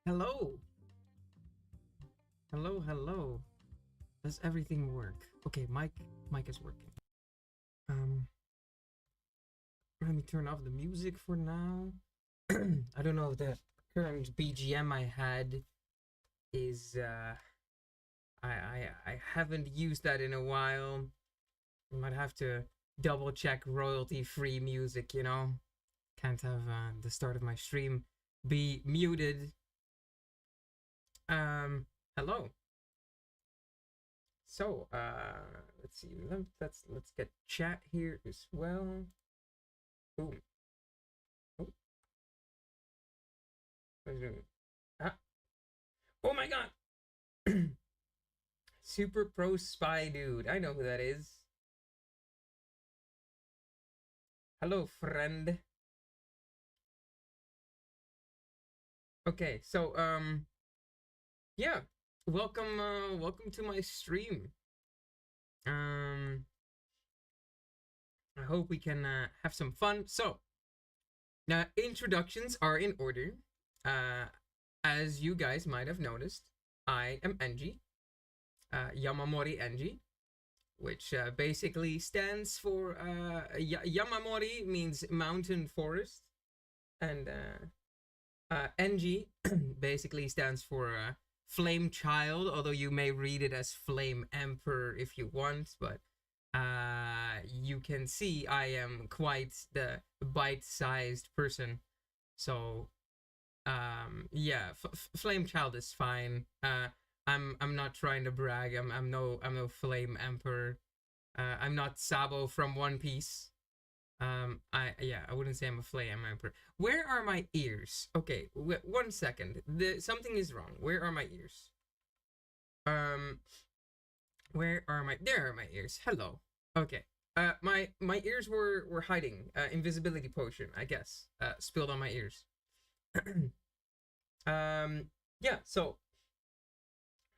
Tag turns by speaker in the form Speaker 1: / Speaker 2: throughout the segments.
Speaker 1: Hello. Hello. Does everything work? Okay, mic is working. Let me turn off the music for now. I don't know if the current BGM I had is I haven't used that in a while. I might have to double check royalty free music, you know? Can't have the start of my stream be muted. Hello. So, let's see. Let's get chat here as well. Boom. Oh. Ah. Oh my god. Super Pro Spy Dude. I know who that is. Hello, friend. Okay, so yeah, welcome to my stream. I hope we can have some fun. So, now introductions are in order. As you guys might have noticed, I am Enji, Yamamori Enji, which basically stands for Yamamori means mountain forest, and Enji basically stands for Flame Child, although you may read it as Flame Emperor if you want, but you can see I am quite the bite-sized person. So yeah, Flame Child is fine. I'm not trying to brag. I'm no Flame Emperor. I'm not Sabo from One Piece. I wouldn't say I'm a Flame Emperor. Where are my ears? Okay, 1 second. Something is wrong. Where are my ears? Where are my? There are my ears. Hello. Okay. My ears were hiding. Invisibility potion, I guess. Spilled on my ears. Yeah. So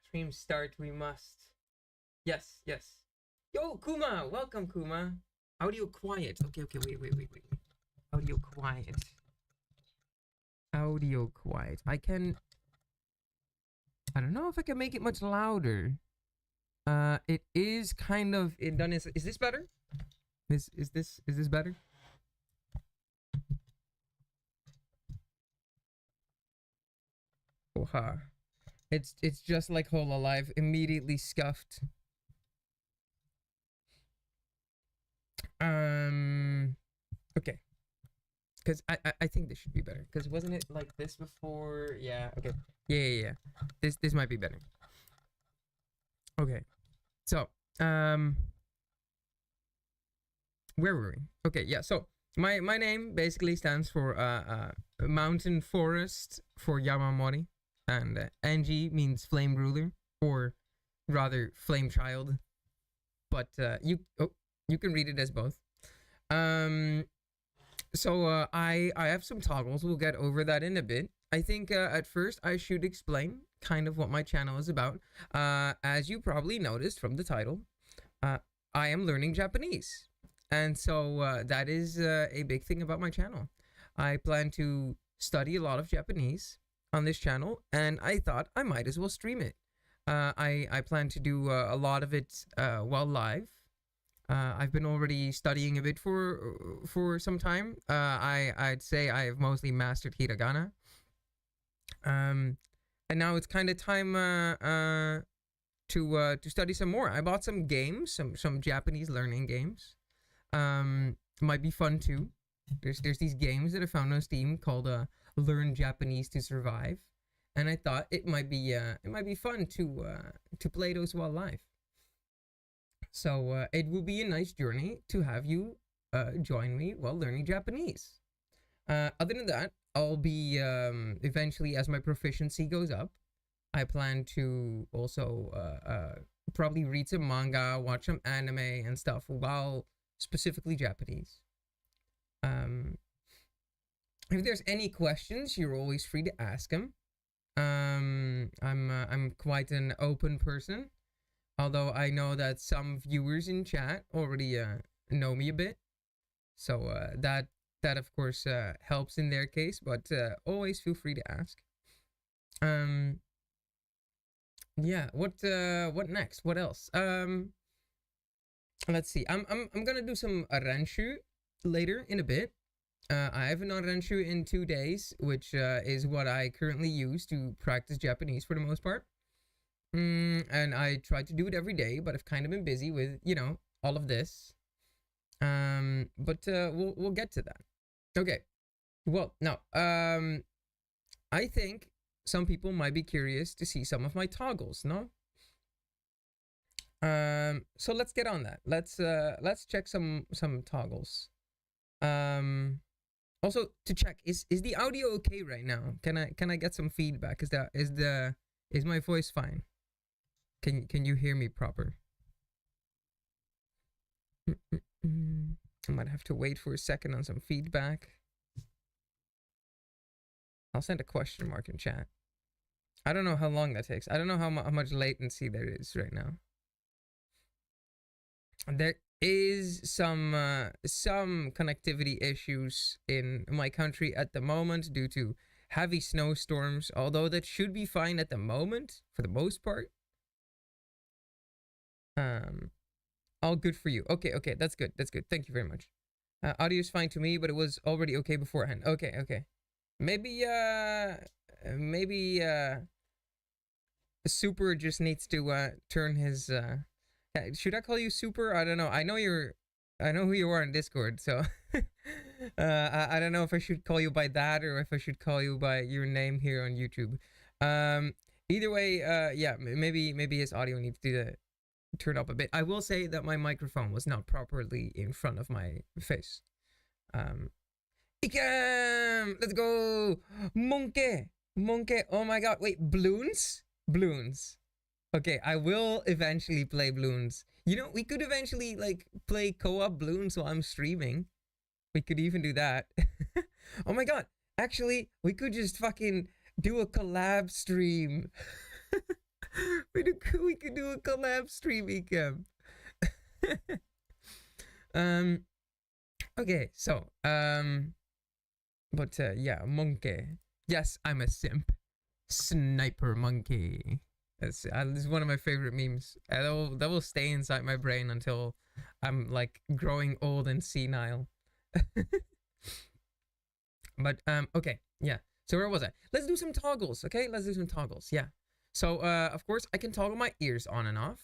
Speaker 1: stream start. We must. Yes. Yo, Kuma. Welcome, Kuma. Audio quiet. Okay, wait. Audio quiet. I don't know if I can make it much louder. It is kind of done. Is this better? Is this better? Oha. It's just like Hololive, immediately scuffed. Okay. Because I think this should be better. Because wasn't it like this before? Yeah, okay. Yeah. This might be better. Okay. So, where were we? Okay, yeah, so my name basically stands for mountain forest for Yamamori, and Enji means flame ruler, or rather flame child. But you can read it as both. So I have some toggles. We'll get over that in a bit. I think at first I should explain kind of what my channel is about. As you probably noticed from the title, I am learning Japanese. And so that is a big thing about my channel. I plan to study a lot of Japanese on this channel, and I thought I might as well stream it. I plan to do a lot of it while live. I've been already studying a bit for some time. I'd say I have mostly mastered hiragana. And now it's kind of time to study some more. I bought some games, some Japanese learning games. Might be fun too. There's these games that I found on Steam called Learn Japanese to Survive, and I thought it might be fun to play those while live. So it will be a nice journey to have you join me while learning Japanese. Other than that, I'll be eventually, as my proficiency goes up, I plan to also probably read some manga, watch some anime and stuff while specifically Japanese. If there's any questions, you're always free to ask them. I'm quite an open person, although I know that some viewers in chat already know me a bit, so that of course helps in their case. But always feel free to ask. Yeah, what next? What else? Let's see. I'm gonna do some Renshu later in a bit. I haven't done Renshu in 2 days, which is what I currently use to practice Japanese for the most part. And I try to do it every day, but I've kind of been busy with, you know, all of this. But we'll get to that. Okay. Well, now, I think some people might be curious to see some of my toggles, no? So let's get on that. Let's check some toggles. Also to check, is the audio okay right now? Can I get some feedback? Is my voice fine? Can you hear me proper? I might have to wait for a second on some feedback. I'll send a question mark in chat. I don't know how long that takes. I don't know how much latency there is right now. There is some connectivity issues in my country at the moment due to heavy snowstorms, although that should be fine at the moment for the most part. All good for you. Okay, that's good. Thank you very much. Audio is fine to me, but it was already okay beforehand. Okay. Maybe Super just needs to turn his should I call you Super? I don't know. I know who you are on Discord, so I don't know if I should call you by that or if I should call you by your name here on YouTube. Either way, yeah, maybe his audio needs to turn up a bit. I will say that my microphone was not properly in front of my face. Ikam! Let's go! Monkey! Oh my god, wait, balloons? Okay, I will eventually play Bloons. You know, we could eventually, like, play co-op Bloons while I'm streaming. We could even do that. Oh my god, actually, we could just fucking do a collab stream. we could do a collab stream, Ikam. Okay, so, but, yeah, monkey. Yes, I'm a simp. Sniper monkey. This is one of my favorite memes. That will stay inside my brain until I'm like growing old and senile. But okay, yeah. So where was I? Let's do some toggles, okay? Let's do some toggles. Yeah. So of course I can toggle my ears on and off.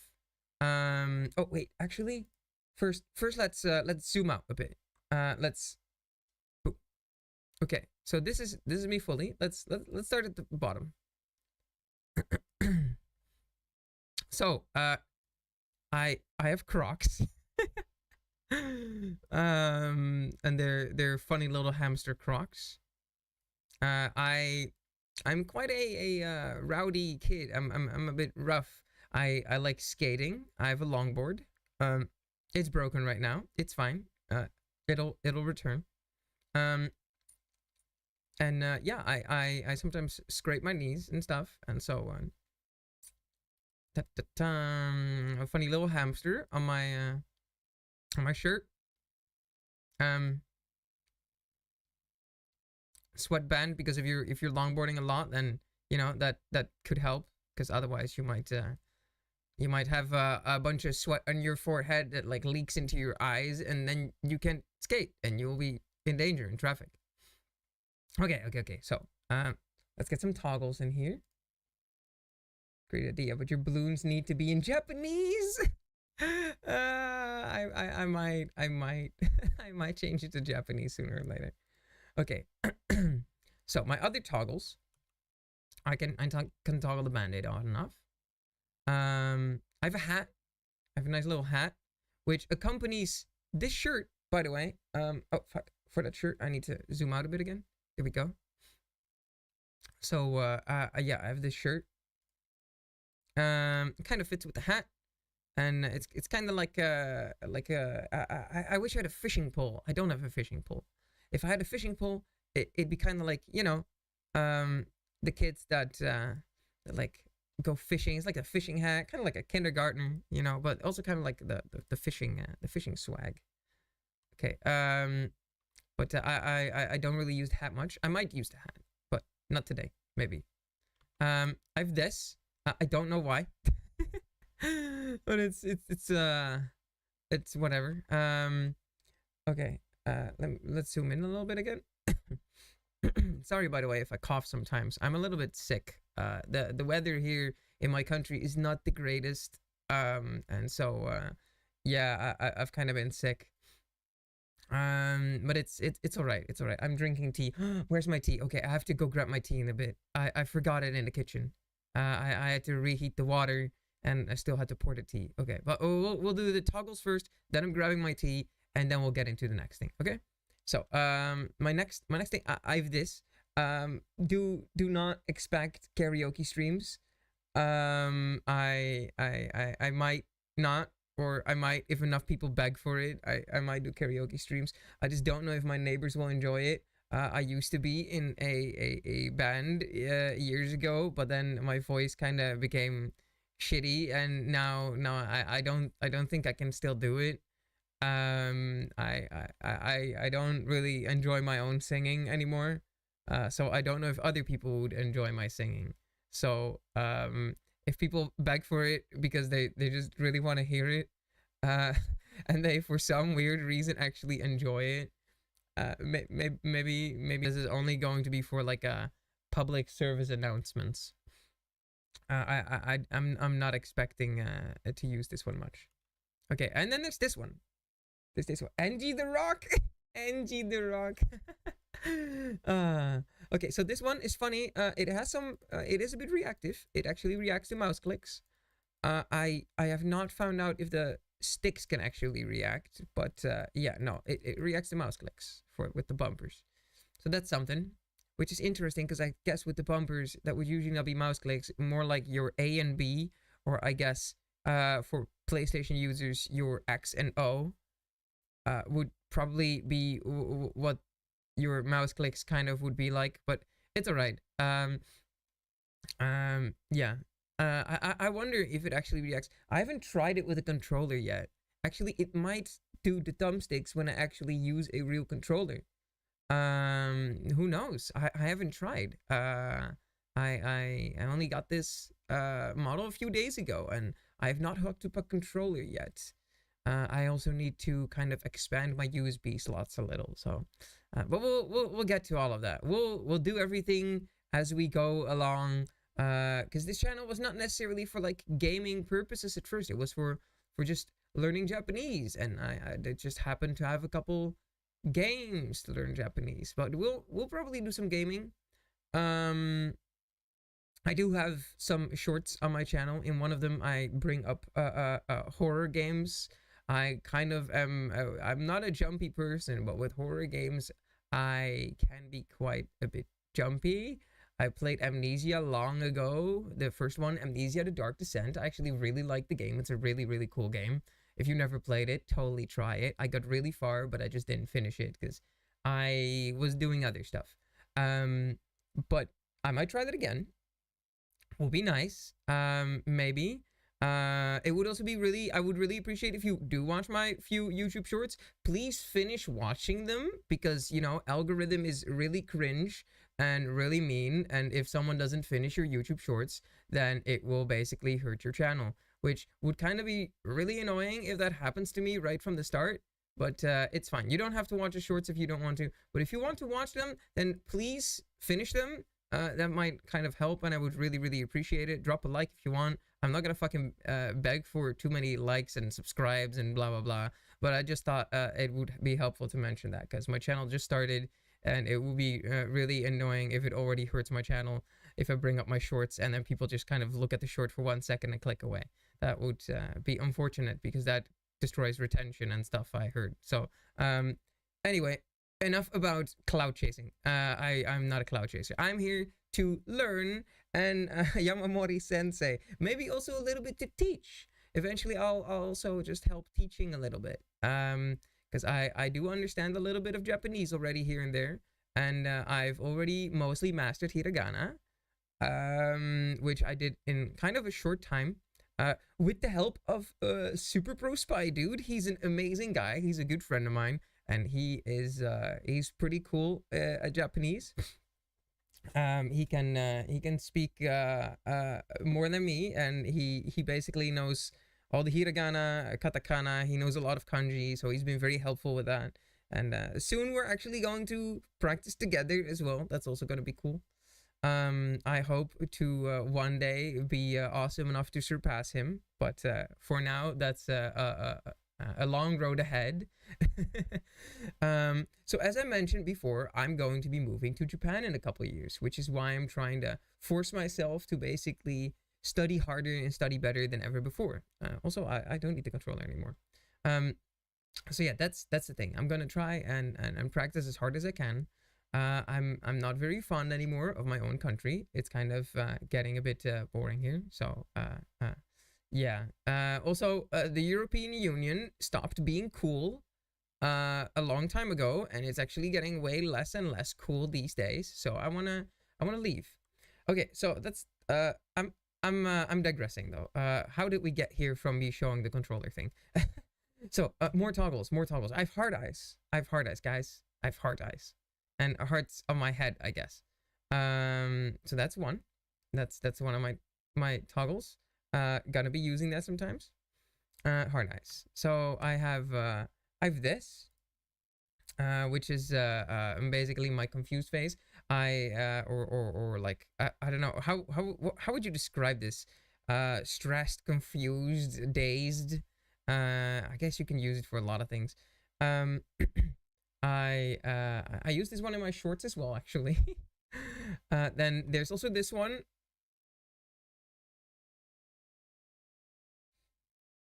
Speaker 1: Oh wait, actually, first let's zoom out a bit. Let's. Ooh. Okay, so this is me fully. Let's start at the bottom. So, I have Crocs, and they're funny little hamster Crocs. I'm quite a rowdy kid. I'm a bit rough. I like skating. I have a longboard. It's broken right now. It's fine. It'll return. And yeah, I sometimes scrape my knees and stuff, and so on. A funny little hamster on my shirt. Sweatband, because if you're longboarding a lot, then you know that could help, because otherwise you might have a bunch of sweat on your forehead that like leaks into your eyes, and then you can't skate and you'll be in danger in traffic. Okay. So let's get some toggles in here. Great idea, but your balloons need to be in Japanese. I might change it to Japanese sooner or later. Okay. So my other toggles, I can toggle the band-aid on and off. I have a hat. I have a nice little hat, which accompanies this shirt, by the way. Oh fuck! For that shirt, I need to zoom out a bit again. Here we go. So yeah, I have this shirt. It kind of fits with the hat, and it's kind of like a I wish I had a fishing pole. I don't have a fishing pole. If I had a fishing pole, it'd be kind of like, you know, the kids that like go fishing. It's like a fishing hat, kind of like a kindergartner, you know, but also kind of like the fishing swag. Okay. But I don't really use the hat much. I might use the hat, but not today. Maybe. I've this. I don't know why, but it's whatever. Okay. Let's zoom in a little bit again. Sorry, by the way, if I cough sometimes. I'm a little bit sick. The weather here in my country is not the greatest. And so yeah, I've kind of been sick. But it's all right. It's all right. I'm drinking tea. Where's my tea? Okay, I have to go grab my tea in a bit. I forgot it in the kitchen. I had to reheat the water, and I still had to pour the tea. Okay, but we'll do the toggles first. Then I'm grabbing my tea, and then we'll get into the next thing. Okay. So my next thing, I've this. Do not expect karaoke streams. I might not, or I might, if enough people beg for it, I might do karaoke streams. I just don't know if my neighbors will enjoy it. I used to be in a band years ago, but then my voice kind of became shitty, and now I don't think I can still do it. I don't really enjoy my own singing anymore. So I don't know if other people would enjoy my singing. So if people beg for it because they just really want to hear it, and they for some weird reason actually enjoy it, maybe this is only going to be for like a public service announcements. I'm not expecting to use this one much. Okay, and then there's this one. This one. Angie the Rock. Angie the Rock. Okay, so this one is funny. It has some. It is a bit reactive. It actually reacts to mouse clicks. I have not found out if the sticks can actually react, but yeah, no, it reacts to mouse clicks with the bumpers. So that's something, which is interesting because I guess with the bumpers that would usually not be mouse clicks, more like your A and B, or I guess for PlayStation users your X and O would probably be what your mouse clicks kind of would be like, but it's alright. Yeah. I wonder if it actually reacts. I haven't tried it with a controller yet. Actually, it might do the thumbsticks when I actually use a real controller. Who knows? I haven't tried. I only got this model a few days ago, and I have not hooked up a controller yet. I also need to kind of expand my USB slots a little. So, but we'll get to all of that. We'll do everything as we go along. Because this channel was not necessarily for like gaming purposes at first. It was for just learning Japanese, and I just happened to have a couple games to learn Japanese. But we'll probably do some gaming. I do have some shorts on my channel. In one of them, I bring up horror games. I kind of am. I'm not a jumpy person, but with horror games, I can be quite a bit jumpy. I played Amnesia long ago. The first one, Amnesia: The Dark Descent. I actually really like the game. It's a really, really cool game. If you never played it, totally try it. I got really far, but I just didn't finish it because I was doing other stuff. But I might try that again. Will be nice. Maybe. It would also be really, I would really appreciate if you do watch my few YouTube shorts. Please finish watching them because, you know, algorithm is really cringe and really mean, and if someone doesn't finish your YouTube shorts, then it will basically hurt your channel, which would kind of be really annoying if that happens to me right from the start. But it's fine. You don't have to watch the shorts if you don't want to, but if you want to watch them, then please finish them. That might kind of help, and I would really, really appreciate it. Drop a like if you want. I'm not gonna fucking beg for too many likes and subscribes and blah blah blah, but I just thought it would be helpful to mention that because my channel just started, and it will be really annoying if it already hurts my channel if I bring up my shorts and then people just kind of look at the short for 1 second and click away. That would be unfortunate because that destroys retention and stuff, I heard. So anyway, enough about cloud chasing. I'm not a cloud chaser. I'm here to learn, and Yamamori sensei, maybe also a little bit to teach. Eventually I'll also just help teaching a little bit. Because I do understand a little bit of Japanese already here and there, and I've already mostly mastered hiragana, which I did in kind of a short time, with the help of Super Pro Spy Dude. He's an amazing guy. He's a good friend of mine, and he is he's pretty cool at Japanese. He can speak more than me, and he basically knows all the hiragana, katakana. He knows a lot of kanji, so he's been very helpful with that. And soon we're actually going to practice together as well. That's also going to be cool. I hope to one day be awesome enough to surpass him, but for now, that's a long road ahead. So as I mentioned before, I'm going to be moving to Japan in a couple of years, which is why I'm trying to force myself to basically study harder and study better than ever before. Also, I don't need the controller anymore. So yeah, that's the thing. I'm gonna try and practice as hard as I can. I'm not very fond anymore of my own country. It's kind of getting a bit boring here. So yeah. Also, the European Union stopped being cool a long time ago, and it's actually getting way less and less cool these days. So I wanna leave. Okay, so that's I'm digressing though. How did we get here from me showing the controller thing? So more toggles. I have hard eyes, guys. I have hard eyes and hearts on my head, I guess. So that's one. That's one of my toggles. Gonna be using that sometimes. Hard eyes. So I have this, which is basically my confused face. Or like I don't know how would you describe this? Stressed, confused, dazed. I guess you can use it for a lot of things. I use this one in my shorts as well, actually. Then there's also this one.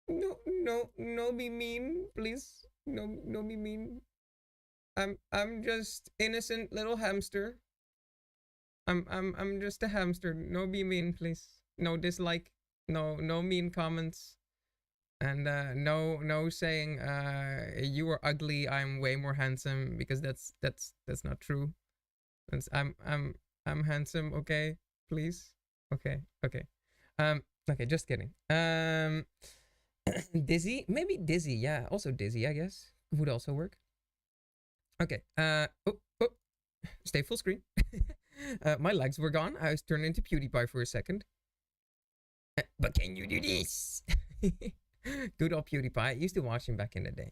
Speaker 1: No, be mean, please. No, be mean. I'm just innocent little hamster. I'm just a hamster. No, be mean, please. No dislike. No mean comments. And no saying you are ugly, I'm way more handsome, because that's not true. I'm handsome, okay? Please. Okay. Okay, just kidding. Dizzy? Maybe dizzy, yeah. Also dizzy, I guess. Would also work. Okay. Oh. Stay full screen. My legs were gone. I was turned into PewDiePie for a second. But can you do this? Good old PewDiePie. I used to watch him back in the day.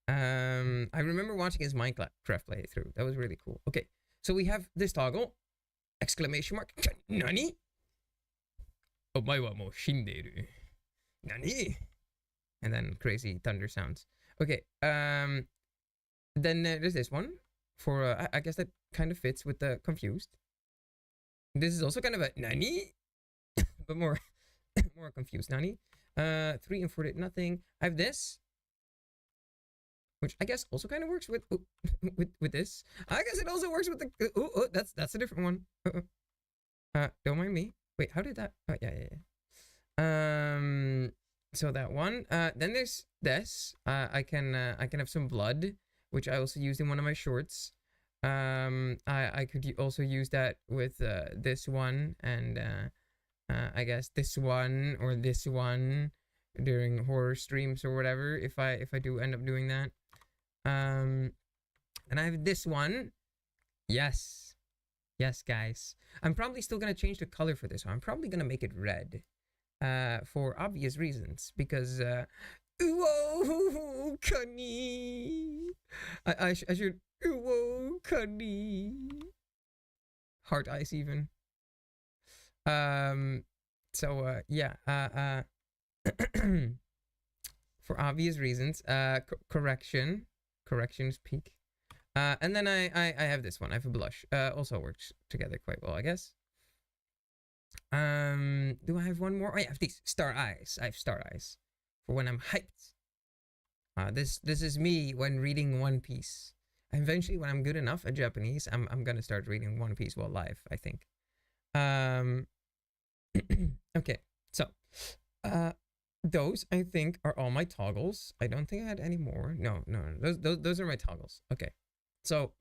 Speaker 1: I remember watching his Minecraft playthrough. That was really cool. Okay, so we have this toggle. Exclamation mark. Nani? Omae wa mou shinderu. Nani? And then crazy thunder sounds. Okay, then there's this one. For, I guess that kind of fits with the confused. This is also kind of a nani? But more confused. Nani? 3 and 4 did nothing. I have this, which I guess also kind of works with with this. I guess it also works with the that's a different one. Don't mind me. Wait, how did that? Oh yeah. So that one. Then there's this. I can have some blood, which I also used in one of my shorts. I could also use that with this one, and I guess this one or this one during horror streams or whatever, if I do end up doing that. And I have this one. Yes, guys. I'm probably still gonna change the color for this one. I'm probably gonna make it red, for obvious reasons, because whoa, Kani. I should. Whoa, Kani. Heart eyes even. So yeah, for obvious reasons, corrections peak. And then I have this one. I have a blush. Also works together quite well, I guess. Do I have one more? Oh yeah, I have these star eyes. I have star eyes for when I'm hyped. This is me when reading One Piece. Eventually, when I'm good enough at Japanese, I'm gonna start reading One Piece while live, I think. Okay, so those I think are all my toggles. I don't think I had any more. No, those are my toggles. Okay, so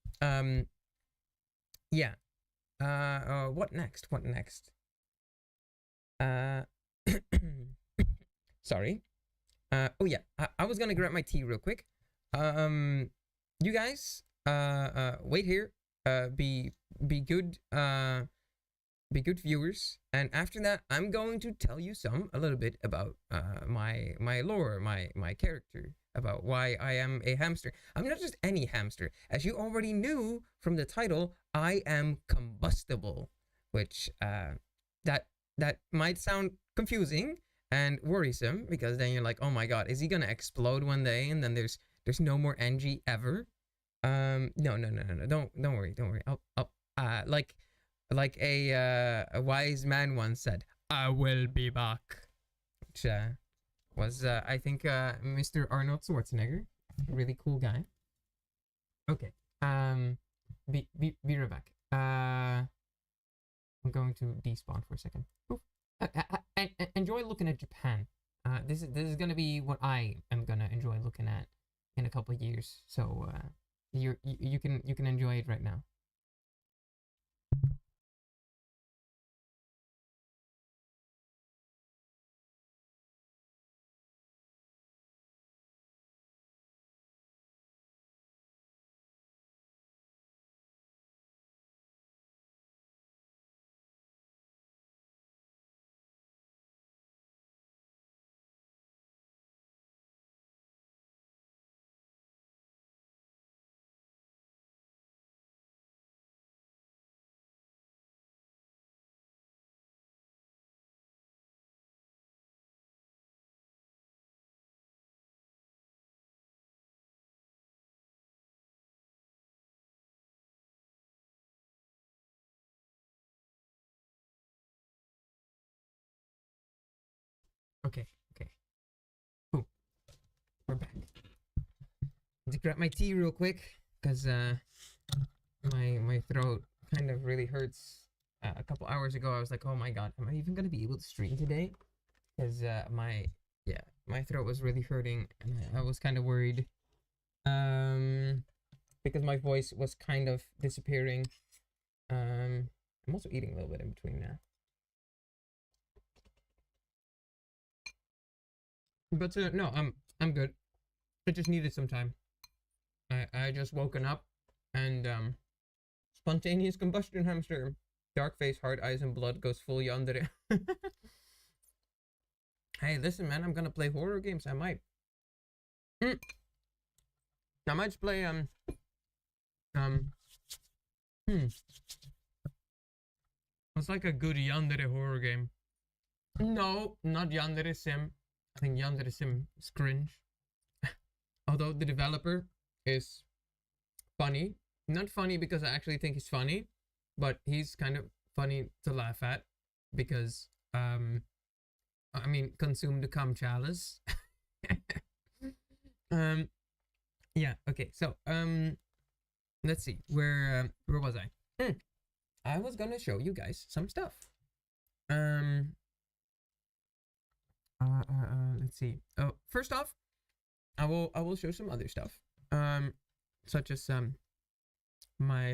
Speaker 1: yeah. What next? Sorry. Oh yeah, I was gonna grab my tea real quick. You guys, wait here. be good be good viewers, and after that I'm going to tell you a little bit about my lore, my character, about why I am a hamster. I'm not just any hamster. As you already knew from the title, I am combustible, which that might sound confusing and worrisome, because then you're like, oh my god, is he gonna explode one day and then there's no more NG ever? No, don't worry. I'll like a wise man once said, I will be back, which was I think Mr. Arnold Schwarzenegger, really cool guy. Okay, be right back. I'm going to despawn for a second. Enjoy looking at Japan. This is gonna be what I am gonna enjoy looking at in a couple of years. So you can enjoy it right now. Okay. Cool. We're back. Need to grab my tea real quick, because my throat kind of really hurts. A couple hours ago, I was like, oh my god, am I even gonna be able to stream today? Because my throat was really hurting, and I was kind of worried. Because my voice was kind of disappearing. I'm also eating a little bit in between now. But no, I'm good. I just needed some time. I just woken up, and spontaneous combustion hamster, dark face, hard eyes, and blood goes full yandere. Hey, listen, man, I'm gonna play horror games. I might. I might just play what's like a good yandere horror game? No, not Yandere Sim. I think Yandere Sim is cringe. Although the developer is funny. Not funny because I actually think he's funny, but he's kind of funny to laugh at, because I mean, consume the cum chalice. Yeah, okay. So let's see. Where was I? I was gonna show you guys some stuff. Let's see. Oh, first off, I will show some other stuff. Such as my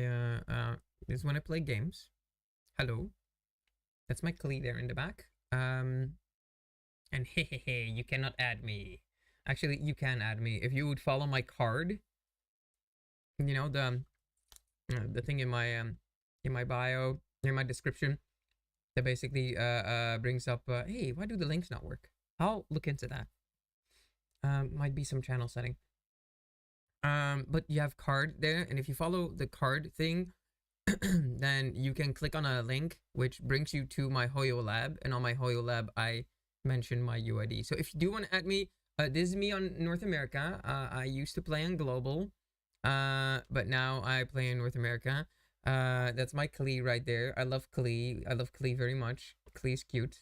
Speaker 1: this is when I play games. Hello. That's my Klee there in the back. And hey, you cannot add me. Actually, you can add me if you would follow my card. You know, the thing in my bio, in my description, that basically brings up hey, why do the links not work? I'll look into that. Might be some channel setting. But you have card there, and if you follow the card thing, then you can click on a link which brings you to my Hoyo Lab, and on my Hoyo Lab I mention my UID. So if you do want to add me, this is me on North America. I used to play on global, but now I play in North America. That's my Klee right there. I love Klee. I love Klee very much. Klee's cute.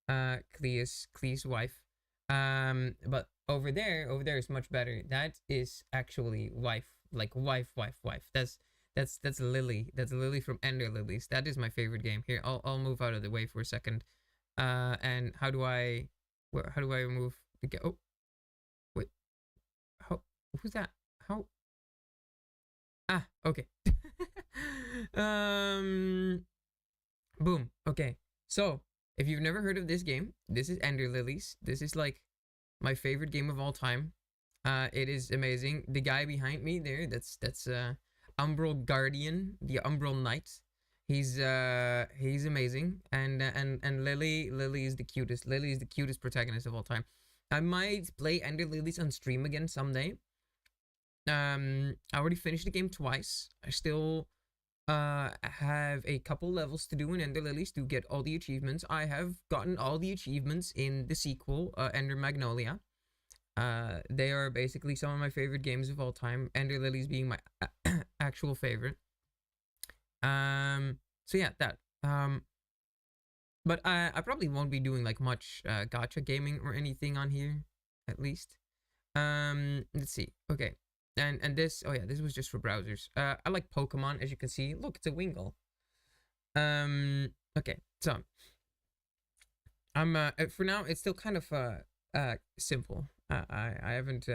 Speaker 1: Klee is Klee's wife. But over there is much better. That is actually wife. That's Lily. That's Lily from Ender Lilies. That is my favorite game. Here, I'll move out of the way for a second. And how do I move the game? Oh, wait. How? Who's that? How? Ah, okay. Boom. Okay. So, if you've never heard of this game, this is Ender Lilies. This is like my favorite game of all time. It is amazing. The guy behind me there, that's Umbral Guardian, the Umbral Knight. He's amazing, and Lily is the cutest. Lily is the cutest protagonist of all time. I might play Ender Lilies on stream again someday. I already finished the game twice. I still have a couple levels to do in Ender Lilies to get all the achievements. I have gotten all the achievements in the sequel, Ender Magnolia. They are basically some of my favorite games of all time. Ender Lilies being my actual favorite. So yeah, that. But I probably won't be doing like much gacha gaming or anything on here, at least. Let's see. Okay. And this, oh yeah, this was just for browsers. I like Pokemon, as you can see. Look, it's a Wingull. Okay, so I'm for now it's still kind of simple. I haven't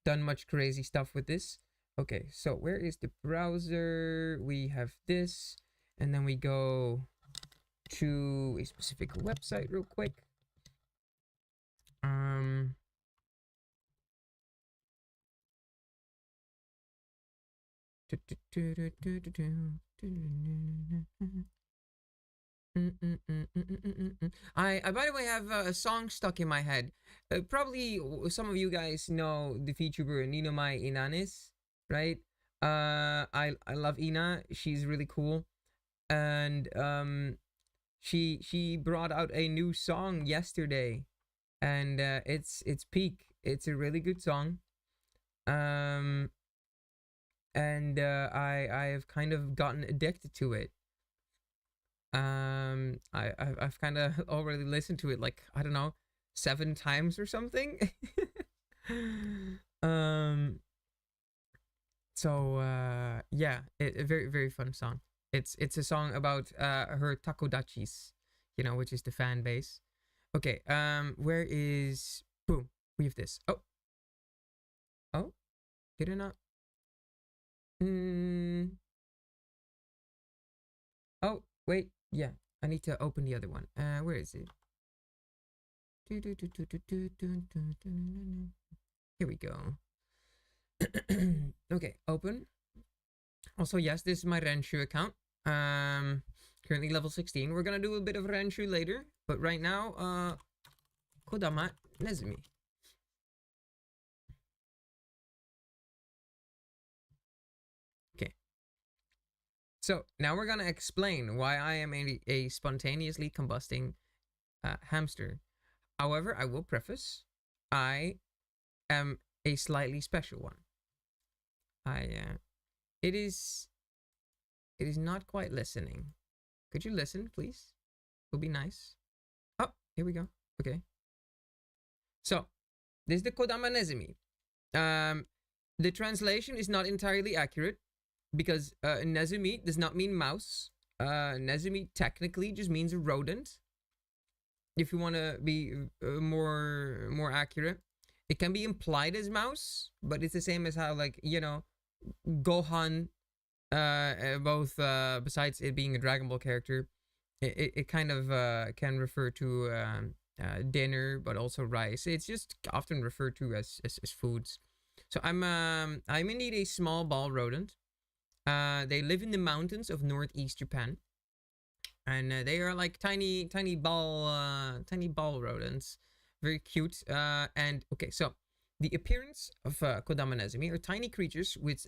Speaker 1: done much crazy stuff with this. Okay, so where is the browser? We have this, and then we go to a specific website real quick. I by the way have a song stuck in my head. Probably some of you guys know the VTuber Ninomai Inanis, right? I love Ina. She's really cool, and she brought out a new song yesterday, and it's peak. It's a really good song. And I have kind of gotten addicted to it. I've kind of already listened to it like, I don't know, 7 times or something. Yeah, a very, very fun song. It's a song about her takodachis, you know, which is the fan base. Okay, where is, boom, we have this. Oh, did it not? Oh, wait, yeah, I need to open the other one. Where is it? Here we go. Okay, open. Also, yes, this is my Renshu account. Currently level 16. We're gonna do a bit of Renshu later, but right now, Kodama Nezumi. So now we're gonna explain why I am a spontaneously combusting hamster. However, I will preface, I am a slightly special one. It is not quite listening. Could you listen, please? Would be nice. Oh, here we go. Okay. So this is the Kodama Nezumi. The translation is not entirely accurate, because Nezumi does not mean mouse. Nezumi technically just means a rodent. If you want to be more accurate, it can be implied as mouse, but it's the same as how, like, you know, Gohan, both besides it being a Dragon Ball character, it kind of can refer to dinner, but also rice. It's just often referred to as foods. So I'm indeed a small ball rodent. They live in the mountains of northeast Japan, and they are like tiny ball rodents, very cute. And okay, so the appearance of Kodama Nezumi are tiny creatures which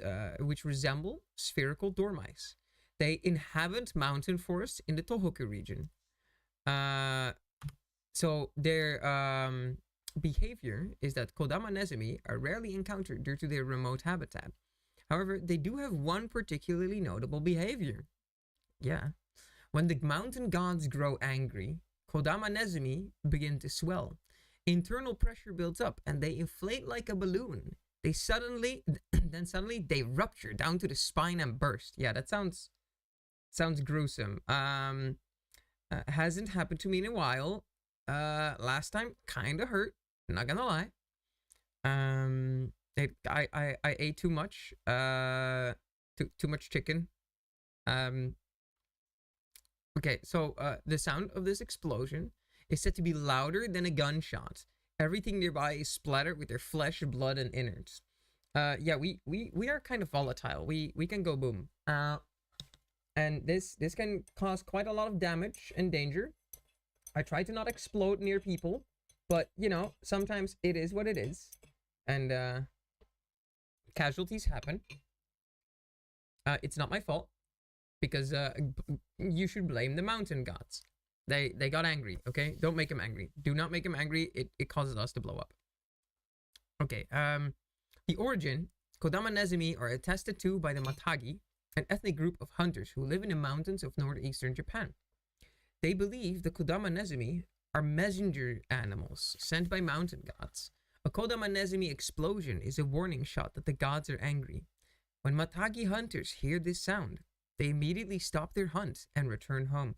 Speaker 1: resemble spherical dormice. They inhabit mountain forests in the Tohoku region. So their behavior is that Kodama Nezumi are rarely encountered due to their remote habitat. However, they do have one particularly notable behavior. Yeah. When the mountain gods grow angry, Kodama Nezumi begin to swell. Internal pressure builds up and they inflate like a balloon. Then suddenly they rupture down to the spine and burst. Yeah, that sounds gruesome. Hasn't happened to me in a while. Last time kind of hurt, not gonna lie. I ate too much. Too much chicken. Okay, so the sound of this explosion is said to be louder than a gunshot. Everything nearby is splattered with their flesh, blood, and innards. Yeah, we are kind of volatile. We can go boom. And this can cause quite a lot of damage and danger. I try to not explode near people, but you know, sometimes it is what it is, and casualties happen. It's not my fault, because you should blame the mountain gods. They got angry. Okay, don't make them angry. Do not make them angry. It causes us to blow up. Okay. The origin, Kodama Nezumi are attested to by the Matagi, an ethnic group of hunters who live in the mountains of northeastern Japan. They believe the Kodama Nezumi are messenger animals sent by mountain gods. A Kodama Nezumi explosion is a warning shot that the gods are angry. When Matagi hunters hear this sound, they immediately stop their hunt and return home.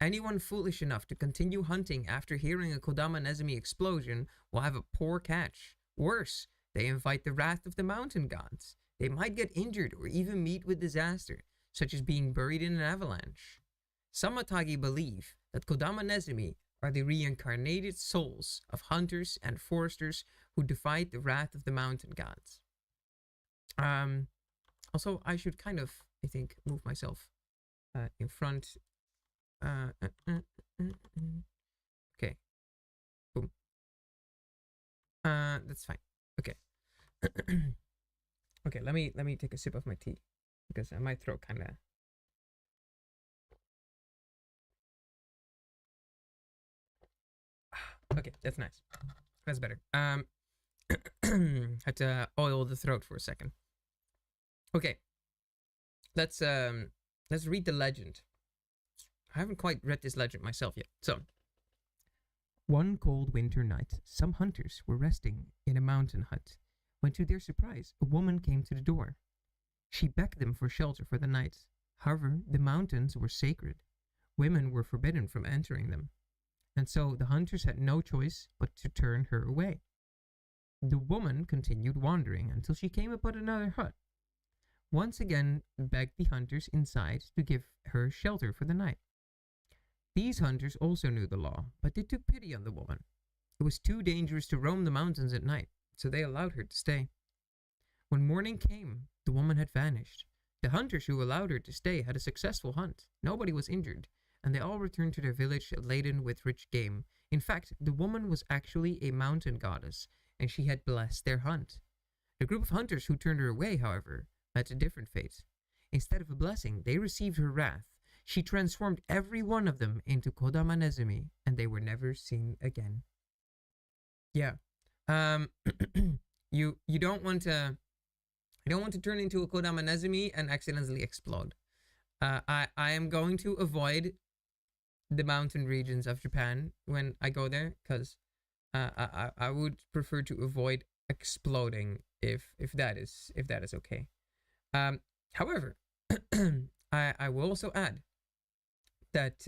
Speaker 1: Anyone foolish enough to continue hunting after hearing a Kodama Nezumi explosion will have a poor catch. Worse, they invite the wrath of the mountain gods. They might get injured or even meet with disaster, such as being buried in an avalanche. Some Matagi believe that Kodama Nezumi are the reincarnated souls of hunters and foresters who defied the wrath of the mountain gods. Also, I should kind of, I think, move myself in front. Okay. Boom. That's fine. Okay. Okay, let me take a sip of my tea, because my throat kind of. Okay, that's nice. That's better. Had to oil the throat for a second. Okay. Let's read the legend. I haven't quite read this legend myself yet. So, one cold winter night, some hunters were resting in a mountain hut when, to their surprise, a woman came to the door. She begged them for shelter for the night. However, the mountains were sacred. Women were forbidden from entering them. And so the hunters had no choice but to turn her away. The woman continued wandering until she came upon another hut. Once again begged the hunters inside to give her shelter for the night. These hunters also knew the law, but they took pity on the woman. It was too dangerous to roam the mountains at night, so they allowed her to stay. When morning came, the woman had vanished. The hunters who allowed her to stay had a successful hunt. Nobody was injured, and they all returned to their village laden with rich game. In fact, the woman was actually a mountain goddess, and she had blessed their hunt. The group of hunters who turned her away, however, met a different fate. Instead of a blessing, they received her wrath. She transformed every one of them into Kodama Nezumi, and they were never seen again. Yeah. You don't want to turn into a Kodama Nezumi and accidentally explode. I am going to avoid the mountain regions of Japan when I go there, because I would prefer to avoid exploding if that is okay. However, I will also add that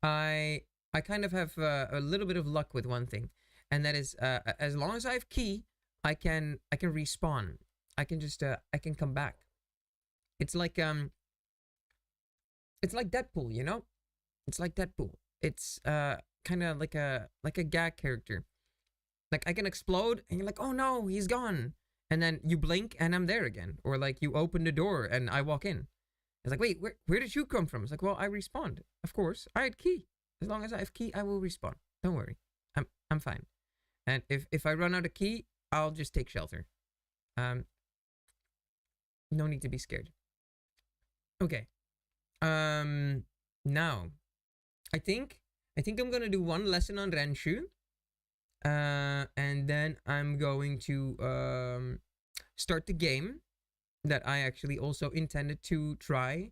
Speaker 1: I kind of have a little bit of luck with one thing, and that is as long as I have ki, I can respawn. I can just I can come back. It's like Deadpool, you know? It's like Deadpool. It's kind of like a gag character. Like, I can explode and you're like, "Oh no, he's gone." And then you blink and I'm there again. Or like you open the door and I walk in. It's like, "Wait, where did you come from?" It's like, "Well, I respawned. Of course. I had ki. As long as I have ki, I will respawn. Don't worry. I'm fine." And if I run out of ki, I'll just take shelter. No need to be scared. Okay. Now, I think I'm gonna do one lesson on Renshu. And then I'm going to start the game that I actually also intended to try,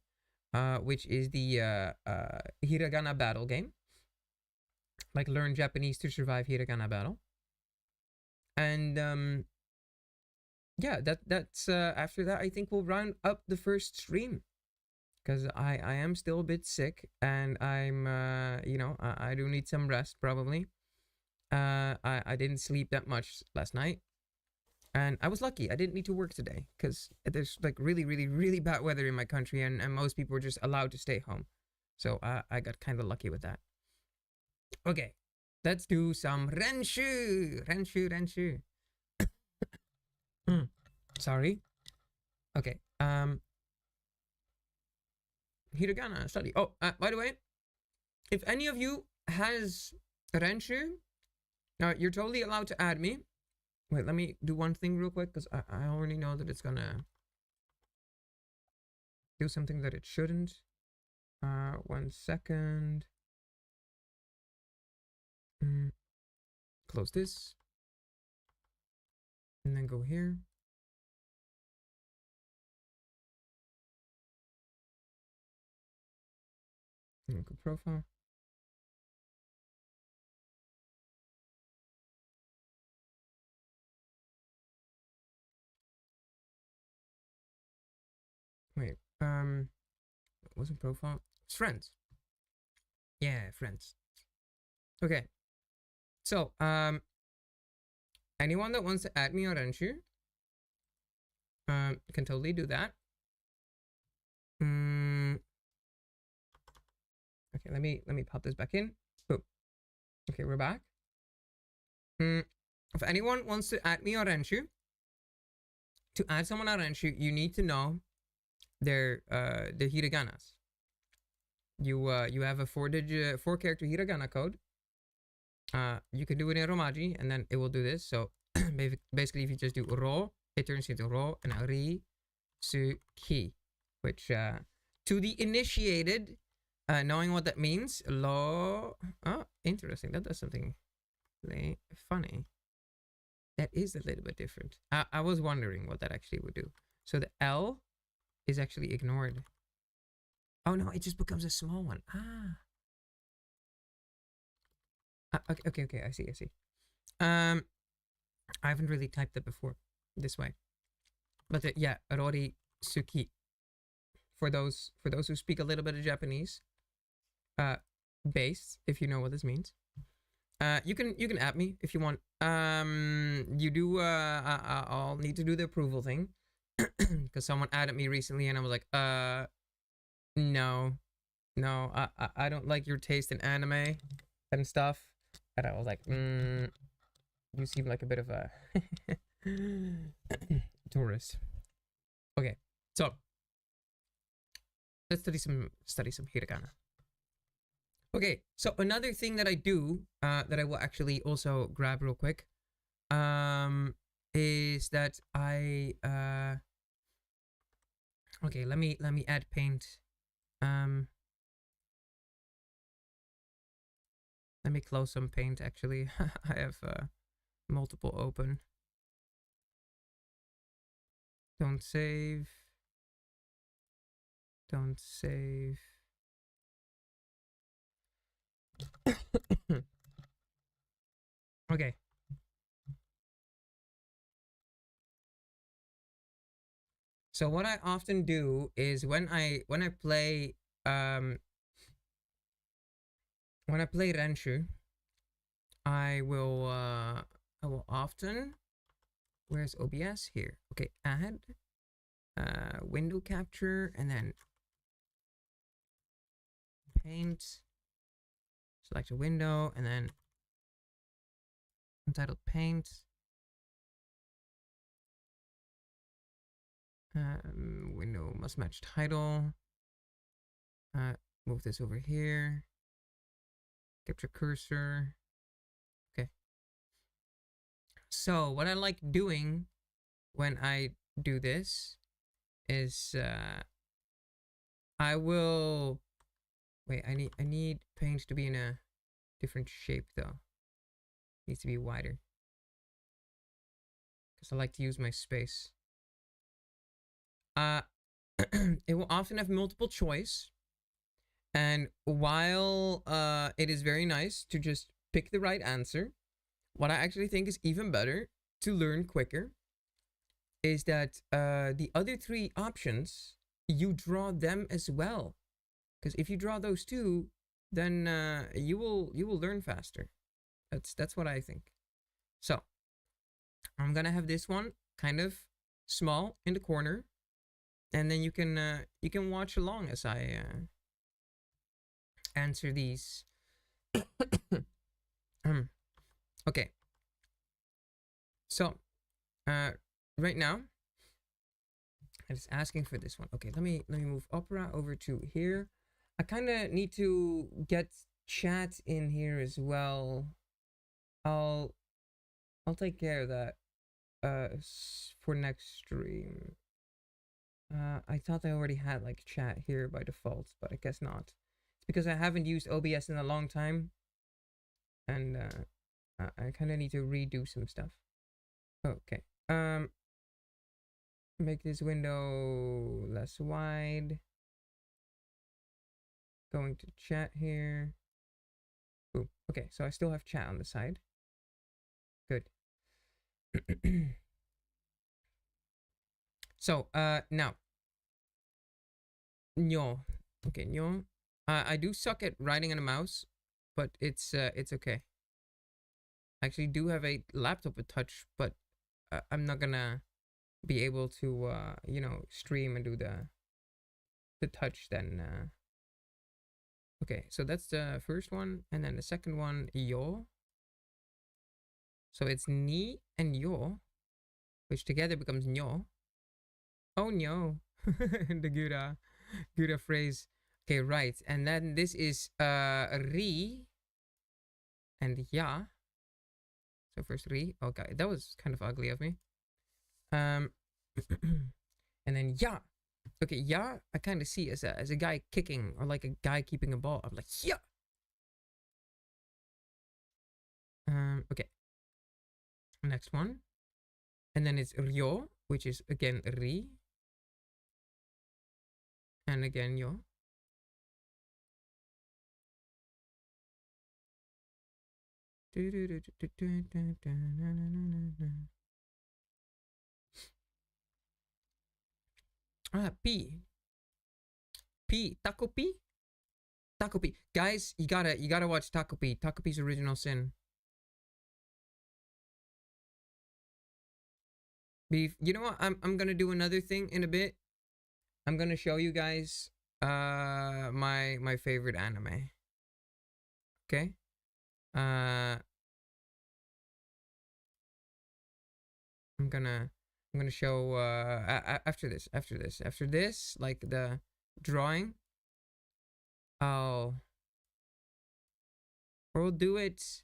Speaker 1: which is the Hiragana battle game. Like, learn Japanese to survive Hiragana battle. And yeah, that's after that, I think we'll round up the first stream, because I am still a bit sick, and I'm you know, I do need some rest probably. I didn't sleep that much last night, and I was lucky. I didn't need to work today, because there's like really bad weather in my country, and most people were just allowed to stay home. So I got kind of lucky with that. Okay, let's do some Renshu. Sorry. Okay. Hiragana study. Oh, by the way, if any of you has Renshu, you're totally allowed to add me. Wait, let me do one thing real quick, because I already know that it's gonna do something that it shouldn't. 1 second. Close this. And then go here. And go profile. Wait, it wasn't profile. It's friends. Yeah, friends. Okay. So, anyone that wants to add me on Renshu, can totally do that. Okay, let me pop this back in. Boom. Okay, we're back. If anyone wants to add me on Renshu, to add someone on Renshu, you need to know their hiraganas. You have a 4-character hiragana code. You can do it in Romaji, and then it will do this. So basically, if you just do ro, it turns into ro, and ri, su, ki, which to the initiated, knowing what that means, lo. Oh, interesting. That does something funny. That is a little bit different. I was wondering what that actually would do. So the L is actually ignored. Oh no, it just becomes a small one. Okay. I see. I haven't really typed that before this way, but yeah, Rori Suki. For those who speak a little bit of Japanese, base, if you know what this means. You can add me if you want. You do. I'll need to do the approval thing because someone added me recently, and I was like, no, I don't like your taste in anime and stuff. And I was like, you seem like a bit of a tourist. Okay, so let's study some hiragana. Okay, so another thing that I do, that I will actually also grab real quick, is that I okay, let me add paint. Let me close some paint actually. I have multiple open. Don't save. Okay. So what I often do is when I play Renshu, I will often, where's OBS? Here. Okay, add window capture, and then paint, select a window, and then untitled paint, window must match title, move this over here, capture cursor. Okay, so what I like doing when I do this is I will wait, I need paint to be in a different shape though. It needs to be wider because I like to use my space. It will often have multiple choice, and while it is very nice to just pick the right answer, what I actually think is even better to learn quicker is that the other 3 options, you draw them as well, because if you draw those 2, then you will learn faster. That's what I think. So I'm gonna have this one kind of small in the corner, and then you can watch along as I answer these. Okay. So right now It's asking for this one. Okay, let me move Opera over to here. I kind of need to get chat in here as well. I'll take care of that for next stream. I thought I already had like chat here by default, but I guess not. It's because I haven't used OBS in a long time, and I kind of need to redo some stuff. Okay. Make this window less wide. Going to chat here. Boom. Okay, so I still have chat on the side. Good. So, now. Nyo. Okay, Nyo. I do suck at writing on a mouse, but it's okay. I actually do have a laptop with touch, but I'm not gonna be able to, you know, stream and do the touch then. Okay, so that's the first one, and then the second one, yo. So it's ni and yo, which together becomes nyo. Oh no, the Gura phrase. Okay, right, and then this is ri and ya. So first ri. Okay, that was kind of ugly of me. And then ya. Okay, ya I kind of see as a guy kicking, or like a guy keeping a ball. I'm like, ya. Okay. Next one. And then it's ryo, which is again ri. And again yo. P. Taco P? Taco P. Guys, you gotta watch Taco P. Taco P's Original Sin. Beef. You know what? I'm gonna do another thing in a bit. I'm gonna show you guys my favorite anime. Okay? I'm gonna show after this, like the drawing. I'll do it.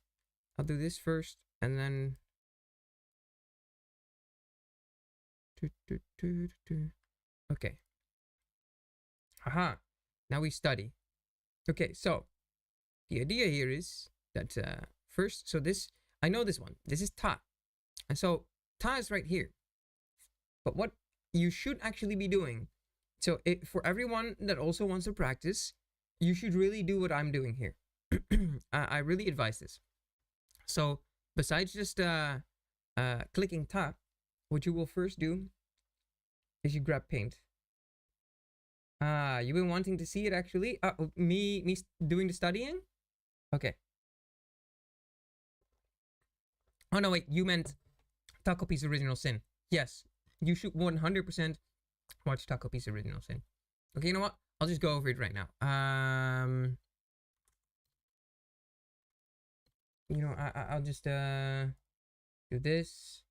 Speaker 1: I'll do this first, and then okay. Haha. Now we study. Okay, so the idea here is that first, so this, I know this one. This is ta. And so ta is right here. But what you should actually be doing, so for everyone that also wants to practice, you should really do what I'm doing here. I really advise this. So besides just clicking ta, what you will first do is you grab paint. You've been wanting to see it actually? Me doing the studying? Okay. Oh no, wait, you meant Taco P's Original Sin. Yes, you should 100% watch Taco P's Original Sin. Okay, you know what? I'll just go over it right now. You know, I'll just do this.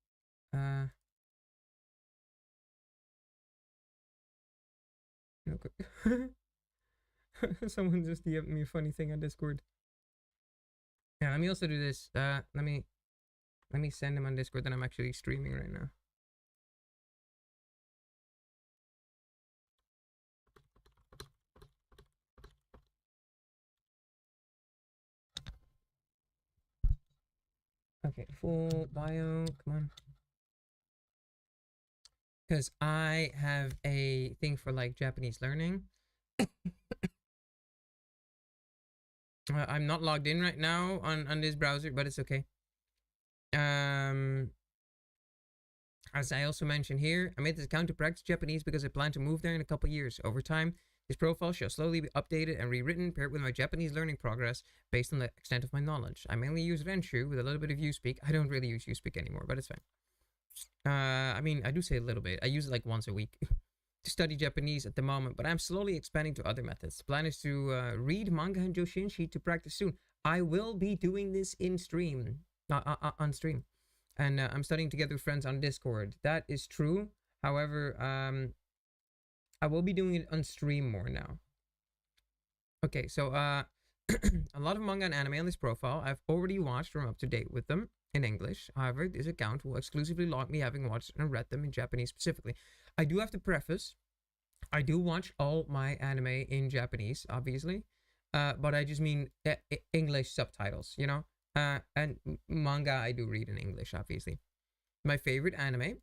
Speaker 1: Someone just DM'd me a funny thing on Discord. Yeah, let me also do this. Let me send him on Discord that I'm actually streaming right now. Okay, full bio, come on. Because I have a thing for like Japanese learning. I'm not logged in right now on this browser, but it's okay. As I also mentioned here, I made this account to practice Japanese because I plan to move there in a couple years. Over time, this profile shall slowly be updated and rewritten, paired with my Japanese learning progress based on the extent of my knowledge. I mainly use Renshu with a little bit of Uspeak. I don't really use Uspeak anymore, but it's fine. I mean, I do say a little bit. I use it like once a week to study Japanese at the moment, but I'm slowly expanding to other methods. The plan is to read manga and Joshinshi to practice soon. I will be doing this in stream, on stream. And I'm studying together with friends on Discord. That is true. However, I will be doing it on stream more now. Okay, so a lot of manga and anime on this profile. I've already watched or I'm up to date with them in English. However, this account will exclusively log me having watched and read them in Japanese specifically. I do have to preface, I do watch all my anime in Japanese, obviously, but I just mean English subtitles, you know? And manga I do read in English, obviously. My favorite anime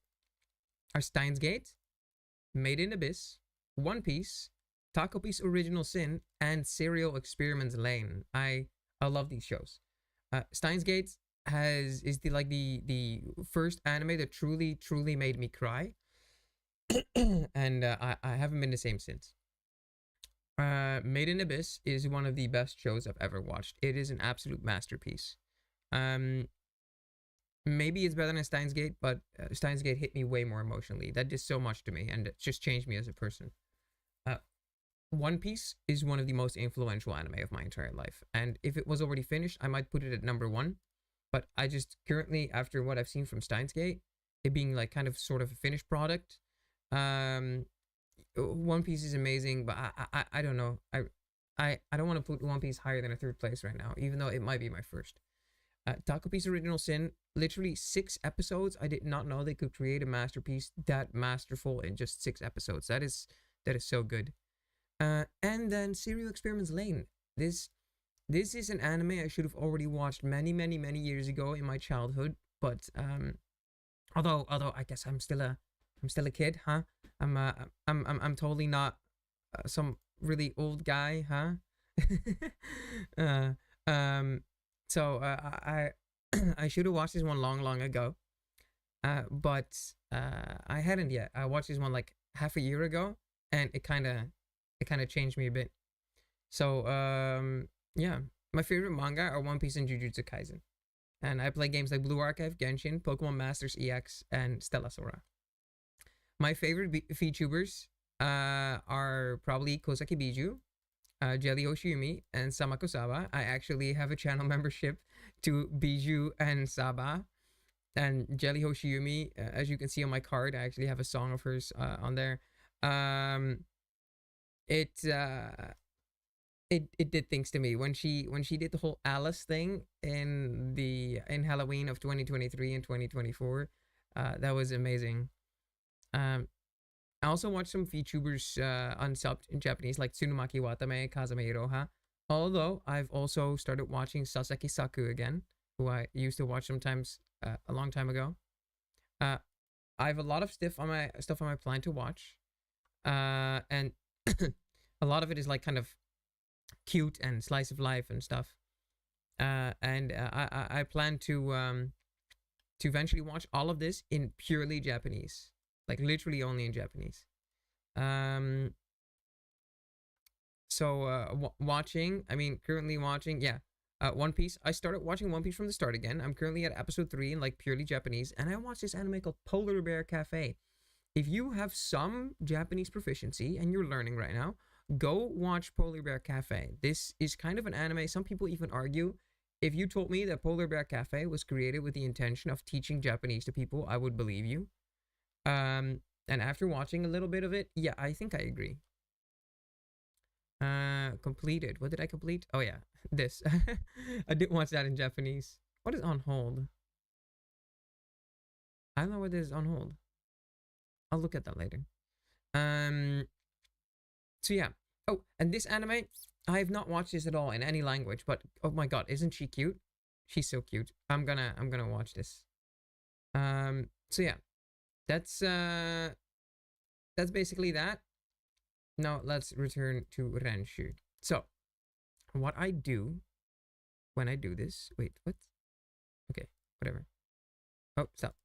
Speaker 1: are Steins Gate, Made in Abyss, One Piece, Taco Piece Original Sin, and Serial Experiments Lane. I love these shows. Steins Gate is the first anime that truly made me cry, and I haven't been the same since. Made in Abyss is one of the best shows I've ever watched. It is an absolute masterpiece. Maybe it's better than Steins Gate, but Steins Gate hit me way more emotionally. That did so much to me, and it just changed me as a person. One Piece is one of the most influential anime of my entire life, and if it was already finished, I might put it at number 1. But I just currently, after what I've seen from Steins Gate, it being like kind of sort of a finished product, One Piece is amazing, but I don't know. I don't want to put One Piece higher than a 3rd place right now, even though it might be my first. Taco Piece Original Sin, literally 6 episodes. I did not know they could create a masterpiece that masterful in just 6 episodes. That is so good. And then Serial Experiments Lane. This is an anime I should have already watched many years ago in my childhood. But although I guess I'm still a kid, huh? I'm totally not some really old guy, huh? So I should have watched this one long ago, but I hadn't yet. I watched this one like half a year ago, and it kind of changed me a bit. So yeah, my favorite manga are One Piece and Jujutsu Kaisen, and I play games like Blue Archive, Genshin, Pokemon Masters EX, and Stellasora. My favorite VTubers are probably Kosaki Biju, Jelly Hoshiyumi, and Samako Saba. I actually have a channel membership to Biju and Saba. And Jelly Hoshiyumi, as you can see on my card, I actually have a song of hers on there. It did things to me when she did the whole Alice thing in Halloween of 2023 and 2024. That was amazing. I also watched some VTubers unsubbed in Japanese, like Tsunumaki Watame, Kazame Iroha. Although I've also started watching Sasaki Saku again, who I used to watch sometimes a long time ago. I have a lot of stuff on my plan to watch, and a lot of it is like kind of cute and slice of life and stuff. And I plan to eventually watch all of this in purely Japanese. Like literally only in Japanese. Currently watching, One Piece. I started watching One Piece from the start again. I'm currently at episode 3 in like purely Japanese, and I watched this anime called Polar Bear Cafe. If you have some Japanese proficiency and you're learning right now, go watch Polar Bear Cafe. This is kind of an anime. Some people even argue, if you told me that Polar Bear Cafe was created with the intention of teaching Japanese to people, I would believe you. And after watching a little bit of it, yeah, I think I agree. Completed. What did I complete? Oh yeah, this. I didn't watch that in Japanese. What is on hold? I don't know what is on hold. I'll look at that later. So yeah. Oh, and this anime, I have not watched this at all in any language, but oh my god, isn't she cute? She's so cute. I'm gonna watch this. So yeah. That's basically that. Now let's return to Renshu. So, what I do when I do this... Wait, what? Okay, whatever. Oh, stop.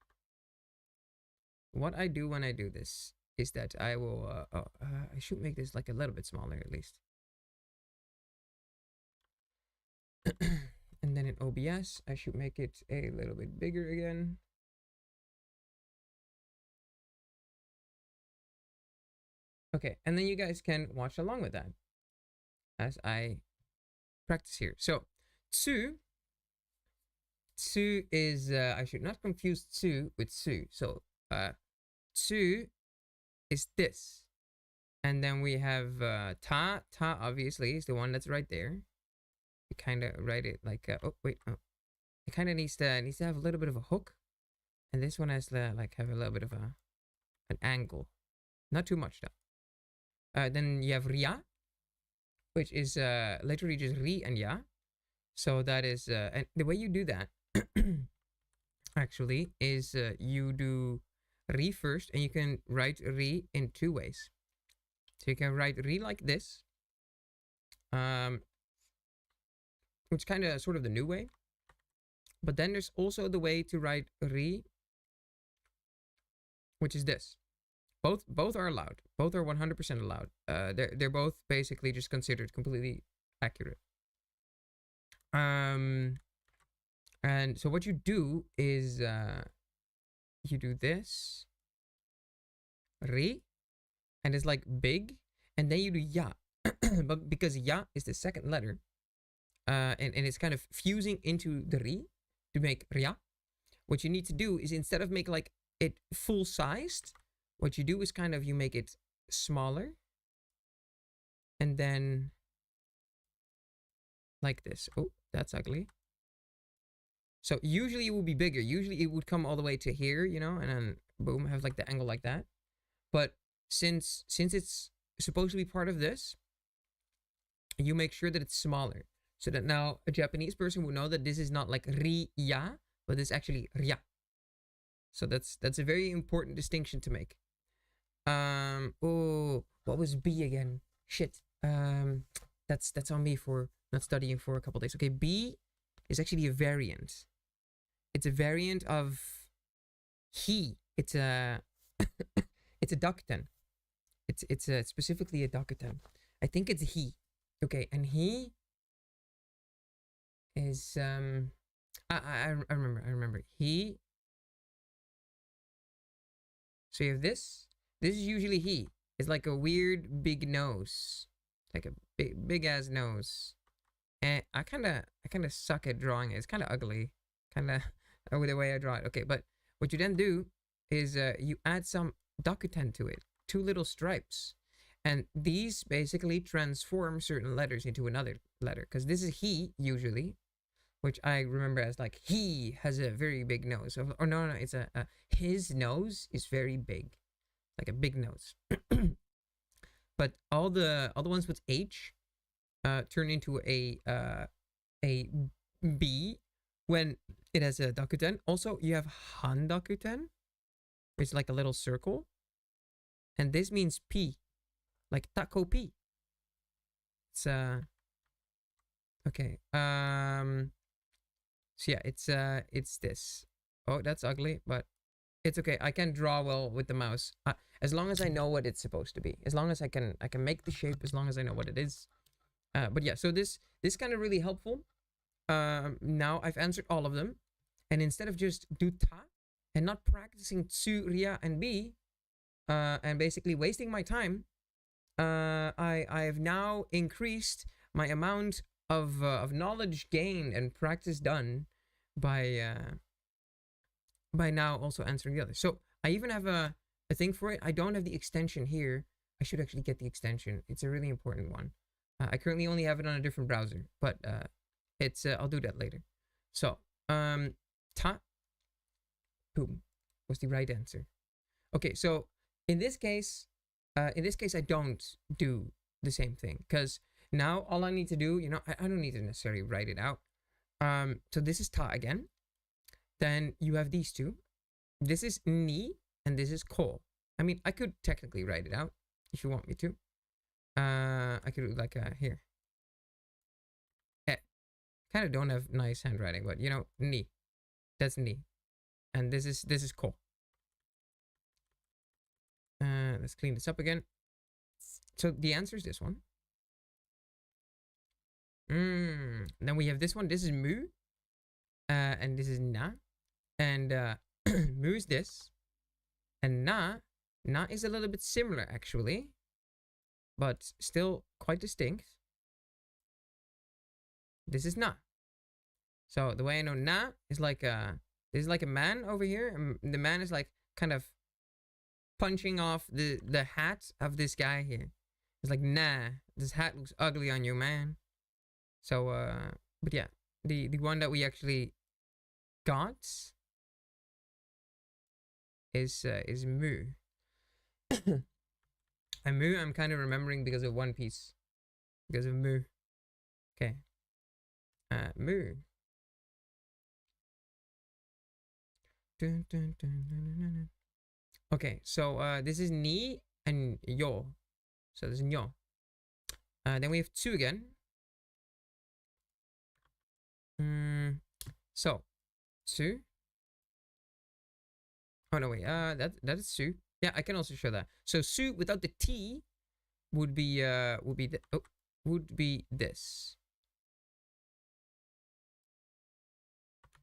Speaker 1: What I do when I do this is that I will... I should make this like a little bit smaller at least. And then in OBS, I should make it a little bit bigger again. Okay, and then you guys can watch along with that as I practice here. So, tsu is, I should not confuse tsu with su. So, tsu is this, And then we have ta. Ta obviously is the one that's right there. You kind of write it like oh wait, oh. It kind of needs to have a little bit of a hook, and this one has to like have a little bit of an angle, not too much though. Then you have ria, which is literally just ri and ya. So that is and the way you do that actually is you do ri first, and you can write ri in two ways. So you can write ri like this, which kind of sort of the new way. But then there's also the way to write ri, which is this. Both are allowed. Both are 100% allowed. They're both basically just considered completely accurate. And so what you do is you do this ri, and it's like big, and then you do ya. But because ya is the second letter, and it's kind of fusing into the ri to make ria, what you need to do is instead of make like it full sized, what you do is kind of you make it smaller, and then like this. Oh, that's ugly. So usually it would be bigger. Usually it would come all the way to here, you know, and then boom, have like the angle like that. But since it's supposed to be part of this, you make sure that it's smaller, so that now a Japanese person would know that this is not like ri-ya, but it's actually ria. So that's a very important distinction to make. Oh, what was B again? Shit. That's on me for not studying for a couple days. Okay, B is actually a variant. It's a variant of he. It's a it's a dakuten. It's specifically a dakuten. I think it's he. Okay, and he is I remember he. So you have this. This is usually he. It's like a weird big nose, like a big ass nose. And I kind of suck at drawing it. It's kind of ugly, kind of the way I draw it. Okay, but what you then do is you add some dakuten to it, two little stripes, and these basically transform certain letters into another letter. Because this is he usually, which I remember as like he has a very big nose. Or no, it's a his nose is very big, like a big nose. But all the ones with H turn into a B when it has a dakuten. Also, you have han dakuten, which is like a little circle, and this means P, like taco P. It's okay. So yeah, it's this. Oh, that's ugly, but it's okay. I can draw well with the mouse as long as I know what it's supposed to be. As long as I can make the shape. As long as I know what it is. But yeah, so this kind of really helpful. Now I've answered all of them, and instead of just do ta and not practicing tsu, ria, and bi, and basically wasting my time, I have now increased my amount of knowledge gained and practice done by now also answering the others. So I even have a thing for it. I don't have the extension here. I should actually get the extension. It's a really important one. I currently only have it on a different browser, but it's I'll do that later. So ta, boom, was the right answer. Okay, so in this case I don't do the same thing, because now all I need to do, you know, I don't need to necessarily write it out. So this is ta again. Then you have these two. This is ni, and this is ko. I mean, I could technically write it out if you want me to. I could do like here. Kind of don't have nice handwriting, but you know, ni. That's ni. And this is ko. Let's clean this up again. So the answer is this one. Then we have this one. This is mu. And this is na. And mu is this. And na is a little bit similar actually, but still quite distinct. This is na. So the way I know na is like this is like a man over here, and the man is like kind of punching off the hat of this guy here. It's like, nah, this hat looks ugly on you, man. So, but yeah, the one that we actually got is Mu. And Mu, I'm kind of remembering because of One Piece, because of Mu. Okay, Mu. Dun, dun, dun, dun, dun, dun. Okay, so this is Ni and Yo. So this is Nyo. Then we have Tsu again. So Tsu. Oh no, wait. That is Tsu. Yeah, I can also show that. So Tsu without the T would be this.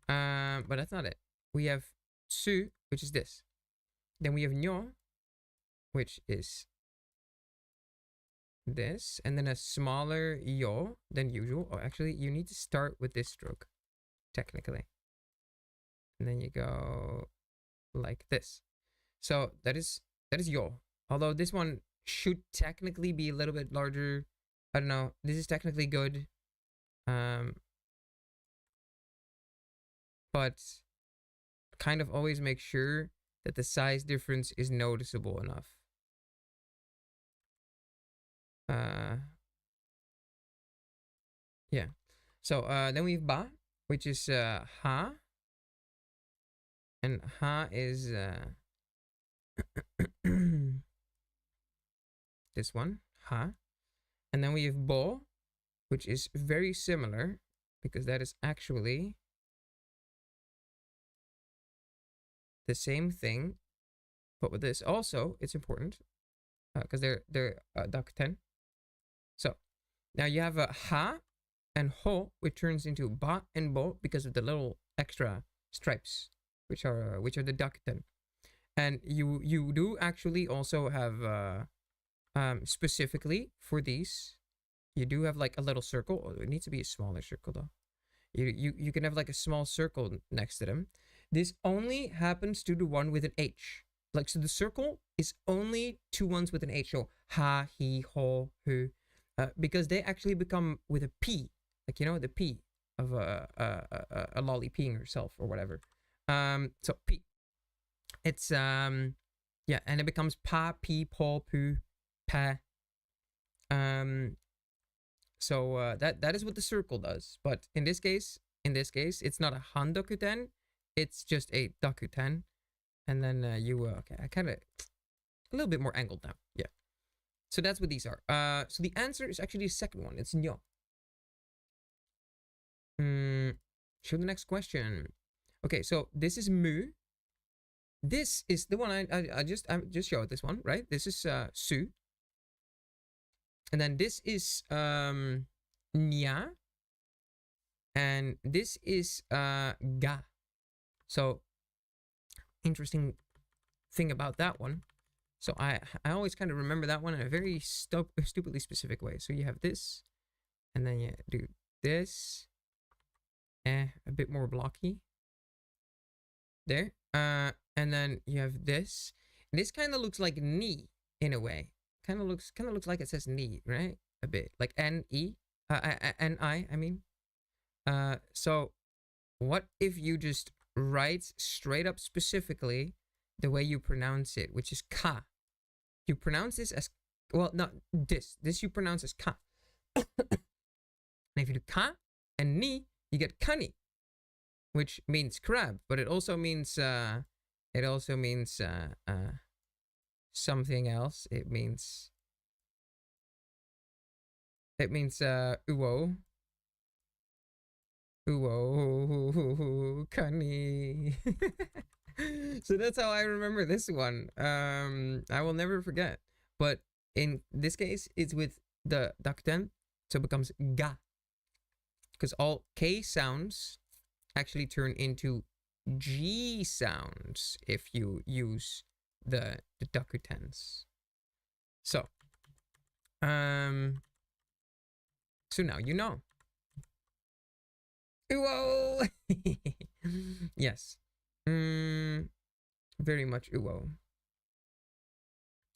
Speaker 1: But that's not it. We have Tsu, which is this. Then we have Nyo, which is this, and then a smaller Yo than usual. Oh, actually, you need to start with this stroke, technically. And then you go like this. So that is Yo. Although this one should technically be a little bit larger. I don't know. This is technically good. But kind of always make sure that the size difference is noticeable enough. Yeah. So then we have Ba, which is Ha. And Ha is this one, Ha. And then we have Bo, which is very similar because that is actually the same thing, but with this also it's important because they're Dakuten. So now you have a Ha and Ho, which turns into Ba and Bo because of the little extra stripes, which are the Dakuten. And you do actually also have specifically for these, you do have like a little circle. Oh, it needs to be a smaller circle though. You can have like a small circle next to them. This only happens to the one with an H. Like, so the circle is only two ones with an H. So Ha, He, Ho, Hu. Because they actually become with a P. Like, you know, the P of a lolly peeing herself or whatever. So P. It's, yeah, and it becomes Pa, Pi, Po, Pu, Pa. So that is what the circle does. But in this case, it's not a Handokuten. It's just a Dakuten. And then okay, I kind of, a little bit more angled now. Yeah. So that's what these are. So the answer is actually the second one. It's Nyo. Show the next question. Okay, so this is Mu. This is the one I just showed this one, right? This is Su. And then this is Nya. And this is Ga. So interesting thing about that one. So I always kind of remember that one in a very stupidly specific way. So you have this, and then you do this, a bit more blocky. There, and then you have this. And this kind of looks like Ni in a way. Kind of looks like it says Ni, right? A bit like N-E, N-I. I mean, so what if you just write straight up specifically the way you pronounce it, which is Ka. You pronounce this as, well, not this. This you pronounce as Ka. And if you do Ka and Ni, you get Kani, which means crab, but it also means something else. It means uwo. Uwo, Kani. So that's how I remember this one. I will never forget. But in this case, it's with the Dakuten, so it becomes Ga. Because all K sounds actually turn into G sounds if you use the Dakutens. So, so now you know. Uwo! Yes. Very much uwo.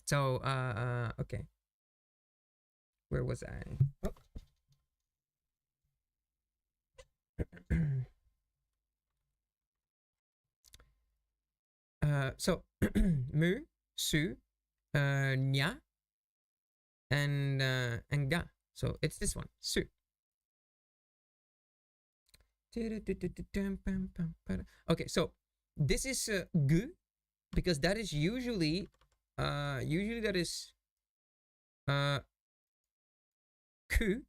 Speaker 1: So, okay. Where was I? Oh. So mu, su, nya, and ga. So it's this one, su. Okay, so this is gu, because that is usually that is ku,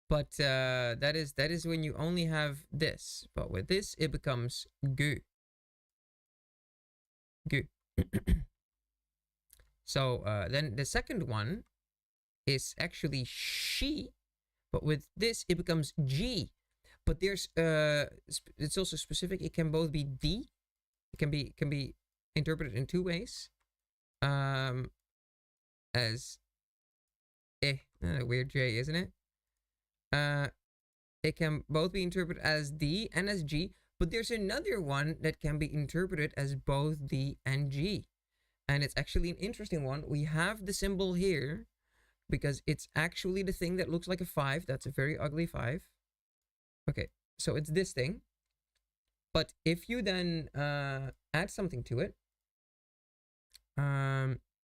Speaker 1: but that is when you only have this. But with this, it becomes gu. Gu. So then the second one is actually she, but with this it becomes g. But there's it's also specific. It can both be d. It can be interpreted in two ways. As a weird J, isn't it? It can both be interpreted as D and as G, but there's another one that can be interpreted as both D and G. And it's actually an interesting one. We have the symbol here because it's actually the thing that looks like a 5. That's a very ugly 5. Okay, so it's this thing. But if you then add something to it,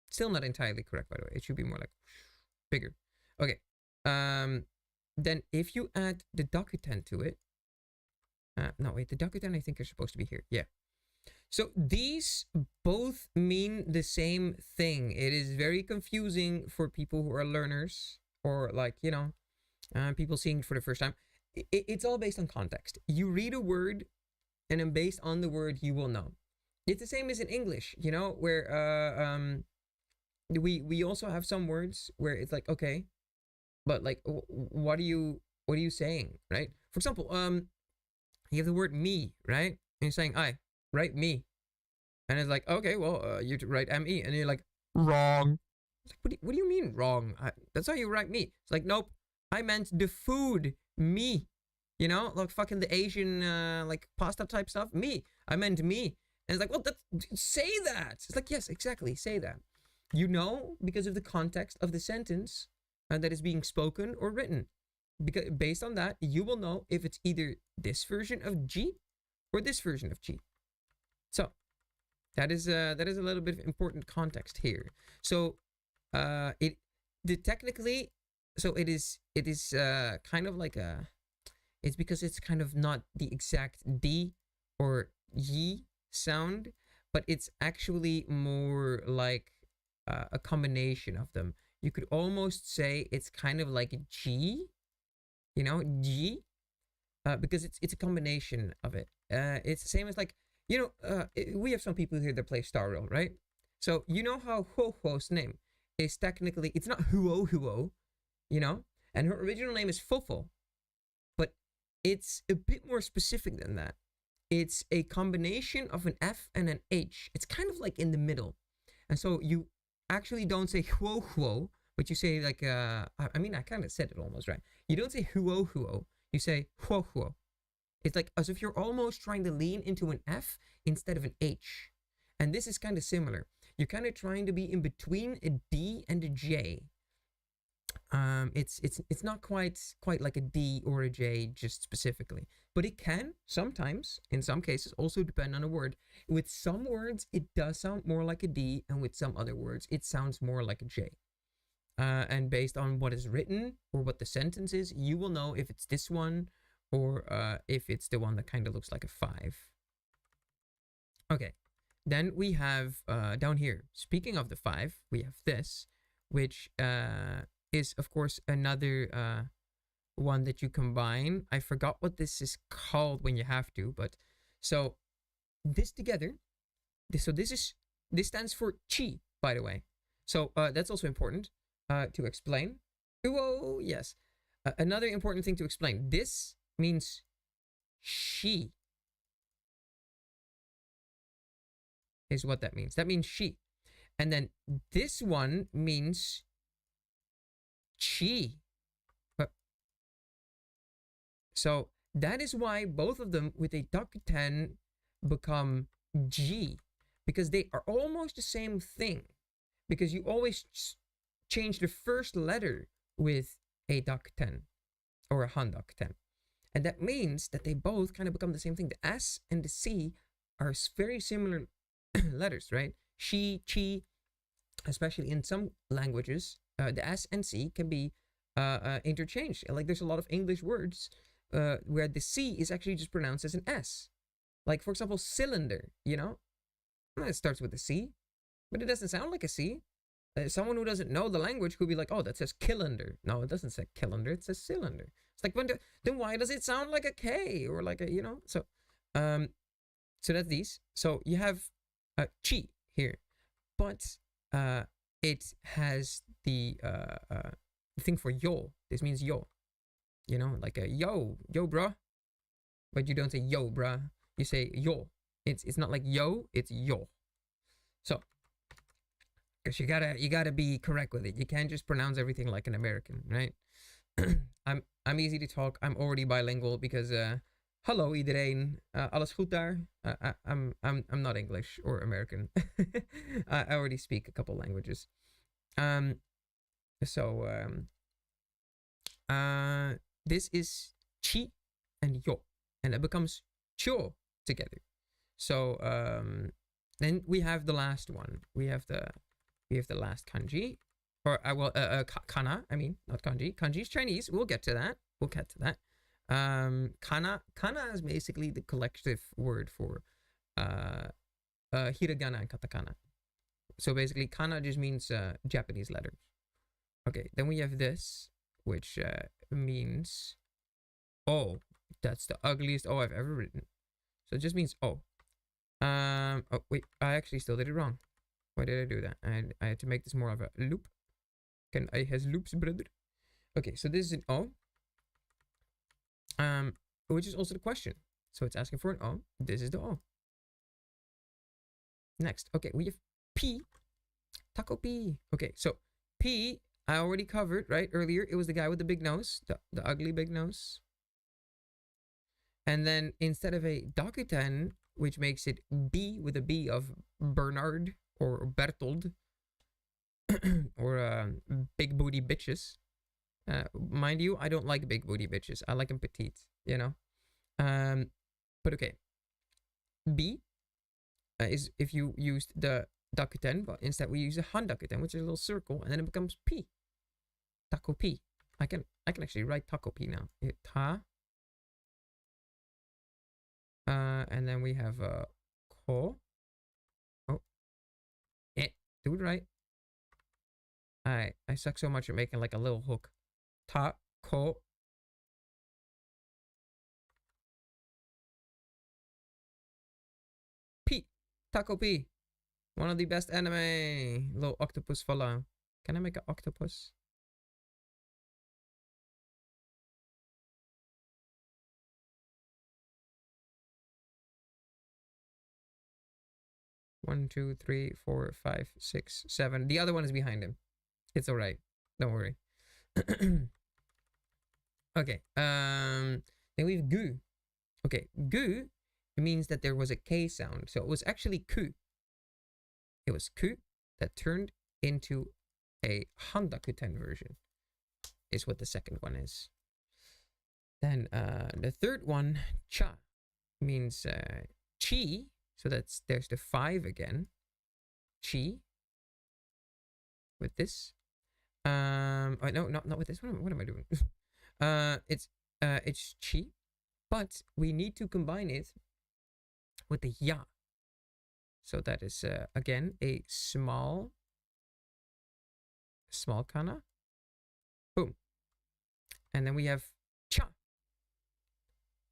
Speaker 1: still not entirely correct, by the way. It should be more like bigger. Okay. Then if you add the Dakuten to it, no, wait, the Dakuten I think are supposed to be here. Yeah. So these both mean the same thing. It is very confusing for people who are learners or like, you know, people seeing it for the first time. It's all based on context. You read a word and then based on the word, you will know. It's the same as in English, you know, where we also have some words where it's like, okay, but like, what are you saying, right? For example, you have the word me, right? And you're saying, I, write me. And it's like, okay, well, you write me. And you're like, wrong. It's like, what do you mean wrong? That's how you write me. It's like, nope, I meant the food, me. You know, like fucking the Asian, like pasta type stuff, me. I meant me. And it's like, well, say that. It's like, yes, exactly, say that. You know, because of the context of the sentence that is being spoken or written. Because based on that, you will know if it's either this version of G or this version of G. So that is a little bit of important context here. So technically, so it is kind of like a, it's because it's kind of not the exact D or Y sound, but it's actually more like a combination of them. You could almost say it's kind of like a G, you know, G, because it's a combination of it. It's the same as like, you know, we have some people here that play Star Rail, right? So you know how Ho-Ho's name is technically, it's not Huo, you know, and her original name is Fofo, but it's a bit more specific than that. It's a combination of an F and an H. It's kind of like in the middle. And so you actually don't say Huo, but you say like, I mean, I kind of said it almost, right? You don't say Huo, you say Huo. It's like as if you're almost trying to lean into an F instead of an H. And this is kind of similar. You're kind of trying to be in between a D and a J. It's not quite like a D or a J just specifically, but it can sometimes, in some cases, also depend on a word. With some words, it does sound more like a D, and with some other words, it sounds more like a J. And based on what is written or what the sentence is, you will know if it's this one or if it's the one that kind of looks like a 5. Okay, then we have down here, speaking of the 5, we have this, which is of course another one that you combine. I forgot what this is called when you have to, but so this together, this stands for chi, by the way. So that's also important to explain. Oh yes, another important thing to explain. This means she is what that means. That means she. And then this one means chi. So that is why both of them with a Dakuten become G, because they are almost the same thing, because you always change the first letter with a dakuten or a handakuten. And that means that they both kind of become the same thing. The S and the C are very similar letters, right? She, chi, especially in some languages, the S and C can be interchanged. Like there's a lot of English words where the C is actually just pronounced as an S. Like, for example, cylinder, you know? It starts with a C, but it doesn't sound like a C. Someone who doesn't know the language could be like, oh, that says cylinder. No, it doesn't say cylinder, it says cylinder. It's like, then why does it sound like a K or like a, you know? So that's these. So you have chi here, but it has the thing for yo. This means yo, you know, like a yo bruh, but you don't say yo bruh, you say yo. It's not like yo, it's yo. So because you gotta be correct with it. You can't just pronounce everything like an American, right? I'm easy to talk. I'm already bilingual because hallo iedereen, alles goed daar? I'm not English or American. I already speak a couple languages. This is chi and yo, and it becomes cho together. So then we have the last one. We have the last kanji, or kana. I mean, not kanji. Kanji is Chinese. We'll get to that. Kana is basically the collective word for hiragana and katakana. So basically, kana just means Japanese letters. Okay, then we have this, which means oh. That's the ugliest O I've ever written. So it just means oh. Oh wait, I actually still did it wrong. Why did I do that? I had to make this more of a loop. I has loops, brother? Okay, so this is an O. Which is also the question. So it's asking for an O. This is the O. Next, okay, we have P. Taco P. Okay, so P I already covered, right? Earlier, it was the guy with the big nose, the ugly big nose. And then instead of a dakuten, which makes it B with a B of Bernard or Bertold or big booty bitches. Mind you, I don't like big booty bitches. I like them petite, you know. But okay. B is if you used the dakuten, but instead we use a handakuten, which is a little circle, and then it becomes P. Taco P. I can actually write taco P now. Ta. And then we have ko. Oh, do it right. I suck so much at making like a little hook. Ta ko. P. Taco P. One of the best anime. Little octopus follow. Can I make an octopus? One, two, three, four, five, six, seven. The other one is behind him. It's all right. Don't worry. Okay. Then we have gu. Okay, gu means that there was a K sound. So it was actually ku. It was ku that turned into a handakuten version. Is what the second one is. Then the third one, cha, means chi. So there's the 5 again. Chi. With this. Oh, no, not with this. What am I doing? It's chi, but we need to combine it with the ya. So that is again a small kana. Boom. And then we have cha.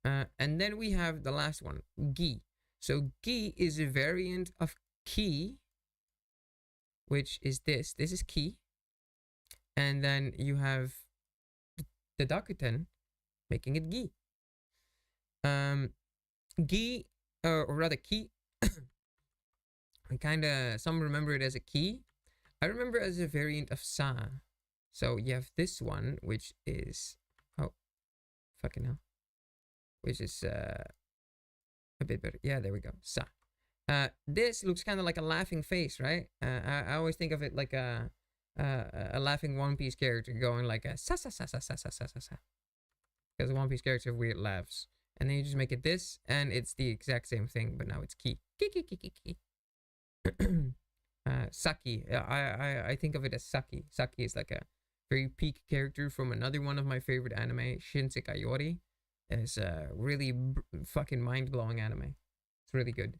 Speaker 1: And then we have the last one, gi. So gi is a variant of ki, which is this. This is ki. And then you have the dakuten making it gi. Gi, or rather ki, some remember it as a ki. I remember it as a variant of sa. So you have this one, which is, oh, fucking hell. Which is a bit better. Yeah, there we go. Sa. This looks kind of like a laughing face, right? I always think of it like a a laughing One Piece character going like a sa sa sa sa sa sa sa sa sa, because the One Piece character have weird laughs, and then you just make it this, and it's the exact same thing, but now it's ki ki ki ki ki ki. Saki. I think of it as Saki. Saki is like a very peak character from another one of my favorite anime, Shinsekai Yori. It's a really fucking mind-blowing anime. It's really good.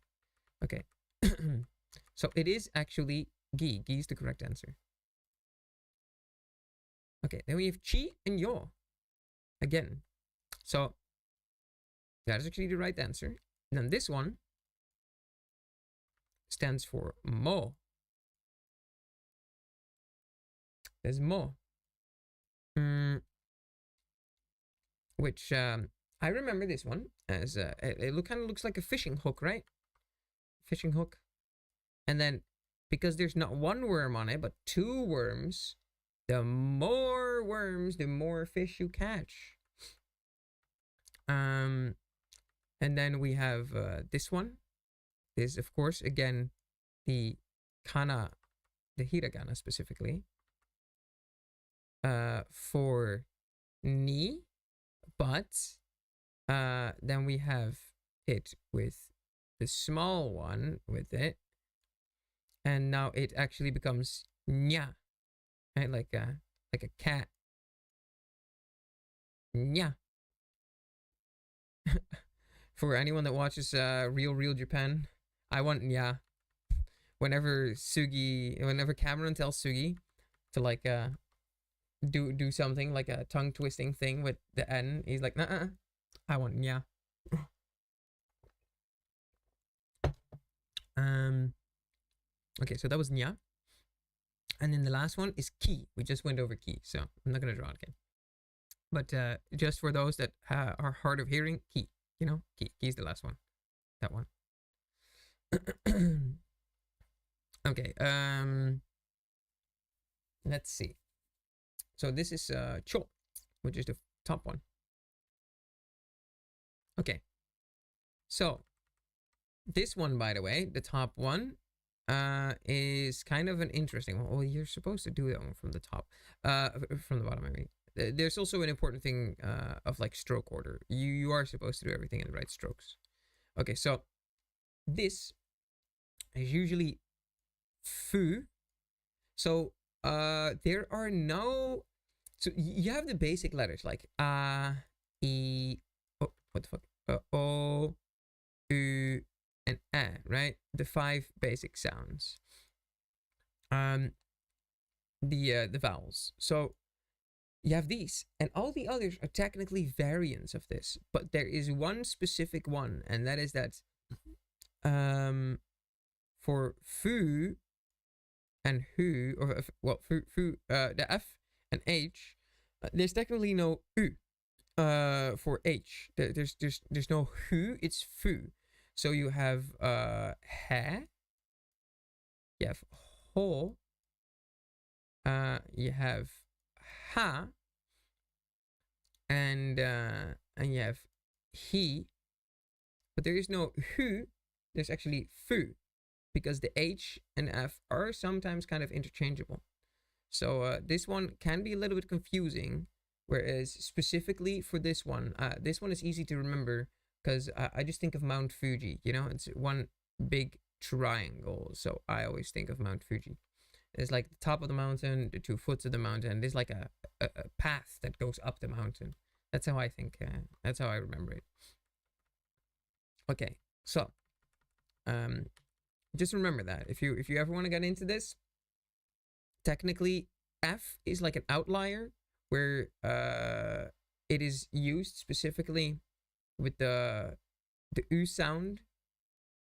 Speaker 1: Okay. So it is actually Gi. Gi is the correct answer. Okay, then we have Chi and Yo. Again. So that is actually the right answer. And then this one stands for Mo. There's Mo. Which I remember this one as it kind of looks like a fishing hook, right? Fishing hook. And then because there's not one worm on it, but two worms, the more worms, the more fish you catch. And then we have this one. This, of course, again, the kana, the hiragana specifically, for ni, but then we have it with the small one with it, and now it actually becomes nya, right? Like a cat. Nya. For anyone that watches Real Japan, I want nya. Whenever Cameron tells Sugi to like do something like a tongue twisting thing with the N, he's like, nah, I want nya. Okay, so that was nya. And then the last one is ki. We just went over ki, so I'm not gonna draw it again. But just for those that are hard of hearing, ki. You know, ki. Ki's the last one. That one. Okay, let's see. So this is cho, which is the top one. Okay. So this one, by the way, the top one, is kind of an interesting one. Well, you're supposed to do that one from the top, from the bottom, I mean. There's also an important thing of like stroke order. You are supposed to do everything in the right strokes. Okay, so this is usually fu. So there are no, so you have the basic letters like e, oh, what the fuck, o, u, and a, right? The 5 basic sounds. The vowels. So you have these, and all the others are technically variants of this, but there is one specific one, and that is that for fu and hu, or well, fu, the F and H, there's technically no u for H. There's no hu, it's fu. So you have he, you have ho, you have ha, and you have he, but there is no hu. There's actually fu, because the H and F are sometimes kind of interchangeable. So this one can be a little bit confusing, whereas specifically for this one is easy to remember, because I just think of Mount Fuji, you know, it's one big triangle, so I always think of Mount Fuji. It's like the top of the mountain, the 2 foots of the mountain. There's like a path that goes up the mountain. That's how I think. That's how I remember it. Okay, so just remember that if you ever want to get into this, technically F is like an outlier where it is used specifically with the U sound.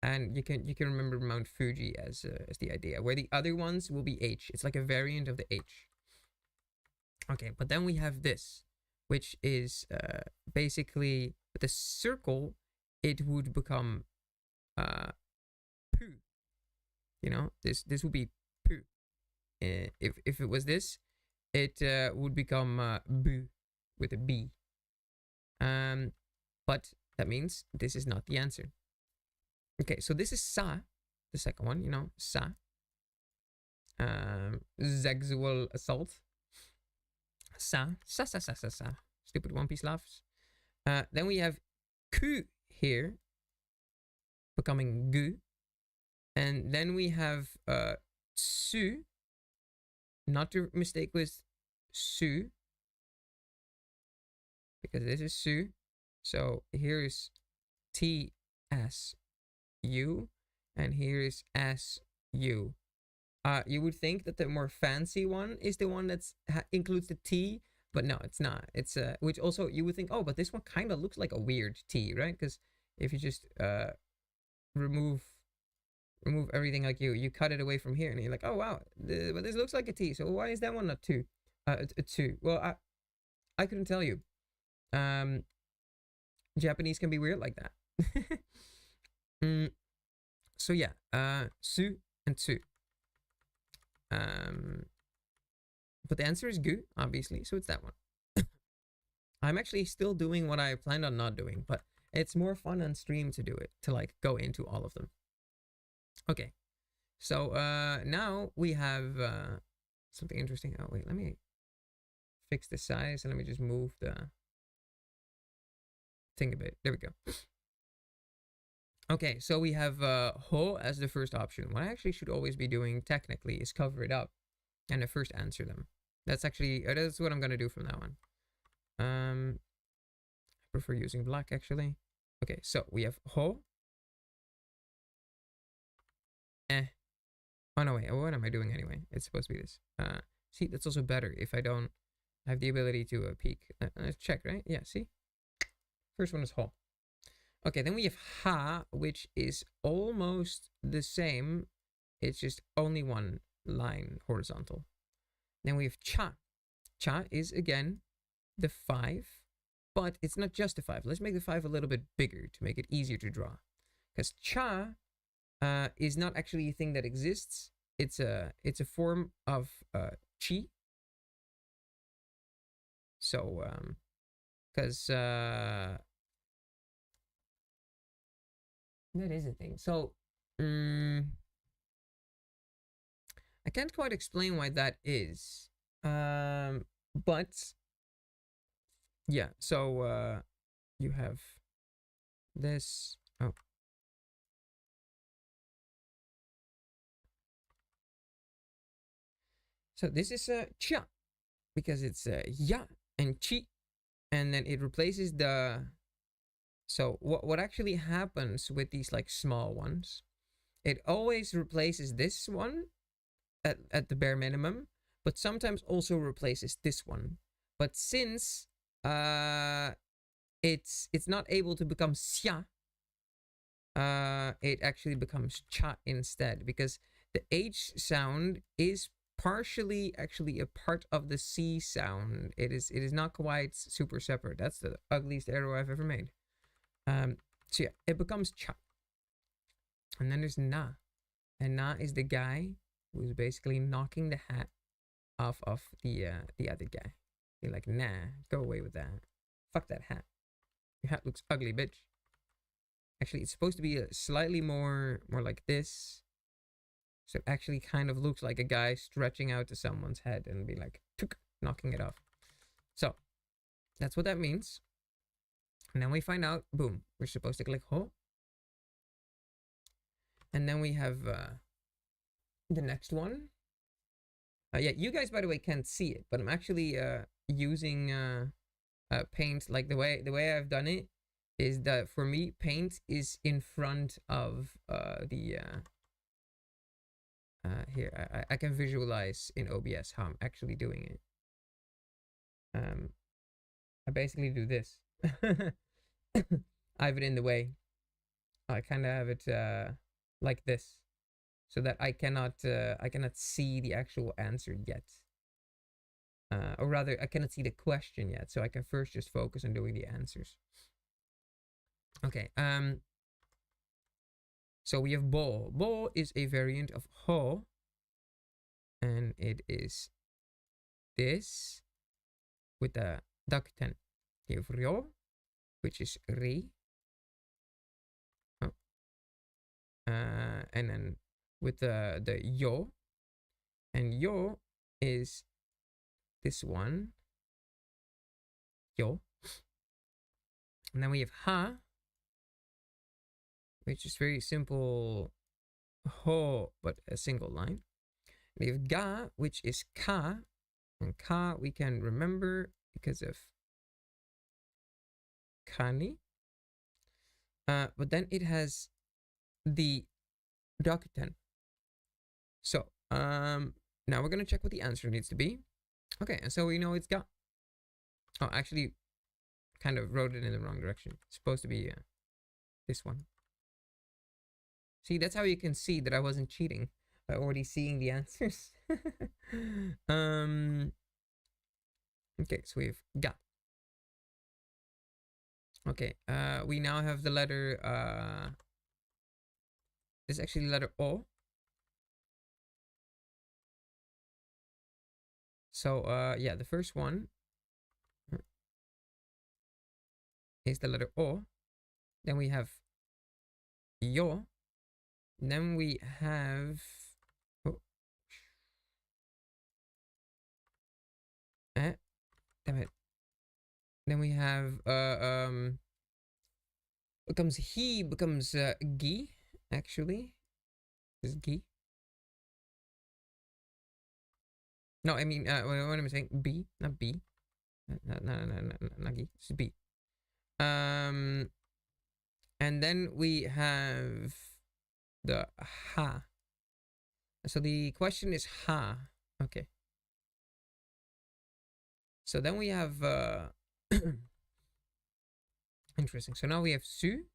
Speaker 1: And you can remember Mount Fuji as the idea, where the other ones will be H. It's like a variant of the H. Okay, but then we have this, which is basically with a circle, it would become pu. You know, this would be pu. If it was this, it would become bu with a B. But that means this is not the answer. Okay, so this is sa, the second one, you know, sa. Sexual assault. Sa. Stupid One Piece laughs. Then we have ku here, becoming gu. And then we have su, not to mistake with su, because this is su. So here is T S U, and here is S U. You would think that the more fancy one is the one that includes the T, but no, it's not. It's which also you would think, oh, but this one kind of looks like a weird T, right? Because if you just remove everything, like you cut it away from here, and you're like, oh wow, but this looks like a T. So why is that one not two? A two. Well, I couldn't tell you. Japanese can be weird like that. So yeah, su and tsu. But the answer is gu, obviously, so it's that one. I'm actually still doing what I planned on not doing, but it's more fun on stream to do it, to like go into all of them. Okay, so now we have something interesting. Oh wait, let me fix the size and let me just move the thing a bit. There we go. Okay, so we have ho as the first option. What I actually should always be doing technically is cover it up and I first answer them. That's actually, that's what I'm gonna do from now on. I prefer using black actually. Okay, so we have ho. Oh no, wait, what am I doing anyway? It's supposed to be this. See, that's also better if I don't have the ability to peek. Let's check, right? Yeah, see? First one is ho. Okay, then we have ha, which is almost the same. It's just only one line horizontal. Then we have cha. Cha is, again, the 5, but it's not just the 5. Let's make the 5 a little bit bigger to make it easier to draw. Because cha is not actually a thing that exists. It's a form of chi. So, because that is a thing. So, I can't quite explain why that is. But yeah, so you have this. Oh. So this is cha, because it's ya and chi, and then it replaces the. So what actually happens with these like small ones? It always replaces this one at the bare minimum, but sometimes also replaces this one. But since it's not able to become xia, it actually becomes cha instead, because the H sound is partially actually a part of the C sound. It is not quite super separate. That's the ugliest arrow I've ever made. So yeah, it becomes cha. And then there's na. And na is the guy who's basically knocking the hat off of the other guy. You're like, nah, go away with that. Fuck that hat. Your hat looks ugly, bitch. Actually, it's supposed to be slightly more like this. So it actually kind of looks like a guy stretching out to someone's head and be like, knocking it off. So that's what that means. And then we find out, boom, we're supposed to click ho. And then we have the next one. Yeah, you guys, by the way, can't see it, but I'm actually using paint. Like the way I've done it is that for me, paint is in front of the here. I can visualize in OBS how I'm actually doing it. I basically do this. I have it in the way. I kind of have it like this, so that I cannot see the actual answer yet. Or rather, I cannot see the question yet, so I can first just focus on doing the answers. Okay. So we have bo. Bo is a variant of ho, and it is this with the dakten. You have ryo, which is ri. Oh. And then with the yo, And yo is this one. Yo. And then we have ha, which is very simple ho, but a single line. We have ga, which is ka. And ka we can remember because of kani. But then it has the rakuten. So, now we're gonna check what the answer needs to be. Okay, and so we know it's ga. Oh, actually, kind of wrote it in the wrong direction. It's supposed to be this one. See, that's how you can see that I wasn't cheating by already seeing the answers. Okay, so we have ga. Okay, we now have the letter, this is actually the letter O. So, yeah, the first one is the letter O. Then we have yo. Then we have, oh, damn it. Then we have becomes he, becomes gi, actually. This is gi. No, I mean, what am I saying? B, not B. Not gi, it's B. And then we have the ha. So the question is ha. Okay. So then we have interesting. So now we have su,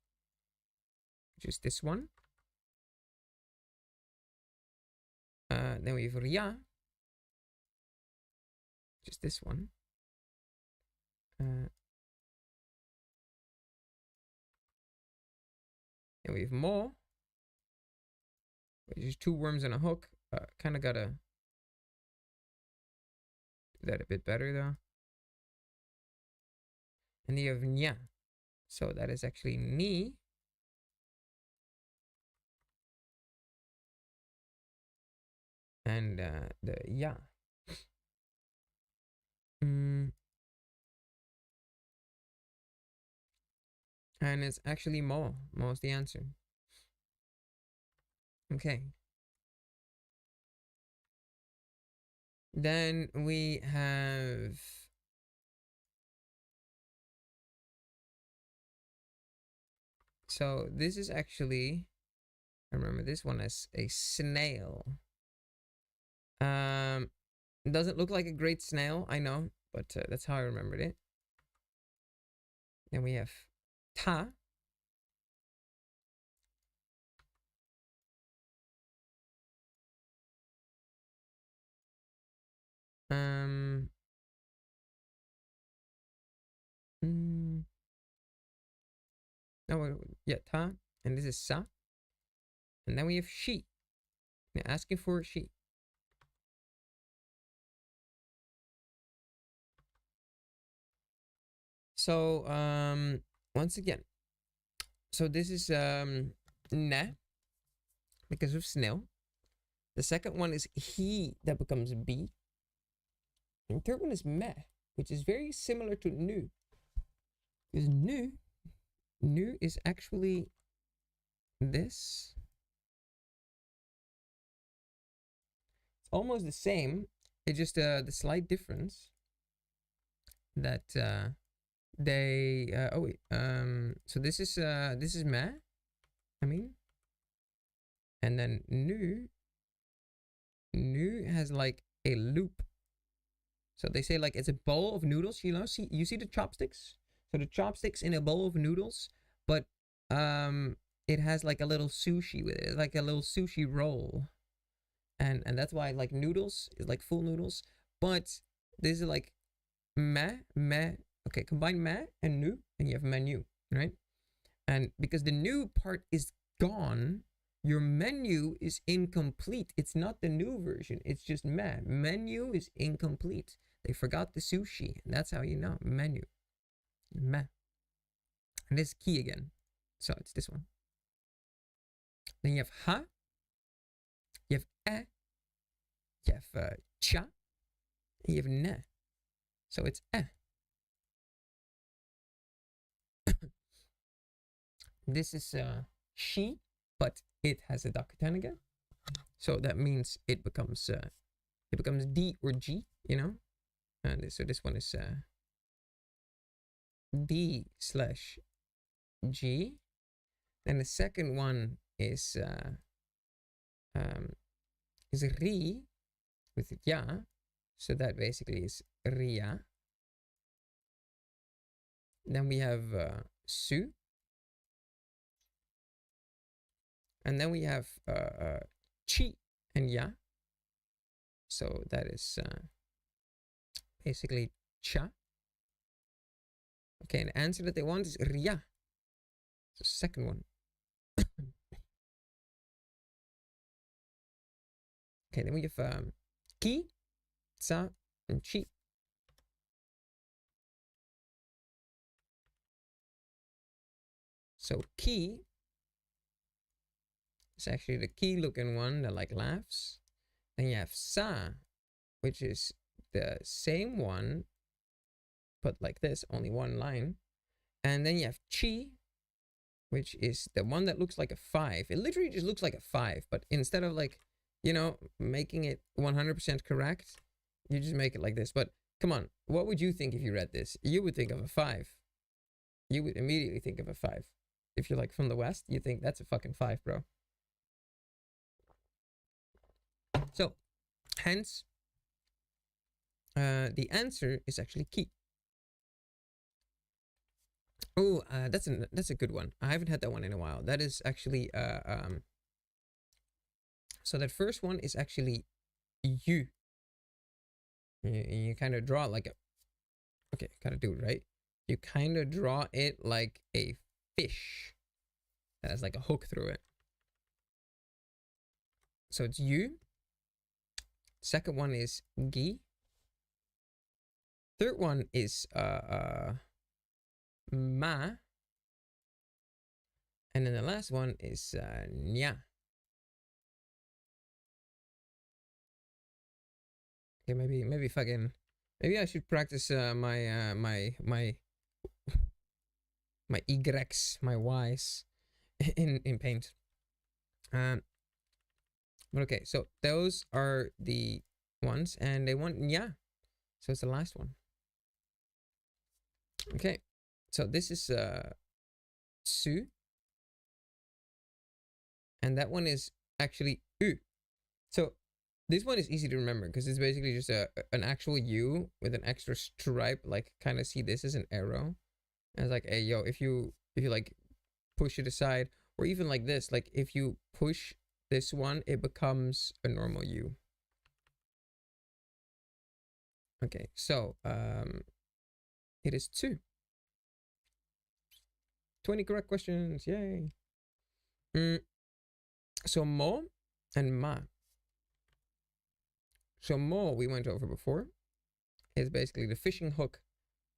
Speaker 1: which is this one. Then we have ria, which is this one. Then we have mo, which is two worms and a hook. Kind of gotta do that a bit better though. And you have nya. So that is actually ni. And the ya. And it's actually mo. Mo is the answer. Okay. Then we have so this is actually, I remember this one as a snail. It doesn't look like a great snail, I know, but that's how I remembered it. Then we have ta. No, yeah, ta, and this is sa. And then we have she. Now asking for she. So, once again, so this is na, because of snail. The second one is he, that becomes b. And the third one is me, which is very similar to nu. Because nu is actually this. It's almost the same. It's just the slight difference that they oh wait, so this is me, I mean, and then nu has like a loop. So they say like it's a bowl of noodles, you know, you see the chopsticks? So the chopsticks in a bowl of noodles, but it has like a little sushi with it, like a little sushi roll. And that's why like noodles is like full noodles, but this is like me. Okay, combine me and nu, and you have menu, right? And because the new part is gone, your menu is incomplete. It's not the new version. It's just me. Menu is incomplete. They forgot the sushi. And that's how you know. Menu. Me. And this is key again. So it's this one. Then you have ha. You have you have cha, and you have ne. So it's eh. This is she, but it has a dakuten again. So that means it becomes D or G, you know? And so this one is D/G. And the second one is ri with ya. So that basically is ria. Then we have su. And then we have chi and ya. So that is basically cha. Okay, and the answer that they want is ria. So second one. Okay, then we have ki, sa, and chi. So ki is actually the key looking one that like laughs. Then you have sa, which is the same one, but like this, only one line. And then you have chi, which is the one that looks like a 5. It literally just looks like a 5, but instead of like, you know, making it 100% correct, you just make it like this. But come on, what would you think if you read this? You would think of a 5. You would immediately think of a 5. If you're like from the West, you think that's a fucking 5, bro. So, hence, the answer is actually ki. Oh, that's a good one. I haven't had that one in a while. That is actually so that first one is actually you. You kind of draw it like a. Okay, gotta do it right. You kind of draw it like a fish that has like a hook through it. So it's you. Second one is gi. Third one is ma. And then the last one is nya. Okay, maybe fucking maybe I should practice my my Y's, my Y's in Paint. But okay, so those are the ones, and they want nya. So it's the last one. Okay, so this is su, and that one is actually u. So this one is easy to remember because it's basically just an actual U with an extra stripe. Like, kind of see this as an arrow. And it's like, hey, yo, if you like push it aside, or even like this, like if you push this one, it becomes a normal U. Okay, so it is 2. 20 correct questions, yay. So mo and ma. So mo we went over before. Is basically the fishing hook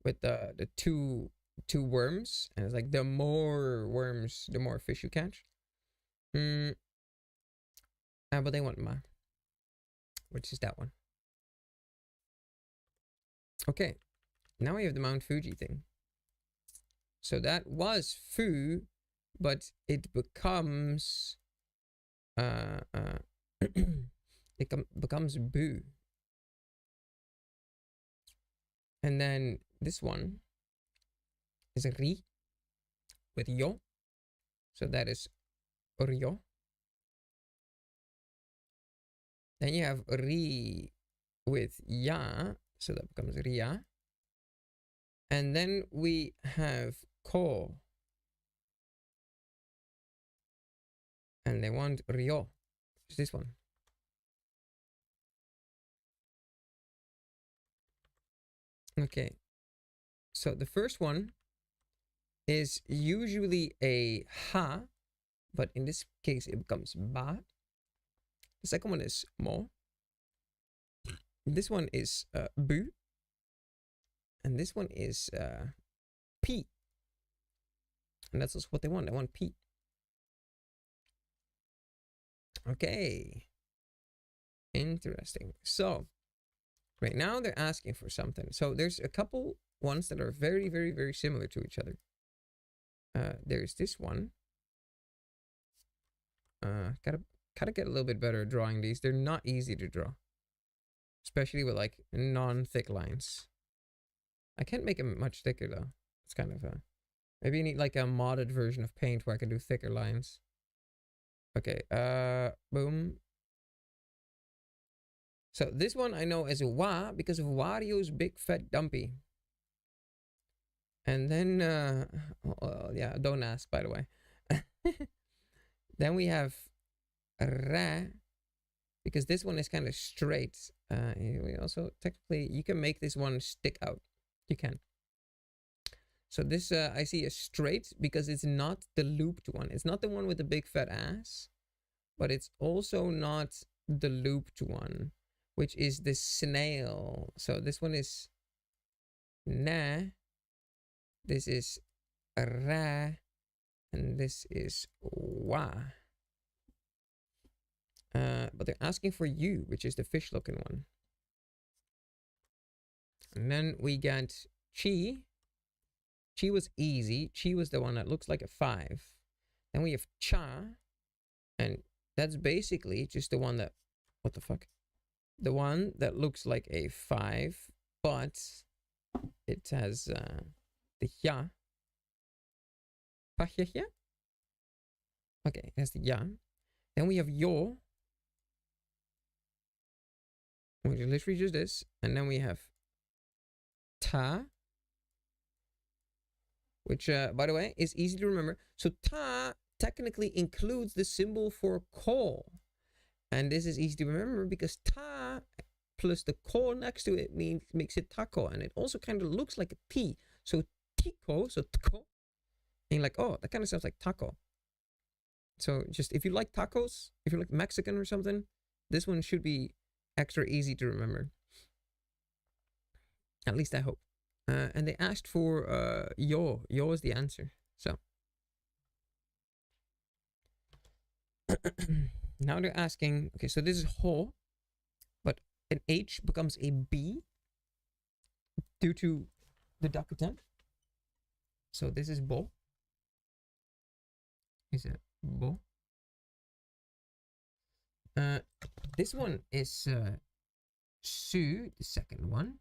Speaker 1: with the two worms, and it's like the more worms, the more fish you catch. But they want ma, which is that one. Okay, now we have the Mount Fuji thing. So that was fu, but it becomes it becomes bu. And then this one is ri with yo. So that is ryo. Then you have ri with ya. So that becomes ria. And then we have ko. And they want ryo. It's this one. Okay. So the first one is usually a ha, but in this case it becomes ba. The second one is mo. This one is bu. And this one is pi. And that's also what they want. They want pi. Okay. Interesting. So right now they're asking for something. So there's a couple ones that are very, very, very similar to each other. There's this one. Gotta get a little bit better at drawing these. They're not easy to draw, especially with like non-thick lines. I can't make them much thicker though. It's kind of maybe you need like a modded version of Paint where I can do thicker lines. Okay, boom. So this one I know as Wa because of Wario's Big Fat Dumpy. And then, yeah, don't ask, by the way. Then we have Ra, because this one is kind of straight. We also, technically, you can make this one stick out. You can. So this, I see as straight because it's not the looped one. It's not the one with the big fat ass, but it's also not the looped one, which is the snail. So this one is Na, this is Ra, and this is Wa. But they're asking for you, which is the fish looking one. And then we got Chi. Chi was easy. Chi was the one that looks like a 5. Then we have Cha, and that's basically just the one that, what the fuck? The one that looks like a 5, but it has the Ya. Okay, that's the Ya. Then we have Yo, which is literally just this. And then we have Ta, which, by the way, is easy to remember. So Ta technically includes the symbol for ko. And this is easy to remember because Ta plus the ko next to it makes it taco. And it also kind of looks like a T. So Tico, so tko. And you're like, oh, that kind of sounds like taco. So just, if you like tacos, if you're like Mexican or something, this one should be extra easy to remember. At least I hope. And they asked for yo. Yo is the answer. So now they're asking, okay, so this is ho, but an H becomes a B due to the Dakuten. So this is bo. Is it bo? This one is su, the second one.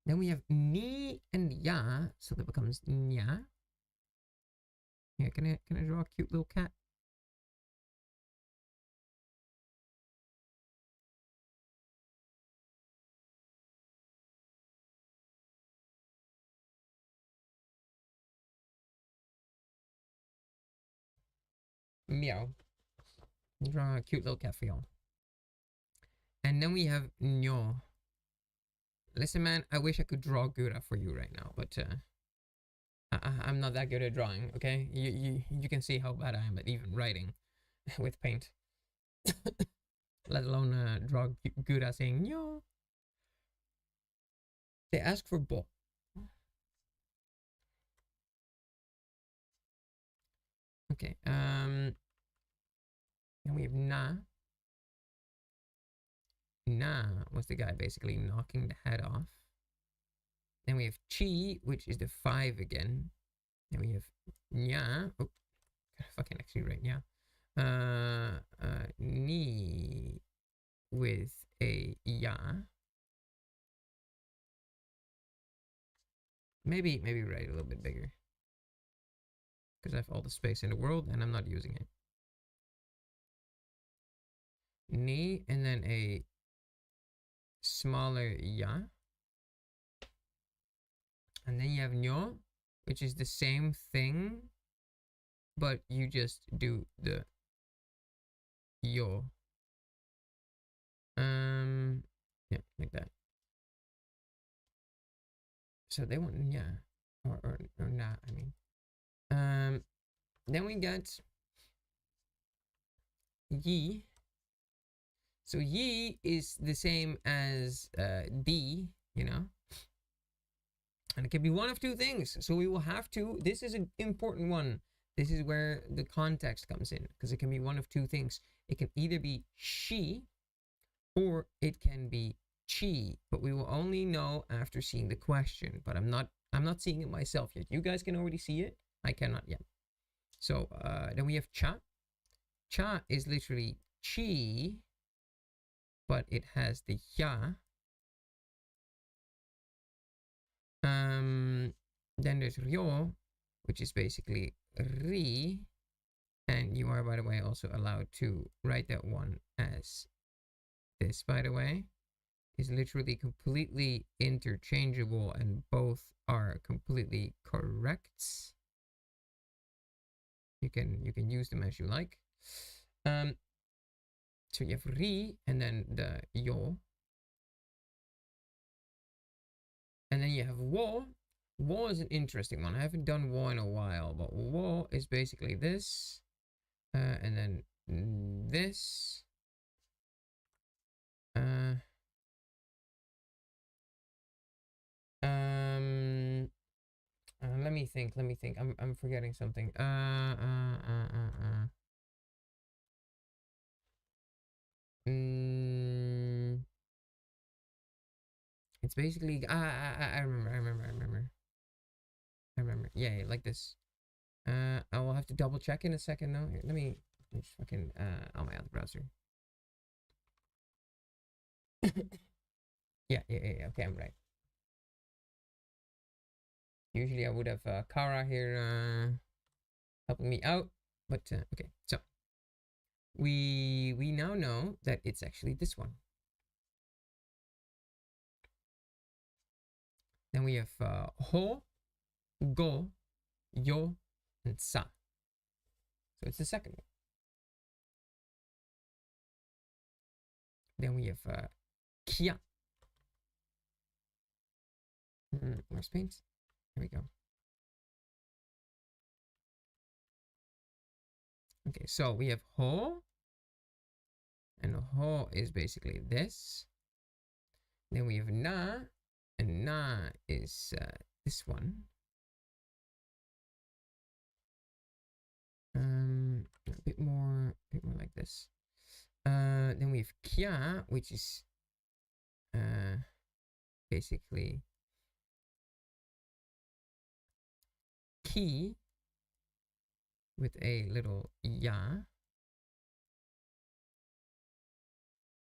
Speaker 1: Then we have ni and ya, so that becomes nya. Yeah, can I draw a cute little cat? Meow. Draw a cute little cat for y'all. And then we have nyo. Listen, man, I wish I could draw Gura for you right now, but I'm not that good at drawing, okay? You can see how bad I am at even writing with paint. Let alone draw Gura saying nyo. They ask for bo. Okay, then we have na. Na was the guy basically knocking the head off. Then we have chi, which is the 5 again. Then we have nya. Oh, fucking actually right, yeah. Ni with a ya. Maybe write it a little bit bigger, because I have all the space in the world and I'm not using it. Ni, and then a smaller ya. And then you have nyo, which is the same thing, but you just do the yo. Yeah, like that. So they want yeah, or nah, I mean. Then we got yi. So yi is the same as d, you know, and it can be one of two things. So we will have to, this is an important one. This is where the context comes in, because it can be one of two things. It can either be she or it can be chi, but we will only know after seeing the question. But I'm not seeing it myself yet. You guys can already see it. I cannot yet. So then we have cha. Cha is literally chi, but it has the ya. Then there's ryo, which is basically ri. And you are, by the way, also allowed to write that one as this, by the way. Is literally completely interchangeable, and both are completely correct. You can use them as you like. So you have ri, and then the yo. And then you have wo. Wo is an interesting one. I haven't done wo in a while, but wo is basically this. And then this. Let me think. I'm forgetting something. It's basically I remember. Yeah, like this. I will have to double check in a second now. Let me just fucking on my other browser. Yeah. Okay, I'm right. Usually I would have Kara here helping me out, but okay. So we now know that it's actually this one. Then we have ho, go, yo, and sa. So it's the second one. Then we have kia. Where's paint? Here we go. Okay, so we have ho. And ho is basically this. Then we have na. And na is this one. A bit more like this. Then we have kya, which is basically ki with a little ya.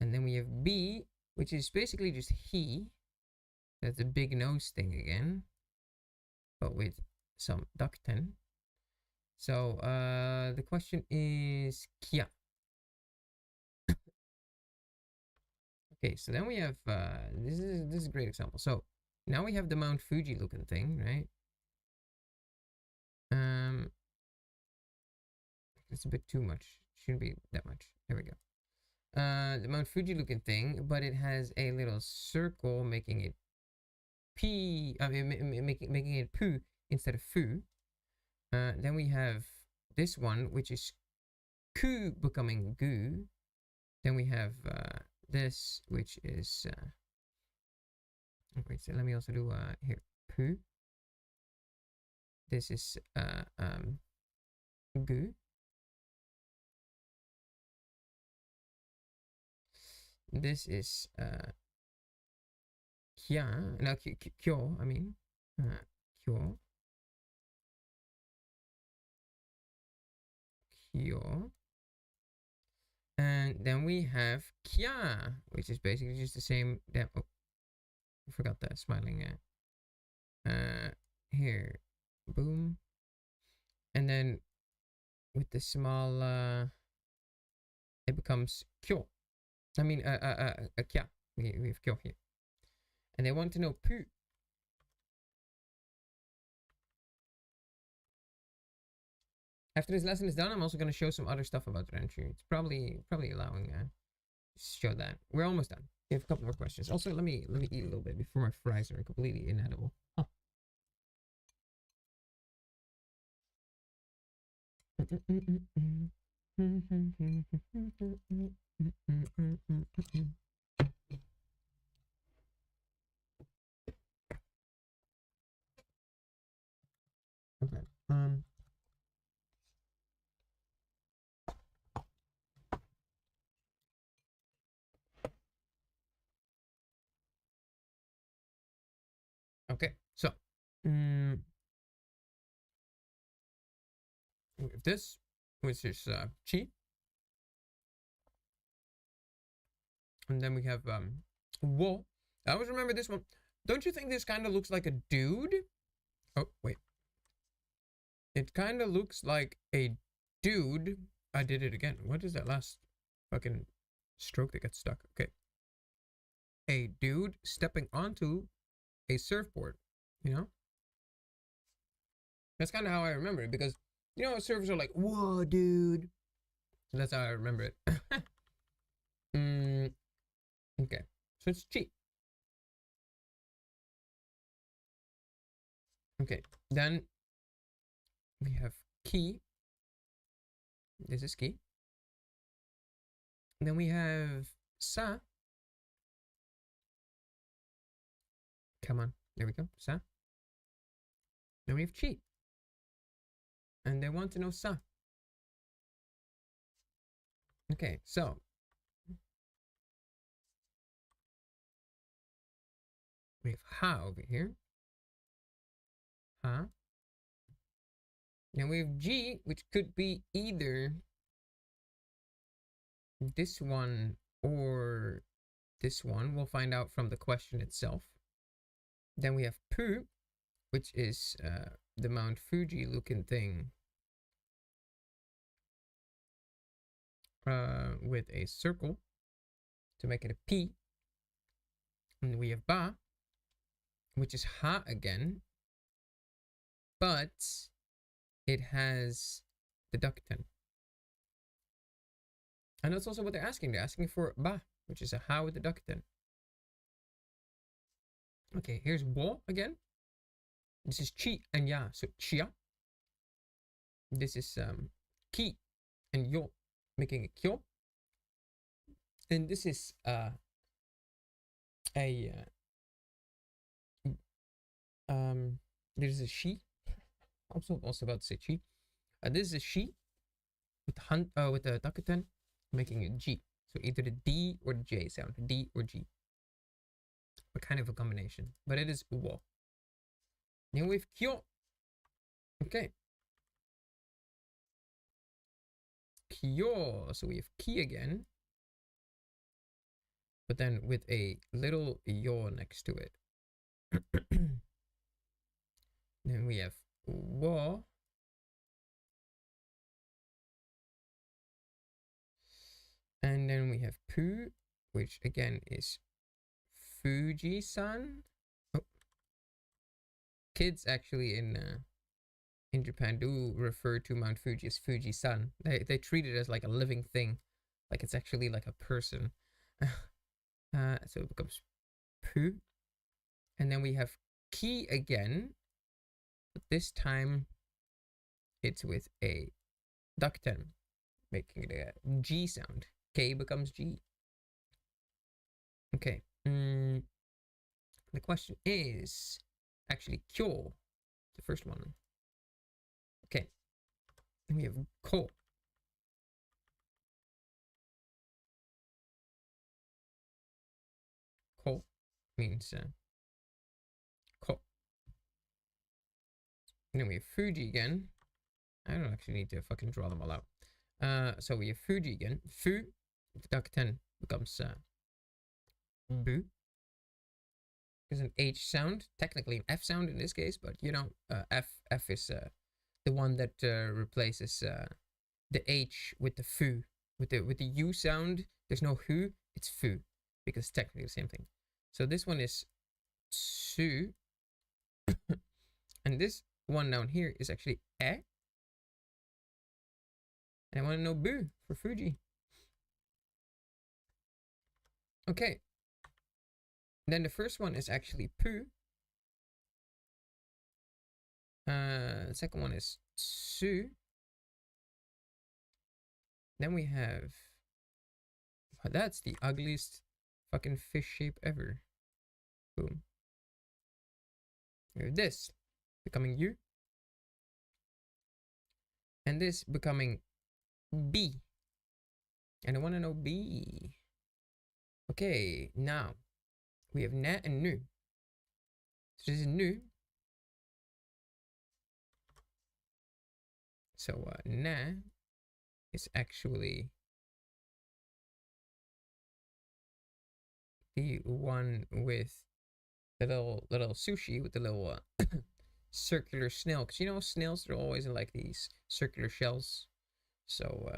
Speaker 1: And then we have b, which is basically just he. That's a big nose thing again, but with some ducten. So the question is kia. Okay, so then we have this is a great example. So now we have the Mount Fuji looking thing, right? It's a bit too much. Shouldn't be that much. There we go. The Mount Fuji looking thing, but it has a little circle making it p. Making it pu instead of fu. Then we have this one, which is ku becoming gu. Then we have this, which is wait, so let me also do here pu. This is gu. This is kya. No, kyo. I mean kyo. Kyo. And then we have kya, which is basically just the same. Oh, I forgot that smiling. Here, boom. And then with the small, it becomes kyo. I mean, kya. We have kyo here. And they want to know pu. After this lesson is done, I'm also going to show some other stuff about Renchu. It's probably allowing show that. We're almost done. We have a couple more questions. Also, let me eat a little bit before my fries are completely inedible. Oh. Okay. Okay, so with this, which is chi, and then we have wo. I always remember this one. Don't you think this kind of looks like a dude? Oh wait, it kind of looks like a dude. I did it again. What is that last fucking stroke that gets stuck? Okay, a dude stepping onto a surfboard. You know, that's kind of how I remember it, because you know surfers are like, whoa dude. So that's how I remember it. Okay, so it's chi. Okay, then we have ki. This is ki. Then we have sa. Come on, there we go, sa. Then we have chi. And they want to know sa. Okay, so we have ha over here. Ha. Now we have G, which could be either this one or this one. We'll find out from the question itself. Then we have Pu, which is the Mount Fuji looking thing with a circle to make it a P. And we have Ba, which is Ha again, but it has the ducten. And that's also what they're asking. They're asking for Ba, which is a Ha with the ducten. Okay, here's Wo again. This is Chi and Ya, so Chia. This is Ki and Yo, making a Kyo. And this is this is a She. I'm also about to say Chi. This is a She with the ducten, making a G. So either the D or the J sound, D or G. But kind of a combination. But it is Wo. Then we have Kyo. Okay. Kyo. So we have Ki again. But then with a little Yo next to it. Then we have Wo. And then we have Pu, which again is Fuji-san. Oh. Kids actually in Japan do refer to Mount Fuji as Fuji-san. They treat it as like a living thing, like it's actually like a person. So it becomes Pu. And then we have Ki again, but this time it's with a ducten, making it a G sound. K becomes G. Okay. The question is actually Kyo, the first one. Okay. Then we have Ko. Ko means Ko. And then we have Fuji again. I don't actually need to fucking draw them all out. So we have Fuji again. Fu, the ducten becomes Bu. Is an H sound, technically an F sound in this case, but you know, F is the one that replaces the H with the Fu. With the U sound, there's no Hu, it's Fu, because it's technically the same thing. So this one is Su, and this one down here is actually E. And I want to know Bu for Fuji. Okay. Then the first one is actually Pu. The second one is Su. Then we have... Wow, that's the ugliest fucking fish shape ever. Boom. We have this becoming U. And this becoming B. And I want to know B. Okay, now we have Na and Nu. So this is nu. So na is actually the one with the little sushi with the little circular snail. Because you know snails are always in like these circular shells. So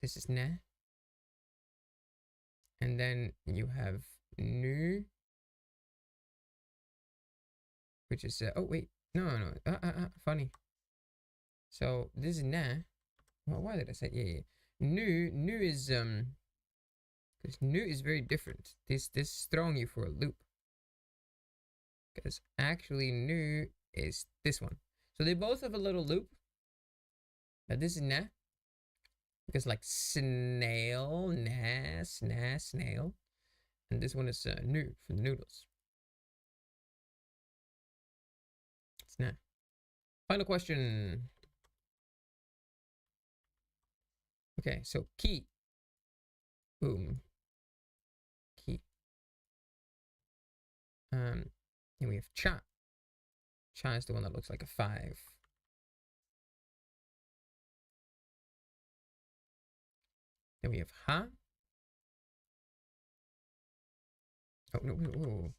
Speaker 1: this is na. And then you have nu, which is oh wait, no, funny. So this is na. Well, why did I say yeah? Nu is because nu is very different. This is throwing you for a loop. Because actually nu is this one. So they both have a little loop. But this is na. Because like snail, snail. And this one is nu for the noodles. It's na. Final question. Okay, so key. Boom. Key. Then we have cha. Cha is the one that looks like a 5. Then we have ha. Oh no.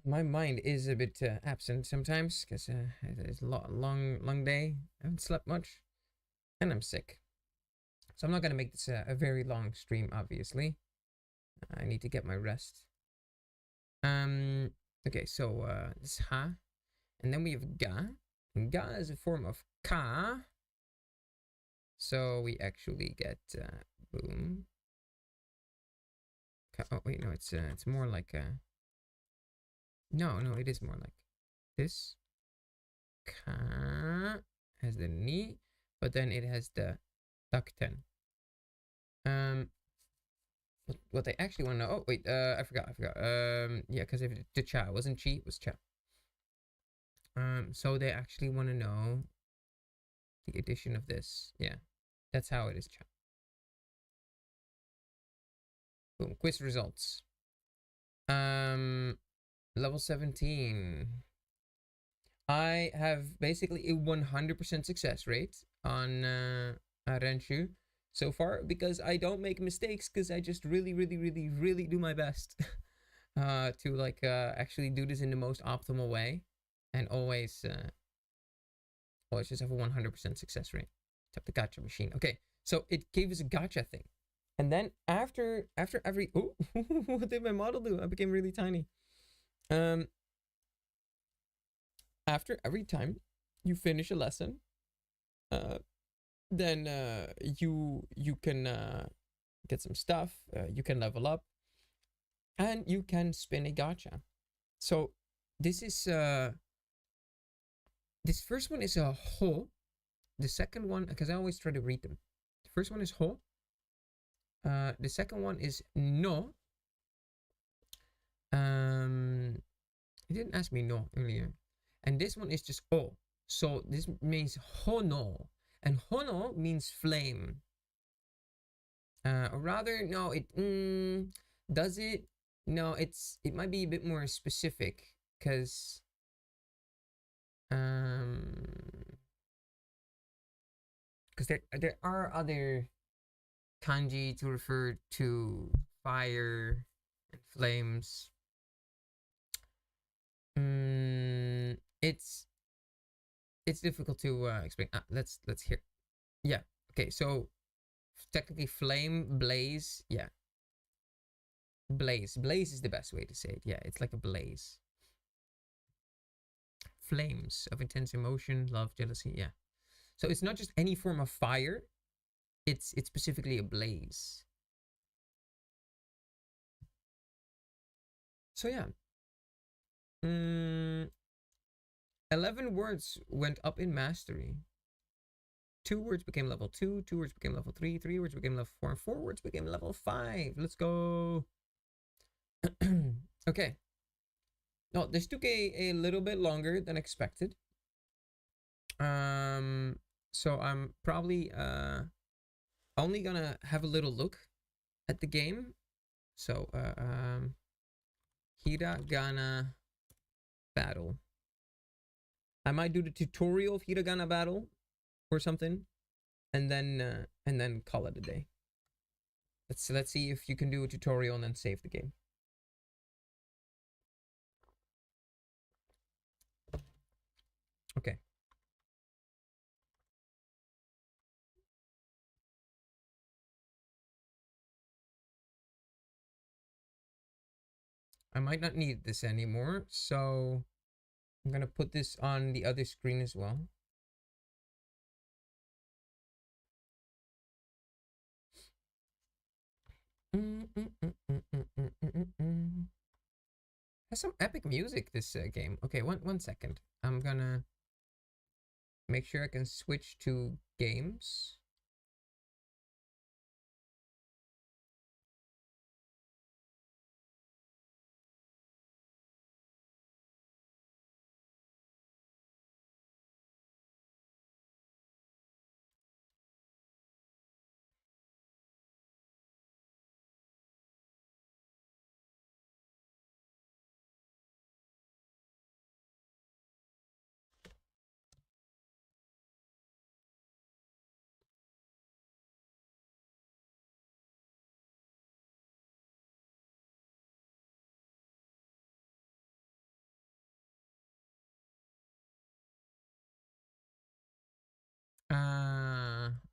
Speaker 1: My mind is a bit absent sometimes because it's a long day. I haven't slept much, and I'm sick. So I'm not gonna make this a very long stream. Obviously, I need to get my rest. Okay, so this is ha, and then we have ga. And ga is a form of ka. So we actually get boom. Oh wait, no, it's more like no, it is more like this. Ka has the ni, but then it has the dakten. What they actually want to know. Oh wait, I forgot. Yeah, because if the cha wasn't chi, it was cha. So they actually want to know the addition of this. Yeah, that's how it is cha. Boom, quiz results. Level 17. I have basically a 100% success rate on Renshu so far because I don't make mistakes because I just really do my best to like actually do this in the most optimal way and always just have a 100% success rate. Tap the gacha machine. Okay, so it gave us a gacha thing. And then after every what did my model do? I became really tiny. After every time you finish a lesson, then you can get some stuff, you can level up, and you can spin a gacha. So this is this first one is a ho. The second one, because I always try to read them. The first one is ho. The second one is no. It didn't ask me no earlier. And this one is just o. So this means hono. And hono means flame. Or rather, no, it does it? No, it might be a bit more specific because there are other kanji to refer to fire and flames. It's difficult to explain. Let's hear. Yeah. Okay. So technically, flame, blaze. Yeah. Blaze is the best way to say it. Yeah, it's like a blaze. Flames of intense emotion, love, jealousy. Yeah. So it's not just any form of fire. It's specifically a blaze. So yeah. 11 words went up in mastery. 2 words became level 2, 2 words became level 3, 3 words became level 4, and 4 words became level 5. Let's go. Okay. No, this took a little bit longer than expected. So I'm probably only gonna have a little look at the game. So Hiragana battle. I might do the tutorial of Hiragana battle or something, and then call it a day. Let's see if you can do a tutorial and then save the game. Okay. I might not need this anymore, so I'm gonna put this on the other screen as well. Has some epic music, this game. Okay, one second. I'm gonna make sure I can switch to games.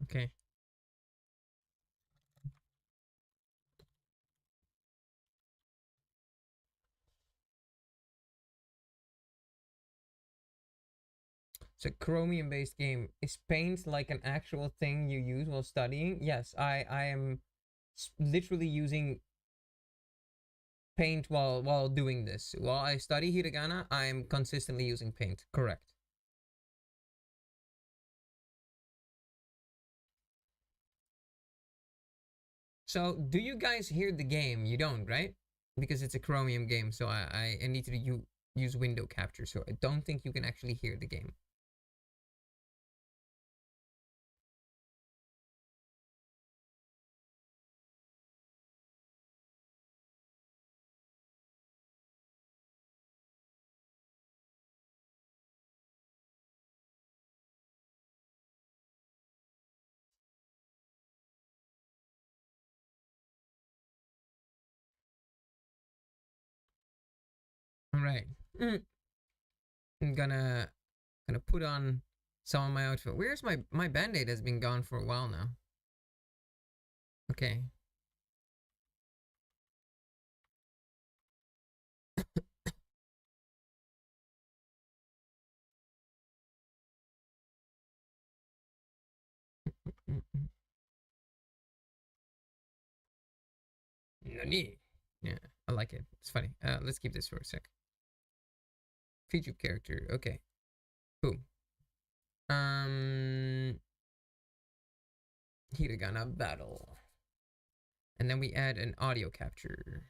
Speaker 1: Okay. It's a Chromium-based game. Is Paint like an actual thing you use while studying? Yes, I am literally using Paint while doing this. While I study Hiragana, I'm consistently using Paint. Correct. So, do you guys hear the game? You don't, right? Because it's a Chromium game, so I need to use window capture, so I don't think you can actually hear the game. All right. I'm gonna put on some of my outfit. Where's my band-aid? Has been gone for a while now. Okay. Nani? Yeah, I like it. It's funny. Let's keep this for a sec. Feature character. Okay. Cool. Hiragana battle. And then we add an audio capture.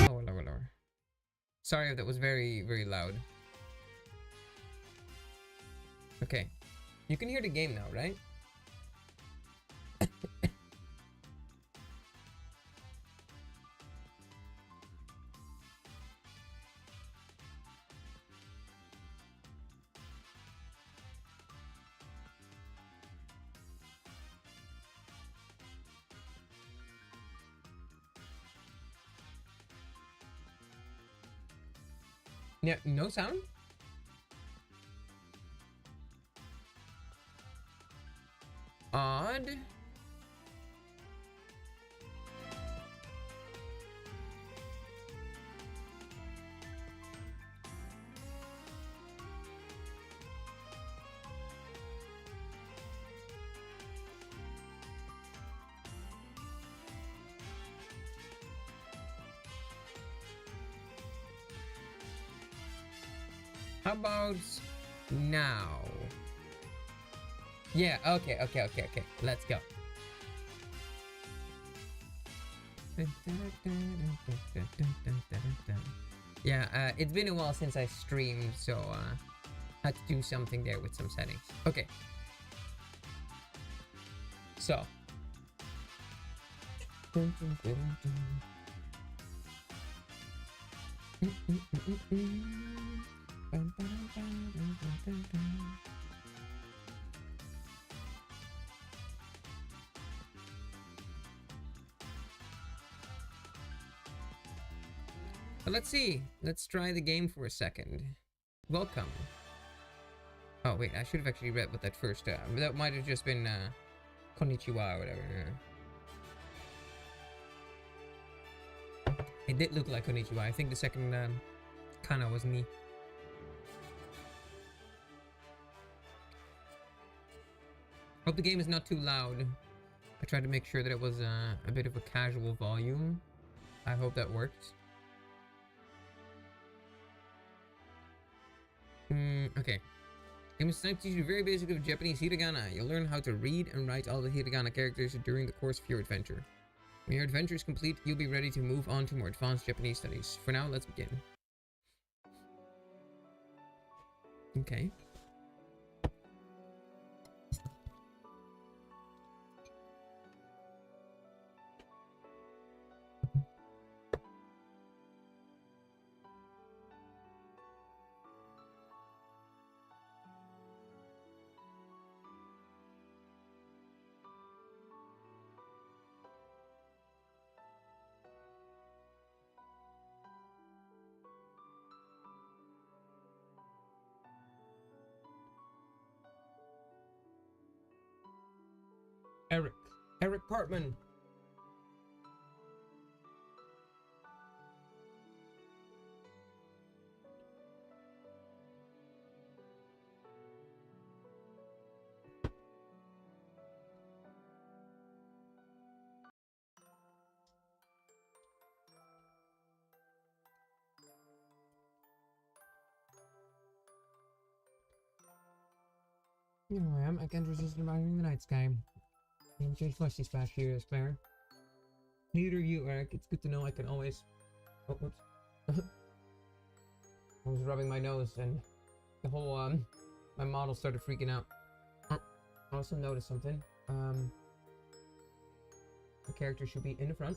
Speaker 1: Lower. Sorry if that was very, very loud. Okay. You can hear the game now, right? Yeah, no sound? Odd. How about now? Yeah, okay. Let's go. Yeah, it's been a while since I streamed, so had to do something there with some settings. Okay. So. But let's see. Let's try the game for a second. Welcome. Oh wait, I should have actually read what that first. That might have just been konnichiwa or whatever. It did look like konnichiwa. I think the second kana was me. Hope the game is not too loud. I tried to make sure that it was a bit of a casual volume. I hope that worked. Okay. It was time to teach you very basic of Japanese hiragana. You'll learn how to read and write all the hiragana characters during the course of your adventure. When your adventure is complete, you'll be ready to move on to more advanced Japanese studies. For now, let's begin. Okay. Eric Cartman. You know who I am. I can't resist admiring the night sky. I haven't changed much these past few years, Claire. Neither you, Eric. It's good to know I can always... Oh, whoops. I was rubbing my nose and the whole, my model started freaking out. I also noticed something. The character should be in the front.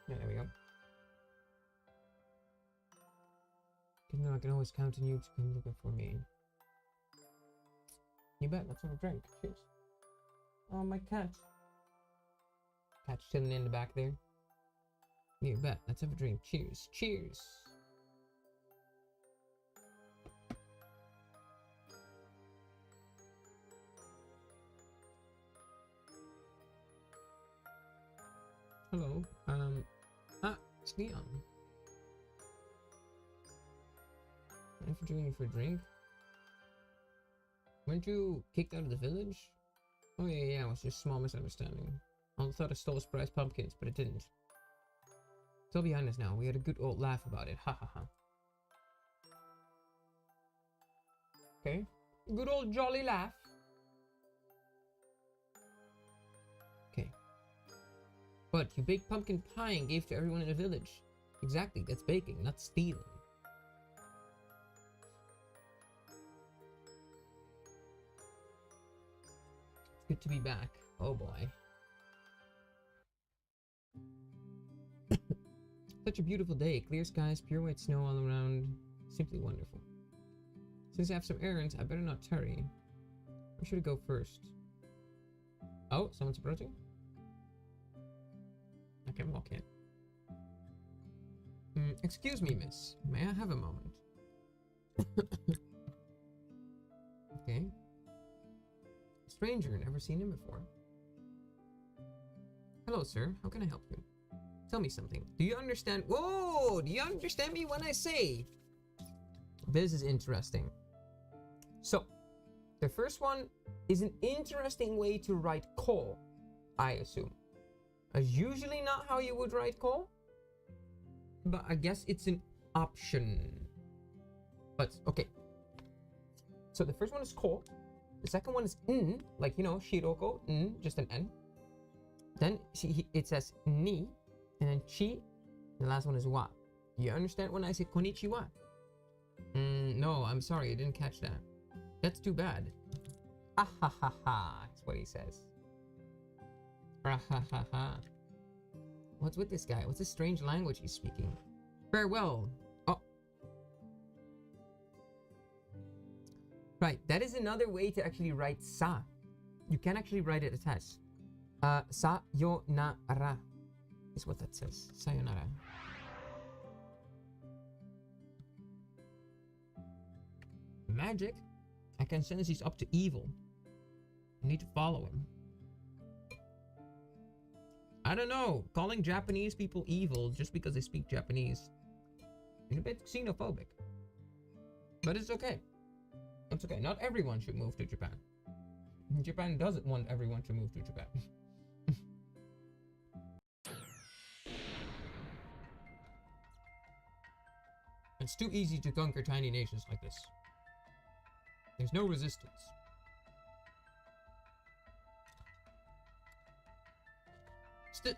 Speaker 1: Yeah, there we go. You know, I can always count on you to come looking for me. You bet, let's have a drink. Cheers. Oh, my cat. Cat's chilling in the back there. You bet, let's have a drink. Cheers. Cheers. Hello. It's Leon. Thanks for joining for a drink. Weren't you kicked out of the village? Oh yeah, it was just a small misunderstanding. I thought I stole surprise pumpkins, but it didn't. It's all behind us now. We had a good old laugh about it. Ha ha ha. Okay. Good old jolly laugh. Okay. But you baked pumpkin pie and gave to everyone in the village. Exactly, that's baking, not stealing. Good to be back. Oh boy. Such a beautiful day. Clear skies, pure white snow all around. Simply wonderful. Since I have some errands, I better not tarry. Where should I go first? Oh, someone's approaching? I can walk in. Excuse me, miss. May I have a moment? Okay. Stranger, never seen him before. Hello, sir. How can I help you? Tell me something. Do you understand? Whoa! Do you understand me when I say? This is interesting. So, the first one is an interesting way to write call, I assume. Usually not how you would write call, but I guess it's an option. But, okay. So, the first one is call. The second one is n, like, you know, shiroko, n, just an n. Then it says ni, and then chi, and the last one is wa. You understand when I say konnichiwa? No, I'm sorry, I didn't catch that. That's too bad. Ah ha ha ha, that's what he says. Ah ha ha ha. What's with this guy? What's this strange language he's speaking? Farewell. Oh. Right, that is another way to actually write sa. You can actually write it attached. Sayonara is what that says. Sayonara. Magic? I can sense he's up to evil. I need to follow him. I don't know. Calling Japanese people evil just because they speak Japanese is a bit xenophobic. But it's okay. It's okay. Not everyone should move to Japan. Japan doesn't want everyone to move to Japan. It's too easy to conquer tiny nations like this. There's no resistance.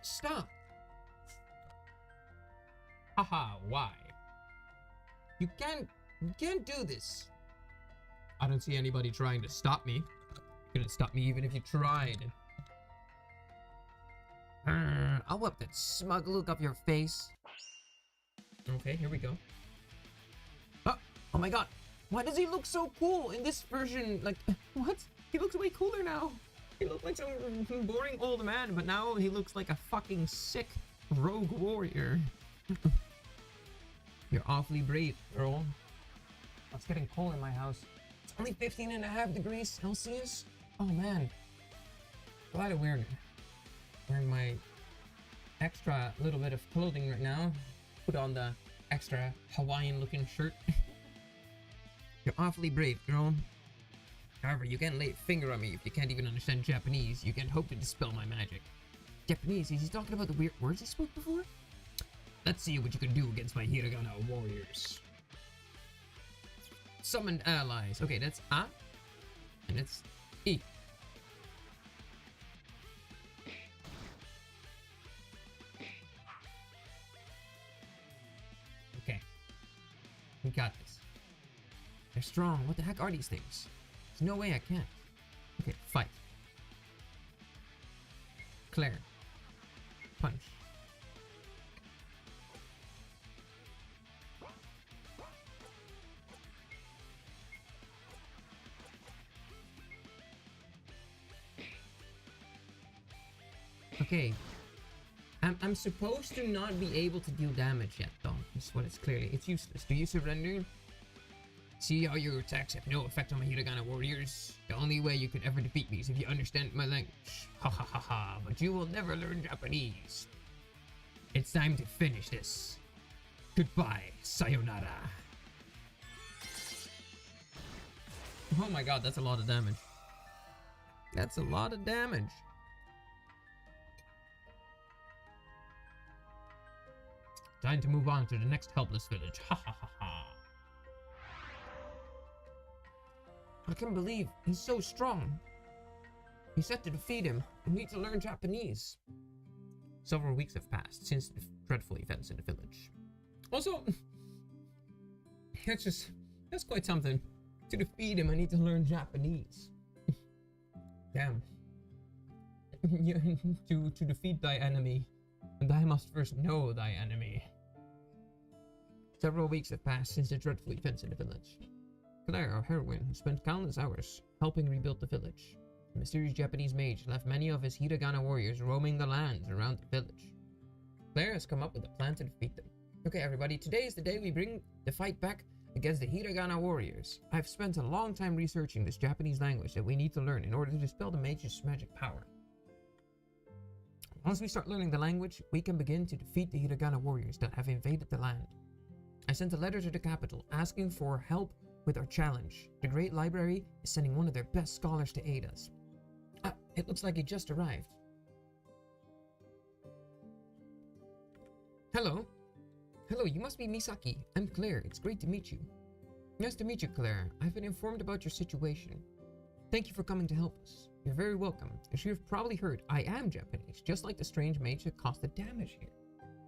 Speaker 1: Stop! Haha, why? You can't do this. I don't see anybody trying to stop me. You couldn't stop me even if you tried. I'll wipe that smug look off your face. Okay, here we go. Oh my god. Why does he look so cool in this version? Like, what? He looks way cooler now. He looked like some boring old man, but now he looks like a fucking sick rogue warrior. You're awfully brave, girl. It's getting cold in my house. It's only 15.5 degrees Celsius. Oh man. Glad I'm wearing my extra little bit of clothing right now. Put on the extra Hawaiian looking shirt. You're awfully brave, girl. However, you can't lay a finger on me if you can't even understand Japanese. You can't hope to dispel my magic. Japanese? Is he talking about the weird words he spoke before? Let's see what you can do against my hiragana warriors. Summoned allies. Okay, that's A. And it's E. Okay. We got this. They're strong. What the heck are these things? There's no way I can't. Okay, fight. Claire. Punch. Okay. I'm supposed to not be able to deal damage yet, though. That's what it's clearly. It's useless. Do you surrender? See how your attacks have no effect on my hiragana warriors? The only way you could ever defeat me is if you understand my language. Ha ha ha ha, but you will never learn Japanese. It's time to finish this. Goodbye, sayonara. Oh my god, that's a lot of damage. That's a lot of damage. Time to move on to the next helpless village. Ha ha ha ha. I can't believe he's so strong. He said to defeat him, I need to learn Japanese. Several weeks have passed since the dreadful events in the village. Also, that's quite something. To defeat him, I need to learn Japanese. Damn. To defeat thy enemy, thou must first know thy enemy. Several weeks have passed since the dreadful events in the village. Claire, our heroine, has spent countless hours helping rebuild the village. The mysterious Japanese mage left many of his hiragana warriors roaming the lands around the village. Claire has come up with a plan to defeat them. Okay, everybody, today is the day we bring the fight back against the hiragana warriors. I've spent a long time researching this Japanese language that we need to learn in order to dispel the mage's magic power. Once we start learning the language, we can begin to defeat the hiragana warriors that have invaded the land. I sent a letter to the capital asking for help with our challenge. The Great Library is sending one of their best scholars to aid us. It looks like he just arrived. Hello? Hello, you must be Misaki. I'm Claire. It's great to meet you. Nice to meet you, Claire. I've been informed about your situation. Thank you for coming to help us. You're very welcome. As you have probably heard, I am Japanese, just like the strange mage that caused the damage here.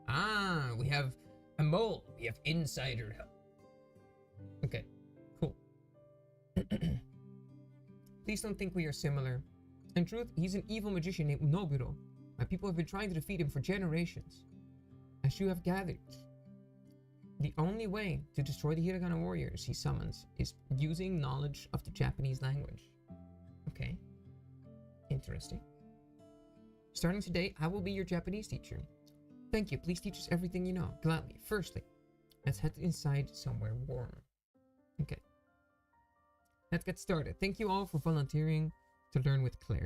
Speaker 1: Ah, we have A mole. We have insider help. Okay, cool. Please don't think we are similar. In truth, he's an evil magician named Noburo. My people have been trying to defeat him for generations. As you have gathered, the only way to destroy the Hiragana warriors he summons is using knowledge of the Japanese language. Okay. Interesting. Starting today, I will be your Japanese teacher. Thank you. Please teach us everything you know. Gladly. Firstly, let's head inside somewhere warm. Okay. Let's get started. Thank you all for volunteering to learn with Claire.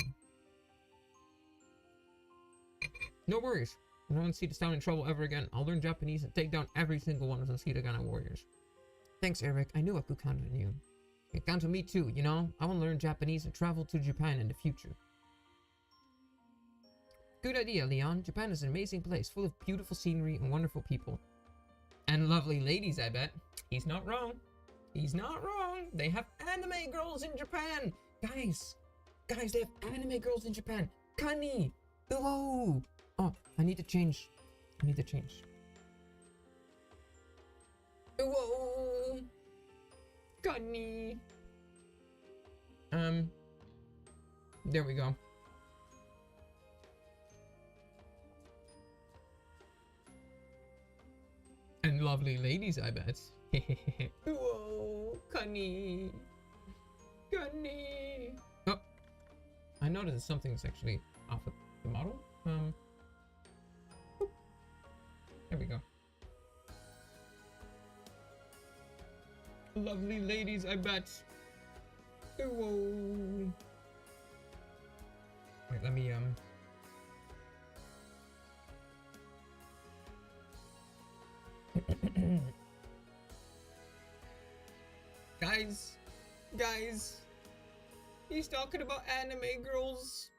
Speaker 1: No worries. I don't see this town in trouble ever again. I'll learn Japanese and take down every single one of those Hiragana warriors. Thanks, Eric. I knew I could count on you. You can count on me too, you know? I want to learn Japanese and travel to Japan in the future. Good idea, Leon. Japan is an amazing place, full of beautiful scenery and wonderful people. And lovely ladies, I bet. He's not wrong. He's not wrong. They have anime girls in Japan. Guys, they have anime girls in Japan. Kani. Whoa. Oh, I need to change. Whoa. Kani. There we go. And lovely ladies, I bet. Whoa, Kani. Oh, I noticed something's actually off with the model. There we go. Lovely ladies, I bet. Whoa. Wait, let me Guys, he's talking about anime girls.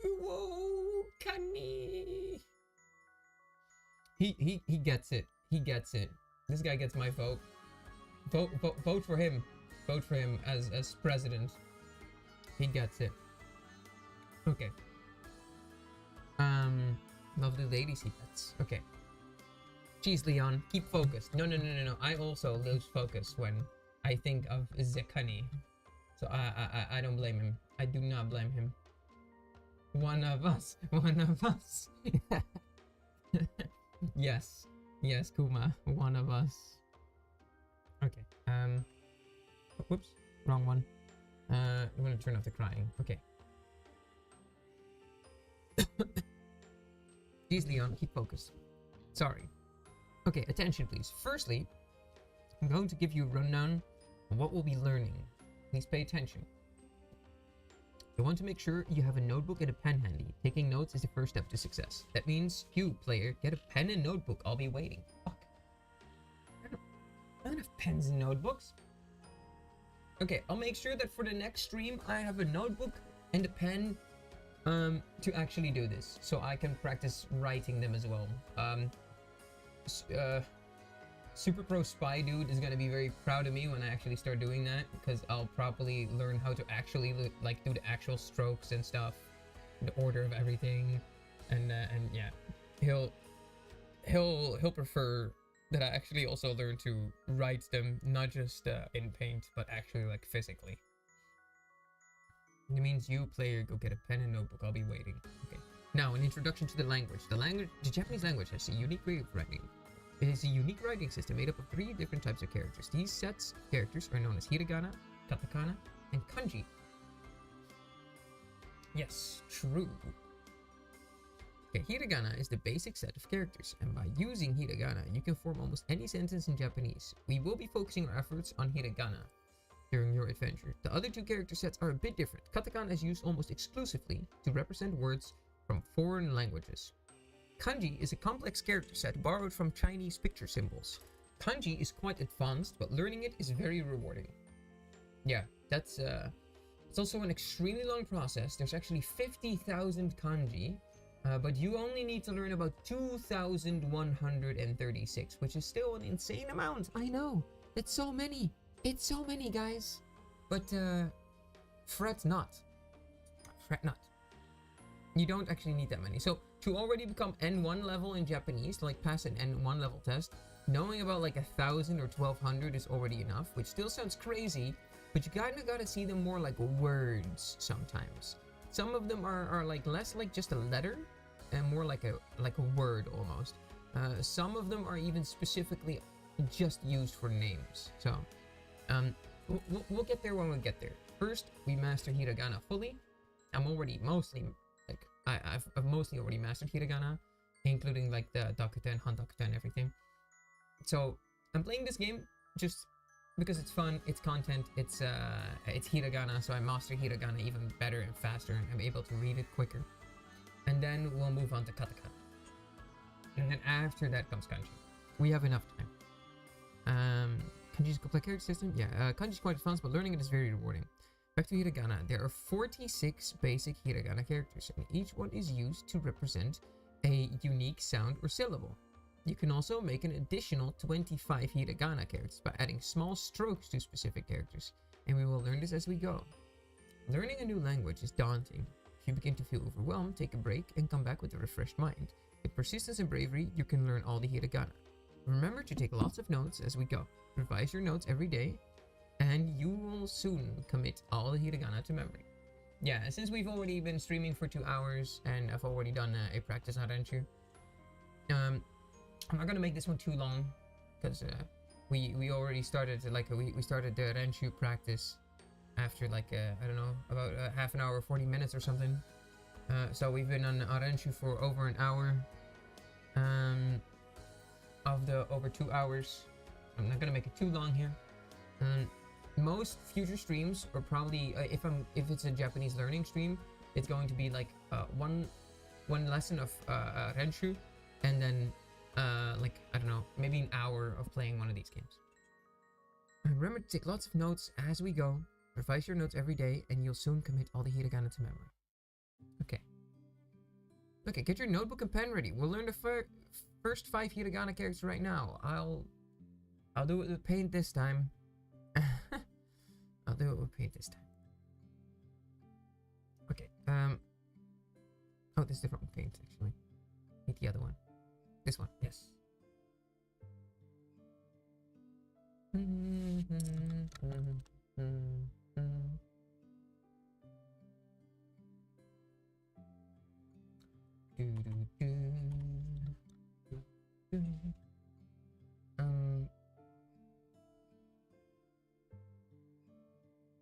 Speaker 1: Whoa, Kani. He gets it. This guy gets my vote. Vote for him. Vote for him as president. He gets it. Okay. Lovely ladies he gets. Okay. Jeez, Leon, keep focused. No. I also lose focus when I think of Zekani. So I don't blame him. I do not blame him. One of us. Yes, Kuma. One of us. Okay. Whoops. Wrong one. I'm gonna turn off the crying. Okay. Jeez, Leon, keep focused. Sorry. Okay, attention please. Firstly, I'm going to give you a rundown on what we'll be learning. Please pay attention. You want to make sure you have a notebook and a pen handy. Taking notes is the first step to success. That means you, player, get a pen and notebook. I'll be waiting. Fuck. I don't have pens and notebooks. Okay, I'll make sure that for the next stream, I have a notebook and a pen to actually do this. So I can practice writing them as well. Super Pro Spy Dude is gonna be very proud of me when I actually start doing that, because I'll probably learn how to actually like do the actual strokes and stuff, the order of everything, and yeah, he'll prefer that I actually also learn to write them, not just in paint, but actually like physically. It means you, player, go get a pen and notebook. I'll be waiting. Okay. Now, an introduction to the language. The Japanese language has a unique way of writing. It is a unique writing system made up of 3 different types of characters. These sets of characters are known as hiragana, katakana, and kanji. Yes, true. Okay, hiragana is the basic set of characters, and by using hiragana, you can form almost any sentence in Japanese. We will be focusing our efforts on hiragana during your adventure. The other 2 character sets are a bit different. Katakana is used almost exclusively to represent words from foreign languages. Kanji is a complex character set borrowed from Chinese picture symbols. Kanji is quite advanced, but learning it is very rewarding. Yeah, that's it's also an extremely long process. There's actually 50,000 kanji, but you only need to learn about 2,136, which is still an insane amount. I know, it's so many, guys. But fret not. You don't actually need that many. So to already become N1 level in Japanese, like pass an N1 level test, knowing about like 1,000 or 1,200 is already enough, which still sounds crazy, but you kind of gotta see them more like words sometimes. Some of them are like less like just a letter and more like a word almost. Some of them are even specifically just used for names. So we'll get there when we get there. First, we master hiragana fully. I'm already mostly like I've mostly already mastered hiragana, including like the dakuten, handakuta, and everything. So I'm playing this game just because it's fun, it's content, it's hiragana, so I master hiragana even better and faster, and I'm able to read it quicker. And then we'll move on to katakana. And then after that comes kanji. We have enough time. Kanji's complex character system? Yeah, kanji's quite advanced, but learning it is very rewarding. Back to hiragana. There are 46 basic hiragana characters, and each one is used to represent a unique sound or syllable. You can also make an additional 25 hiragana characters by adding small strokes to specific characters, and we will learn this as we go. Learning a new language is daunting. If you begin to feel overwhelmed, take a break and come back with a refreshed mind. With persistence and bravery, you can learn all the hiragana. Remember to take lots of notes as we go. Revise your notes every day, and you will soon commit all the hiragana to memory. Yeah, since we've already been streaming for 2 hours, and I've already done a practice aaraand, I'm not gonna make this one too long, because we already started we started the aaraand practice after like I don't know, about half an hour, 40 minutes or something. So we've been on aaraand for over an hour. Of the over 2 hours, I'm not gonna make it too long here. Most future streams are probably if it's a Japanese learning stream, it's going to be like one lesson of aaraand, and then like I don't know, maybe an hour of playing one of these games. Remember to take lots of notes as we go. Revise your notes every day, and you'll soon commit all the hiragana to memory. Okay. Okay, get your notebook and pen ready. We'll learn the first 5 hiragana characters right now. I'll do it with paint this time. I'll do it with paint this time. Okay. Oh, this is different with paint actually. Need the other one. This one, yes.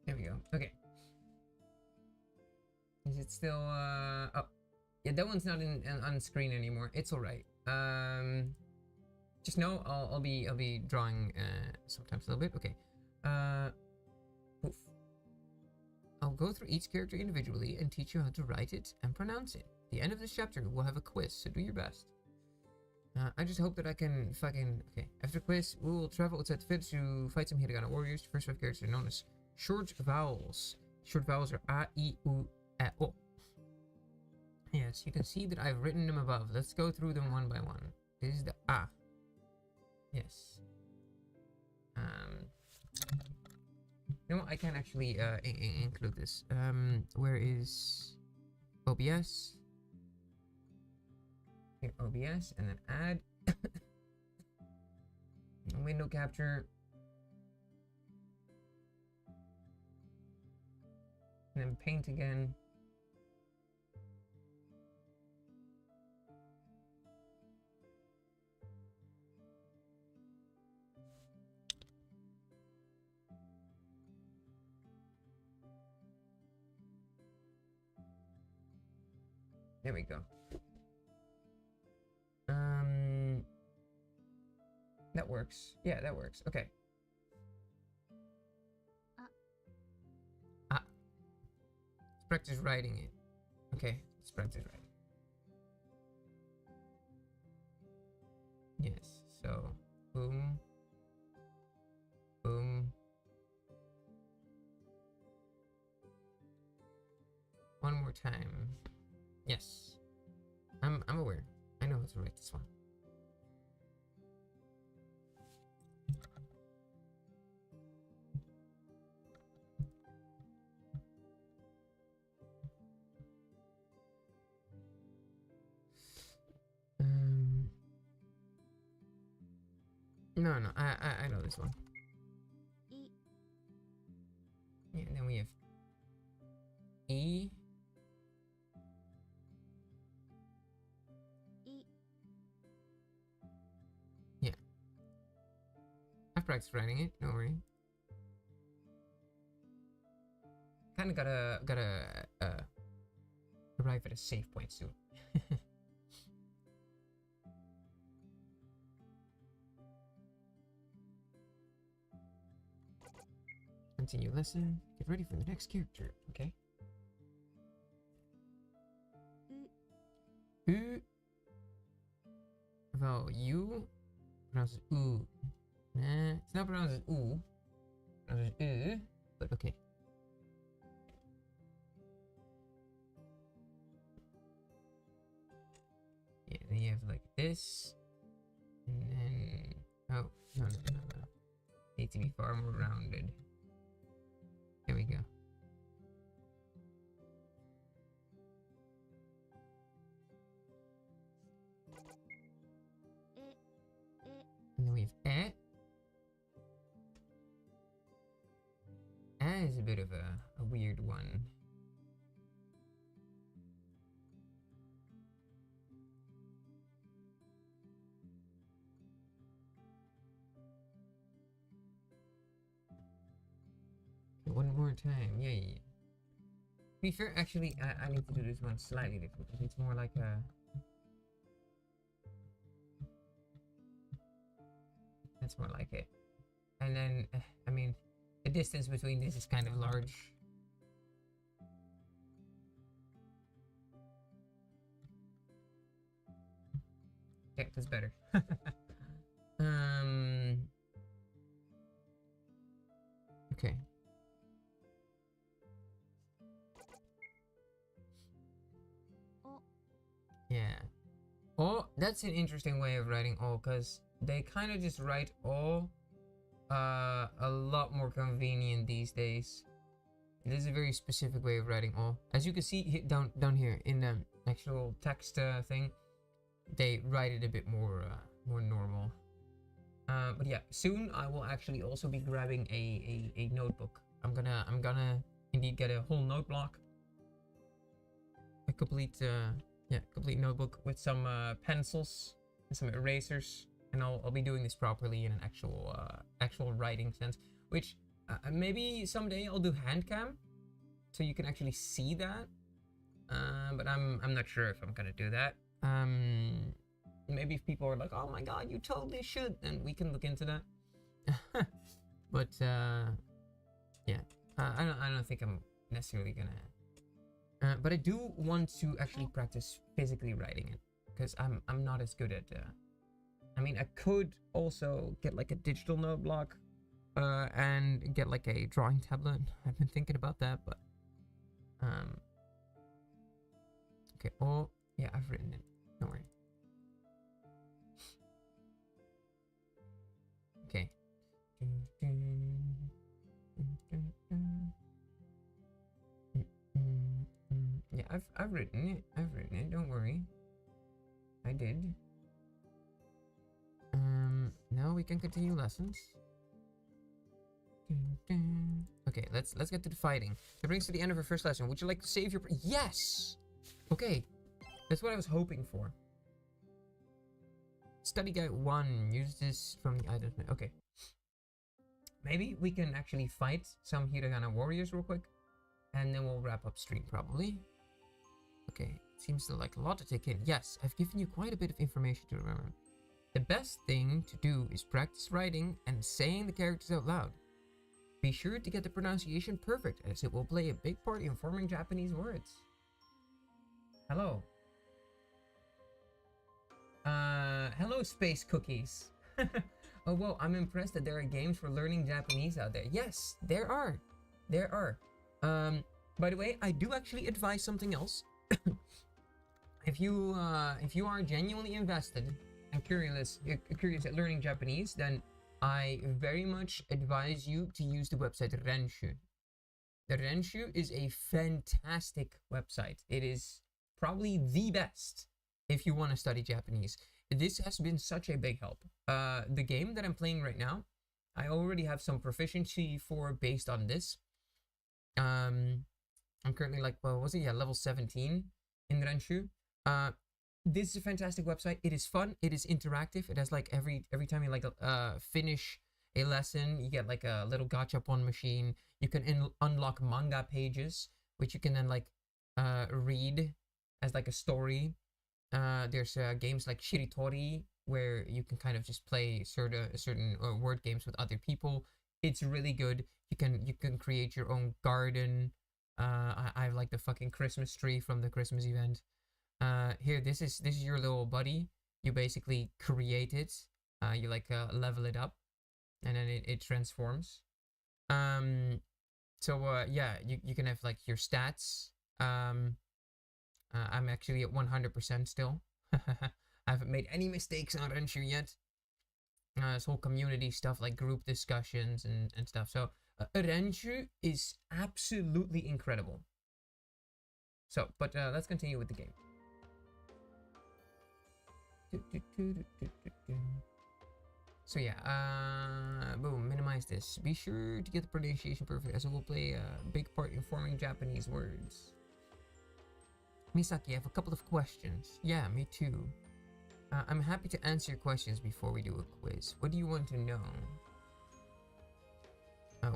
Speaker 1: There we go. Okay. Is it still oh yeah, that one's not on screen anymore. It's alright. Just know I'll be drawing sometimes a little bit. Okay. Oof. I'll go through each character individually and teach you how to write it and pronounce it. At the end of this chapter, we'll have a quiz, so do your best. I just hope that I can fucking... Okay, after quiz, we will travel outside the village to fight some hiragana warriors. The first 5 characters are known as short vowels. Short vowels are A, I, U, E, O. Yes, you can see that I've written them above. Let's go through them one by one. This is the A. Yes. You know what? I can actually include this. Where is OBS? Here, OBS, and then add. Window capture. And then paint again. There we go. That works. Yeah, that works. Okay. Let's practice writing it. Okay, let's practice writing. Yes, so boom. Boom. One more time. Yes. I'm aware. I know how to write this one. this one. Yeah, and then we have E. Yeah. I've practiced writing it, don't worry. Kinda gotta arrive at a safe point soon. Continue lesson. Get ready for the next character, okay? Well, you pronounce it oo. Nah, it's not pronounced as oo. It's pronounced as but okay. Yeah, then you have like this. And then oh no. Need to be far more rounded. There we go. And then we have eh. Eh is a bit of a weird one. One more time, yay. To be fair, actually, I need to do this one slightly different. It's more like a... That's more like it. And then, I mean, the distance between this is kind of large. Yeah, that's better. Okay. Yeah. Oh, that's an interesting way of writing all, because they kind of just write all a lot more convenient these days. This is a very specific way of writing all. As you can see down here in the actual text thing, they write it a bit more more normal. But yeah, soon I will actually also be grabbing a notebook. I'm gonna indeed get a whole note block, a complete complete notebook with some pencils and some erasers, and I'll be doing this properly in an actual writing sense, which maybe someday I'll do hand cam so you can actually see that, but I'm not sure if I'm gonna do that. Maybe if people are like, oh my god, you totally should, then we can look into that. But yeah, I don't think I'm necessarily gonna. But I do want to actually practice physically writing it, because I'm not as good at. I mean, I could also get like a digital note block, and get like a drawing tablet. I've been thinking about that, but okay. Oh yeah, I've written it. Don't worry. Okay. Yeah, I've written it. Don't worry. I did. Now we can continue lessons. Okay, let's get to the fighting. That brings to the end of our first lesson. Would you like to save your... Yes! Okay. That's what I was hoping for. Study guide 1. Use this from the items. Okay. Maybe we can actually fight some Hiragana warriors real quick, and then we'll wrap up stream probably. Okay. Seems like a lot to take in. Yes, I've given you quite a bit of information to remember. The best thing to do is practice writing and saying the characters out loud. Be sure to get the pronunciation perfect, as it will play a big part in forming Japanese words. Hello. Hello, space cookies. Oh, well, I'm impressed that there are games for learning Japanese out there. Yes, there are. There are. By the way, I do actually advise something else. If you are genuinely invested and curious at learning Japanese, then I very much advise you to use the website Renshu. The Renshu is a fantastic website. It is probably the best if you want to study Japanese. This has been such a big help. The game that I'm playing right now I already have some proficiency for based on this. I'm currently like, well, was it? Yeah, level 17 in Renshu. This is a fantastic website. It is fun. It is interactive. It has like every time you like finish a lesson, you get like a little gachapon machine. You can unlock manga pages, which you can then like read as like a story. There's games like Shiritori, where you can kind of just play certain word games with other people. It's really good. You can create your own garden. I like the fucking Christmas tree from the Christmas event. Here, this is your little buddy. You basically create it. You like level it up, and then it transforms. So yeah, you can have like your stats. I'm actually at 100% still. I haven't made any mistakes on Renshu yet. This whole community stuff like group discussions and stuff. So Renshu is absolutely incredible. So, but let's continue with the game. So yeah, boom, minimize this. Be sure to get the pronunciation perfect, as it will play a big part in forming Japanese words. Misaki, I have a couple of questions. Yeah, me too. I'm happy to answer your questions before we do a quiz. What do you want to know?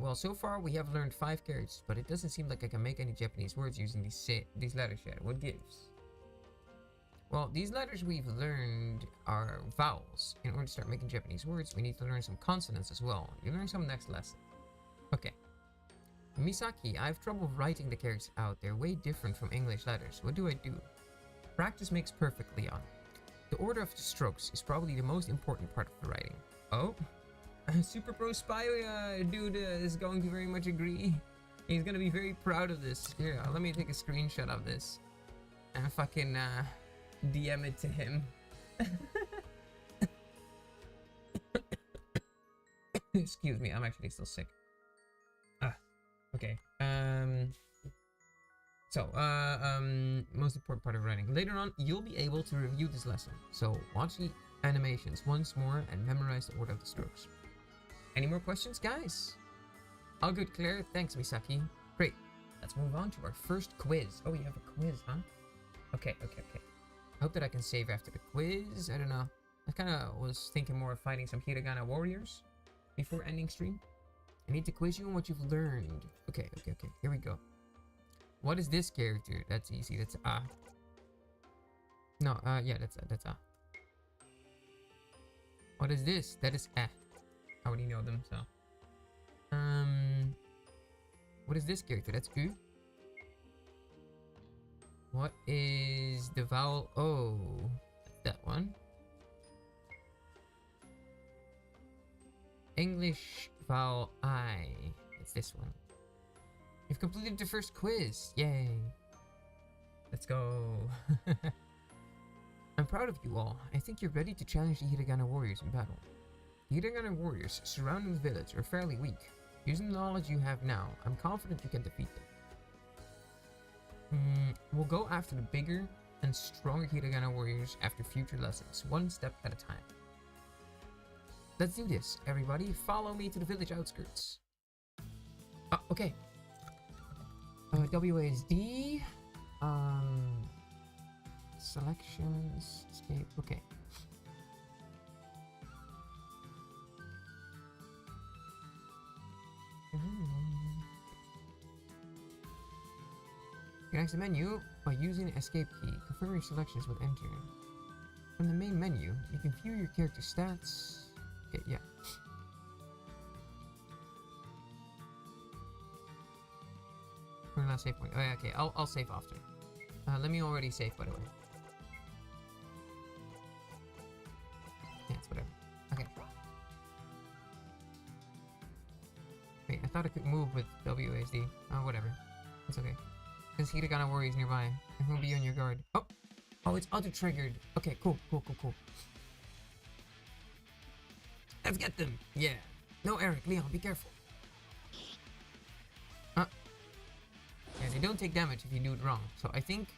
Speaker 1: Well, so far we have learned 5 characters, but it doesn't seem like I can make any Japanese words using these letters yet. What gives? Well, these letters we've learned are vowels. In order to start making Japanese words, we need to learn some consonants as well. You learn some next lesson. Okay. Misaki, I have trouble writing the characters out. They're way different from English letters. What do I do? Practice makes perfect, Leon. The order of the strokes is probably the most important part of the writing. Oh? Super Pro Spy dude is going to very much agree. He's gonna be very proud of this. Here, let me take a screenshot of this. And fucking DM it to him. Excuse me, I'm actually still sick. Okay. Most important part of writing. Later on, you'll be able to review this lesson. So watch the animations once more and memorize the order of the strokes. Any more questions, guys? All good, Claire. Thanks, Misaki. Great. Let's move on to our first quiz. Oh, you have a quiz, huh? Okay. I hope that I can save after the quiz. I don't know. I kind of was thinking more of fighting some Hiragana warriors before ending stream. I need to quiz you on what you've learned. Okay. Here we go. What is this character? That's easy. That's A. No, yeah, that's A. What is this? That is A. I already know them, so. What is this character? That's U. What is the vowel O? That's that one. English vowel I. It's this one. You've completed the first quiz. Yay. Let's go. I'm proud of you all. I think you're ready to challenge the Hiragana warriors in battle. The Hiragana warriors surrounding the village are fairly weak. Using the knowledge you have now, I'm confident you can defeat them. We'll go after the bigger and stronger Hiragana warriors after future lessons, one step at a time. Let's do this, everybody. Follow me to the village outskirts. Oh, okay. WASD. Selections. Escape. Okay. You can exit the menu by using the escape key. Confirm your selections with enter. From the main menu, you can view your character stats. Okay, yeah. For the last save point. Oh yeah, okay. I'll save after. Let me already save, by the way. Yeah, it's whatever. Okay. Wait, I thought I could move with WASD. Oh, whatever. It's okay. Because Hiragana warriors nearby. And who'll be on your guard? Oh! Oh, it's auto-triggered. Okay, cool. Let's get them! Yeah. No, Eric, Leon, be careful. Yeah, they don't take damage if you do it wrong. So I think...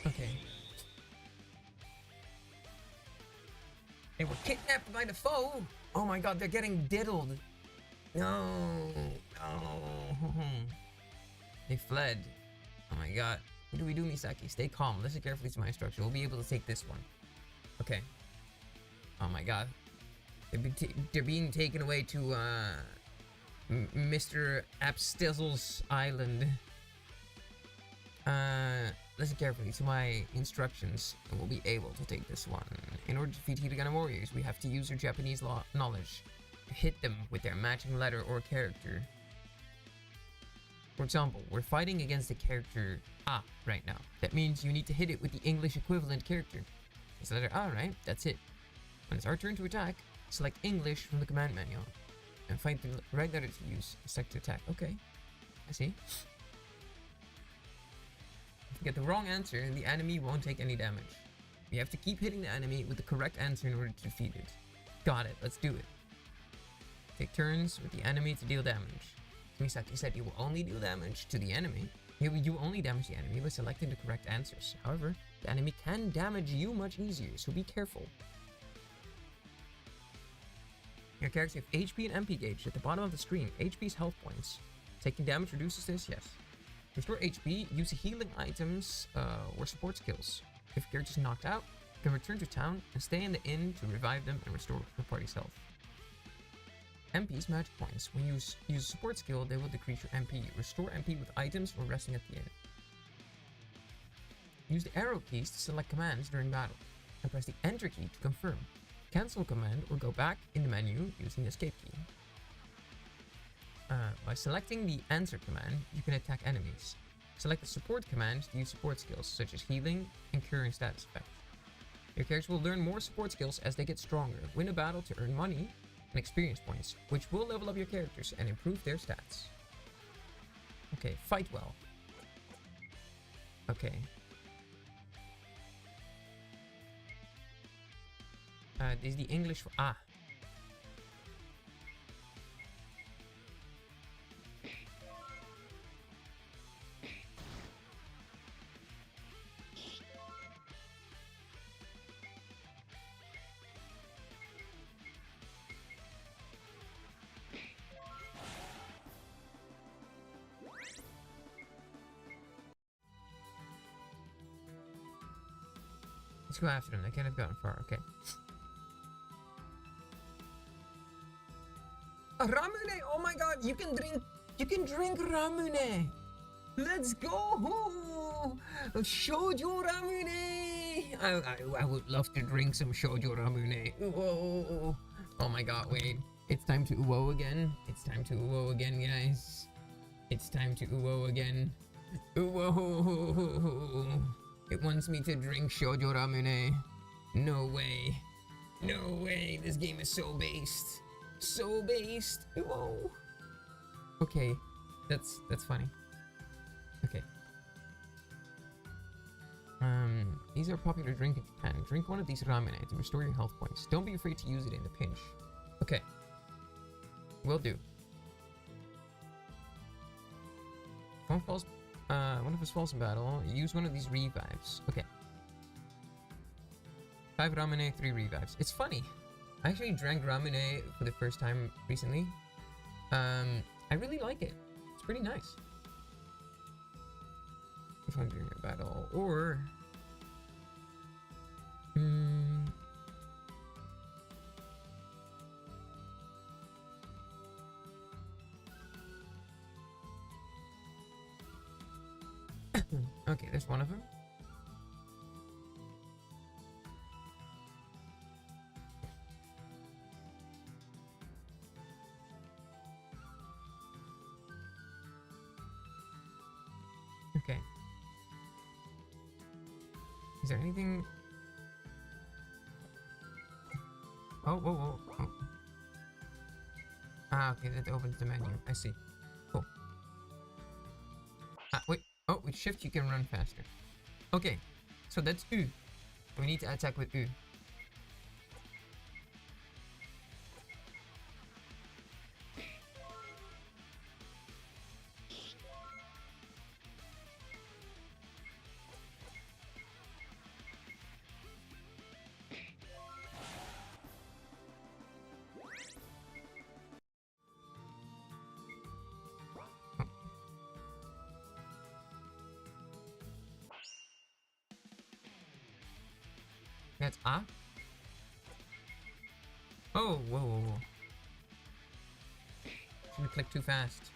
Speaker 1: Okay. kidnapped by the foe. Oh my god, they're getting diddled. No. No. They fled. Oh my god. What do we do, Misaki? Stay calm. Listen carefully to my instruction. We'll be able to take this one. Okay. Oh my god. They're being taken away to, Mr. Abstizzle's island. Listen carefully to my instructions, and we'll be able to take this one. In order to defeat Hiragana warriors, we have to use our Japanese knowledge. Hit them with their matching letter or character. For example, we're fighting against the character A right now. That means you need to hit it with the English equivalent character. It's the letter A, right? That's it. When it's our turn to attack, select English from the command manual. And find the right letter to use. Select to attack. Okay. I see. If you get the wrong answer, the enemy won't take any damage. We have to keep hitting the enemy with the correct answer in order to defeat it. Got it. Let's do it. Take turns with the enemy to deal damage. Misaki said you will only deal damage to the enemy. You only damage the enemy by selecting the correct answers. However, the enemy can damage you much easier, so be careful. Your characters have HP and MP gauge at the bottom of the screen. HP is health points. Taking damage reduces this, yes. Restore HP, use healing items or support skills. If your character is knocked out, you can return to town and stay in the inn to revive them and restore the party's health. MP's magic points. When you use a support skill, they will decrease your MP. Restore MP with items or resting at the inn. Use the arrow keys to select commands during battle, and press the enter key to confirm. Cancel a command or go back in the menu using the escape key. By selecting the answer command, you can attack enemies. Select the support command to use support skills, such as healing and curing status effects. Your characters will learn more support skills as they get stronger. Win a battle to earn money and experience points, which will level up your characters and improve their stats. Okay, fight well. Okay. This is the English for ah. Let's go after them. They can't have gotten far. Okay. Ramune! Oh my god! You can drink Ramune! Let's go! Shoujo Ramune! I would love to drink some Shoujo Ramune. Whoa! Oh my god! Wait. It's time to uwo again. It's time to uwo again, guys. It's time to uwo again. Uwo! It wants me to drink Shoujo Ramune. No way. No way. This game is so based. So based. Whoa. Okay. That's funny. Okay. These are popular drink in Japan. Drink one of these ramune to restore your health points. Don't be afraid to use it in a pinch. Okay. Will do. One of us falls in battle. Use one of these revives. Okay. 5 ramune, 3 revives. It's funny. I actually drank ramune for the first time recently. I really like it. It's pretty nice. If I'm doing a battle, or okay, there's one of them. Okay. Is there anything? Oh. Ah, okay, that opens the menu. I see. Cool. Ah, wait. Oh, with shift you can run faster. Okay, so that's U. We need to attack with U. That's A. Oh, whoa, whoa, whoa. Shouldn't click too fast.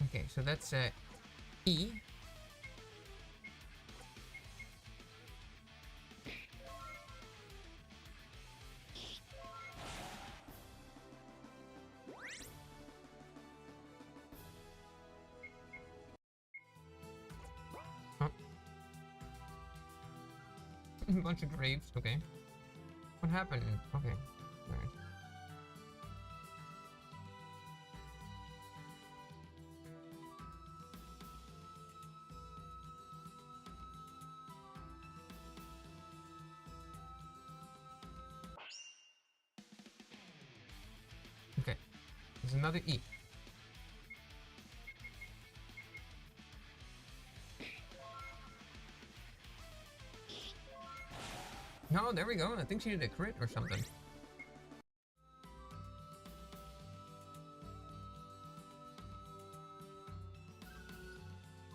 Speaker 1: Okay, so that's E. Oh. A bunch of graves, okay. What happened? Okay, alright. Okay, there's another E. No, there we go. I think she did a crit or something.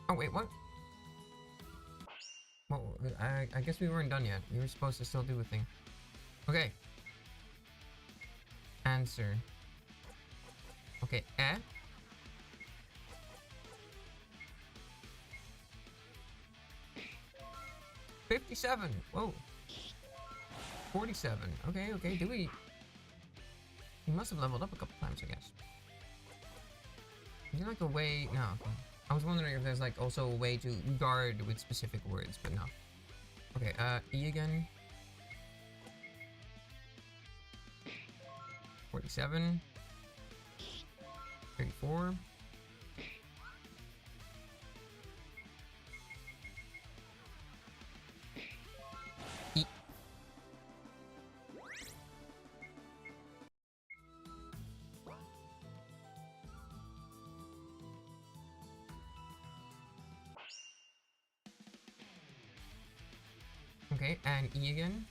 Speaker 1: Oh, wait, what? Well, I guess we weren't done yet. We were supposed to still do a thing. Okay. Answer. Okay, 57. Whoa. 47. Okay, okay. Do we... He must have leveled up a couple times, I guess. Is there like a way... No, okay. I was wondering if there's like also a way to guard with specific words, but no. Okay, E again. 47. 34. E. Okay, and E again.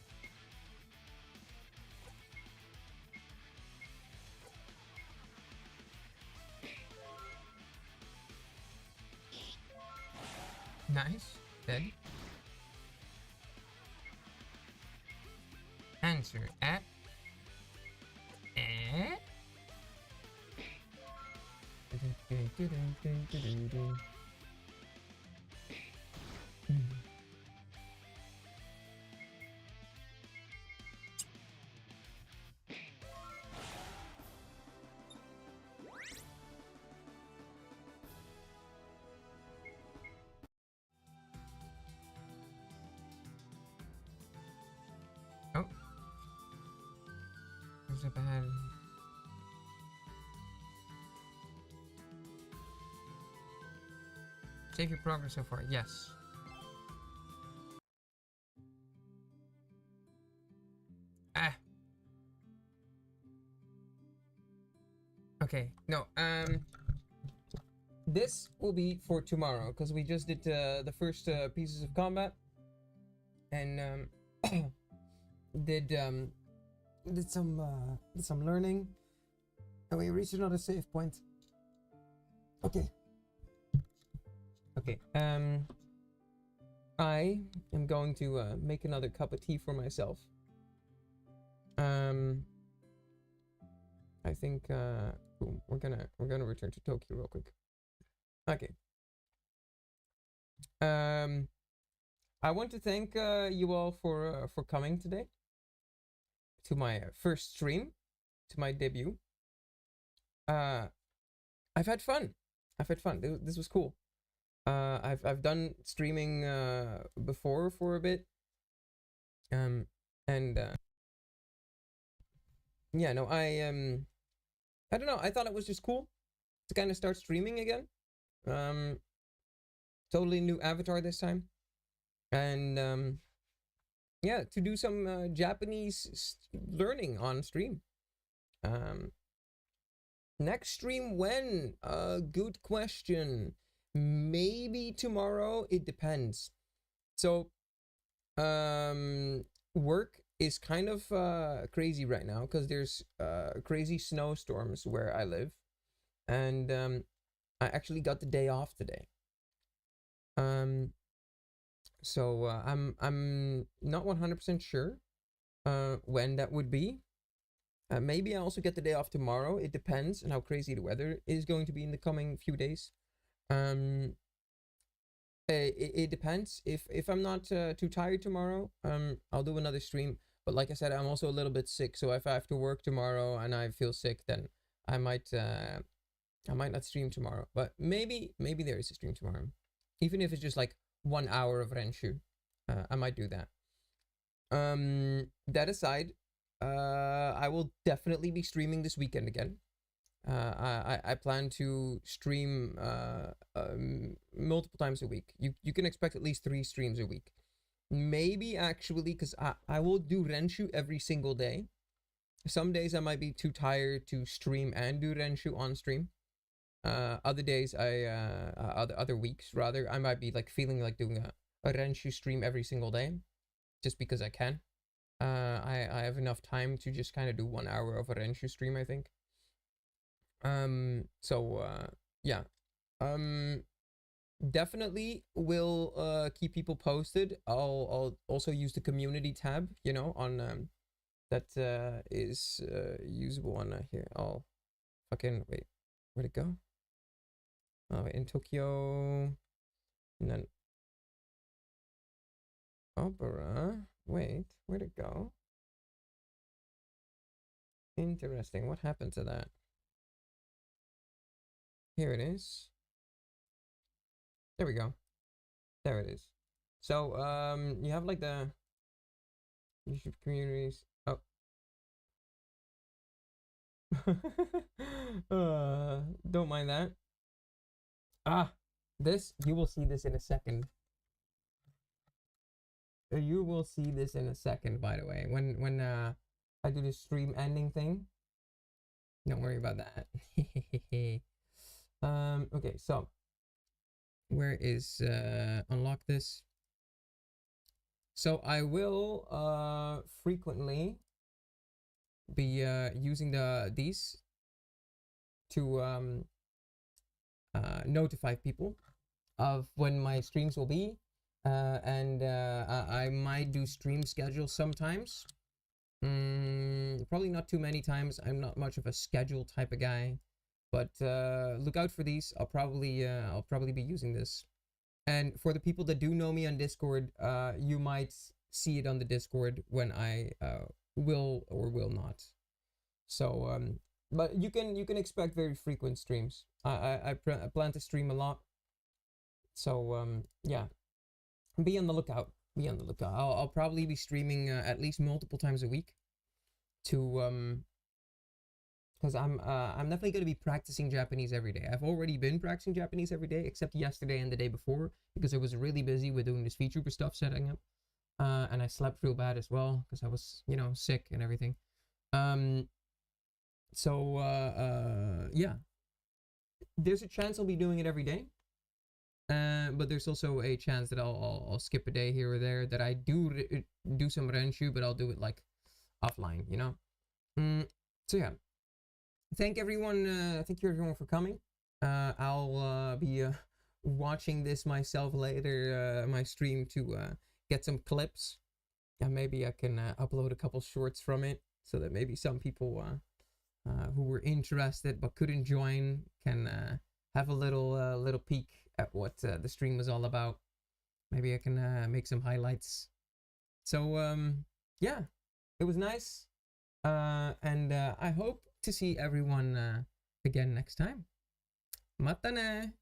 Speaker 1: Nice. Dead. Answer at oh. There's a bad... Save your progress so far. Yes. Ah. Okay. No. This will be for tomorrow because we just did the first pieces of combat, and did some learning, and we reached another save point. Okay. Okay, I am going to make another cup of tea for myself. I think boom, we're gonna return to Tokyo real quick. Okay. I want to thank you all for coming today to my first stream, to my debut. I've had fun. This was cool. I've done streaming before for a bit, and yeah, no, I don't know. I thought it was just cool to kind of start streaming again. Totally new avatar this time, and yeah, to do some Japanese learning on stream. Next stream when? Good question. Maybe tomorrow. It depends. So, work is kind of crazy right now because there's crazy snowstorms where I live, and I actually got the day off today. So I'm not 100% sure when that would be. Maybe I also get the day off tomorrow. It depends on how crazy the weather is going to be in the coming few days. It depends. If I'm not too tired tomorrow, I'll do another stream. But like I said, I'm also a little bit sick. So if I have to work tomorrow and I feel sick, then I might not stream tomorrow. But maybe there is a stream tomorrow, even if it's just like 1 hour of Renshu. I might do that. That aside, I will definitely be streaming this weekend again. I plan to stream multiple times a week. You can expect at least 3 streams a week. Maybe actually, because I will do Renshu every single day. Some days I might be too tired to stream and do Renshu on stream. Other days other weeks rather, I might be like feeling like doing a Renshu stream every single day, just because I can. I have enough time to just kind of do 1 hour of a Renshu stream, I think. Yeah. Definitely will keep people posted. I'll also use the community tab, you know, on that is usable on here. I'll fucking wait. Where'd it go? Oh, in Tokyo, and then Opera. Wait, where'd it go? Interesting. What happened to that? Here it is. There we go. There it is. So you have like the YouTube communities. Oh. Don't mind that. This, you will see this in a second. You will see this in a second, by the way. When I do the stream ending thing. Don't worry about that. Okay, so where is unlock this? So I will frequently be using these to notify people of when my streams will be, and I might do stream schedule sometimes. Probably not too many times. I'm not much of a schedule type of guy, but look out for these. I'll probably be using this. And for the people that do know me on Discord, you might see it on the Discord when I will or will not. So but you can expect very frequent streams. I plan to stream a lot. So yeah, be on the lookout. Be on the lookout. I'll probably be streaming at least multiple times a week, to because I'm definitely going to be practicing Japanese every day. I've already been practicing Japanese every day, except yesterday and the day before, because I was really busy with doing this VTuber stuff, setting up, and I slept real bad as well because I was, you know, sick and everything. Yeah, there's a chance I'll be doing it every day. But there's also a chance that I'll skip a day here or there, that I do some Renshu, but I'll do it like offline, you know. So yeah, thank you everyone for coming. I'll be watching this myself later, my stream, to get some clips, and maybe I can upload a couple shorts from it, so that maybe some people who were interested but couldn't join can have a little peek at what the stream was all about. Maybe I can make some highlights. So yeah, it was nice, and I hope to see everyone again next time. Mata ne!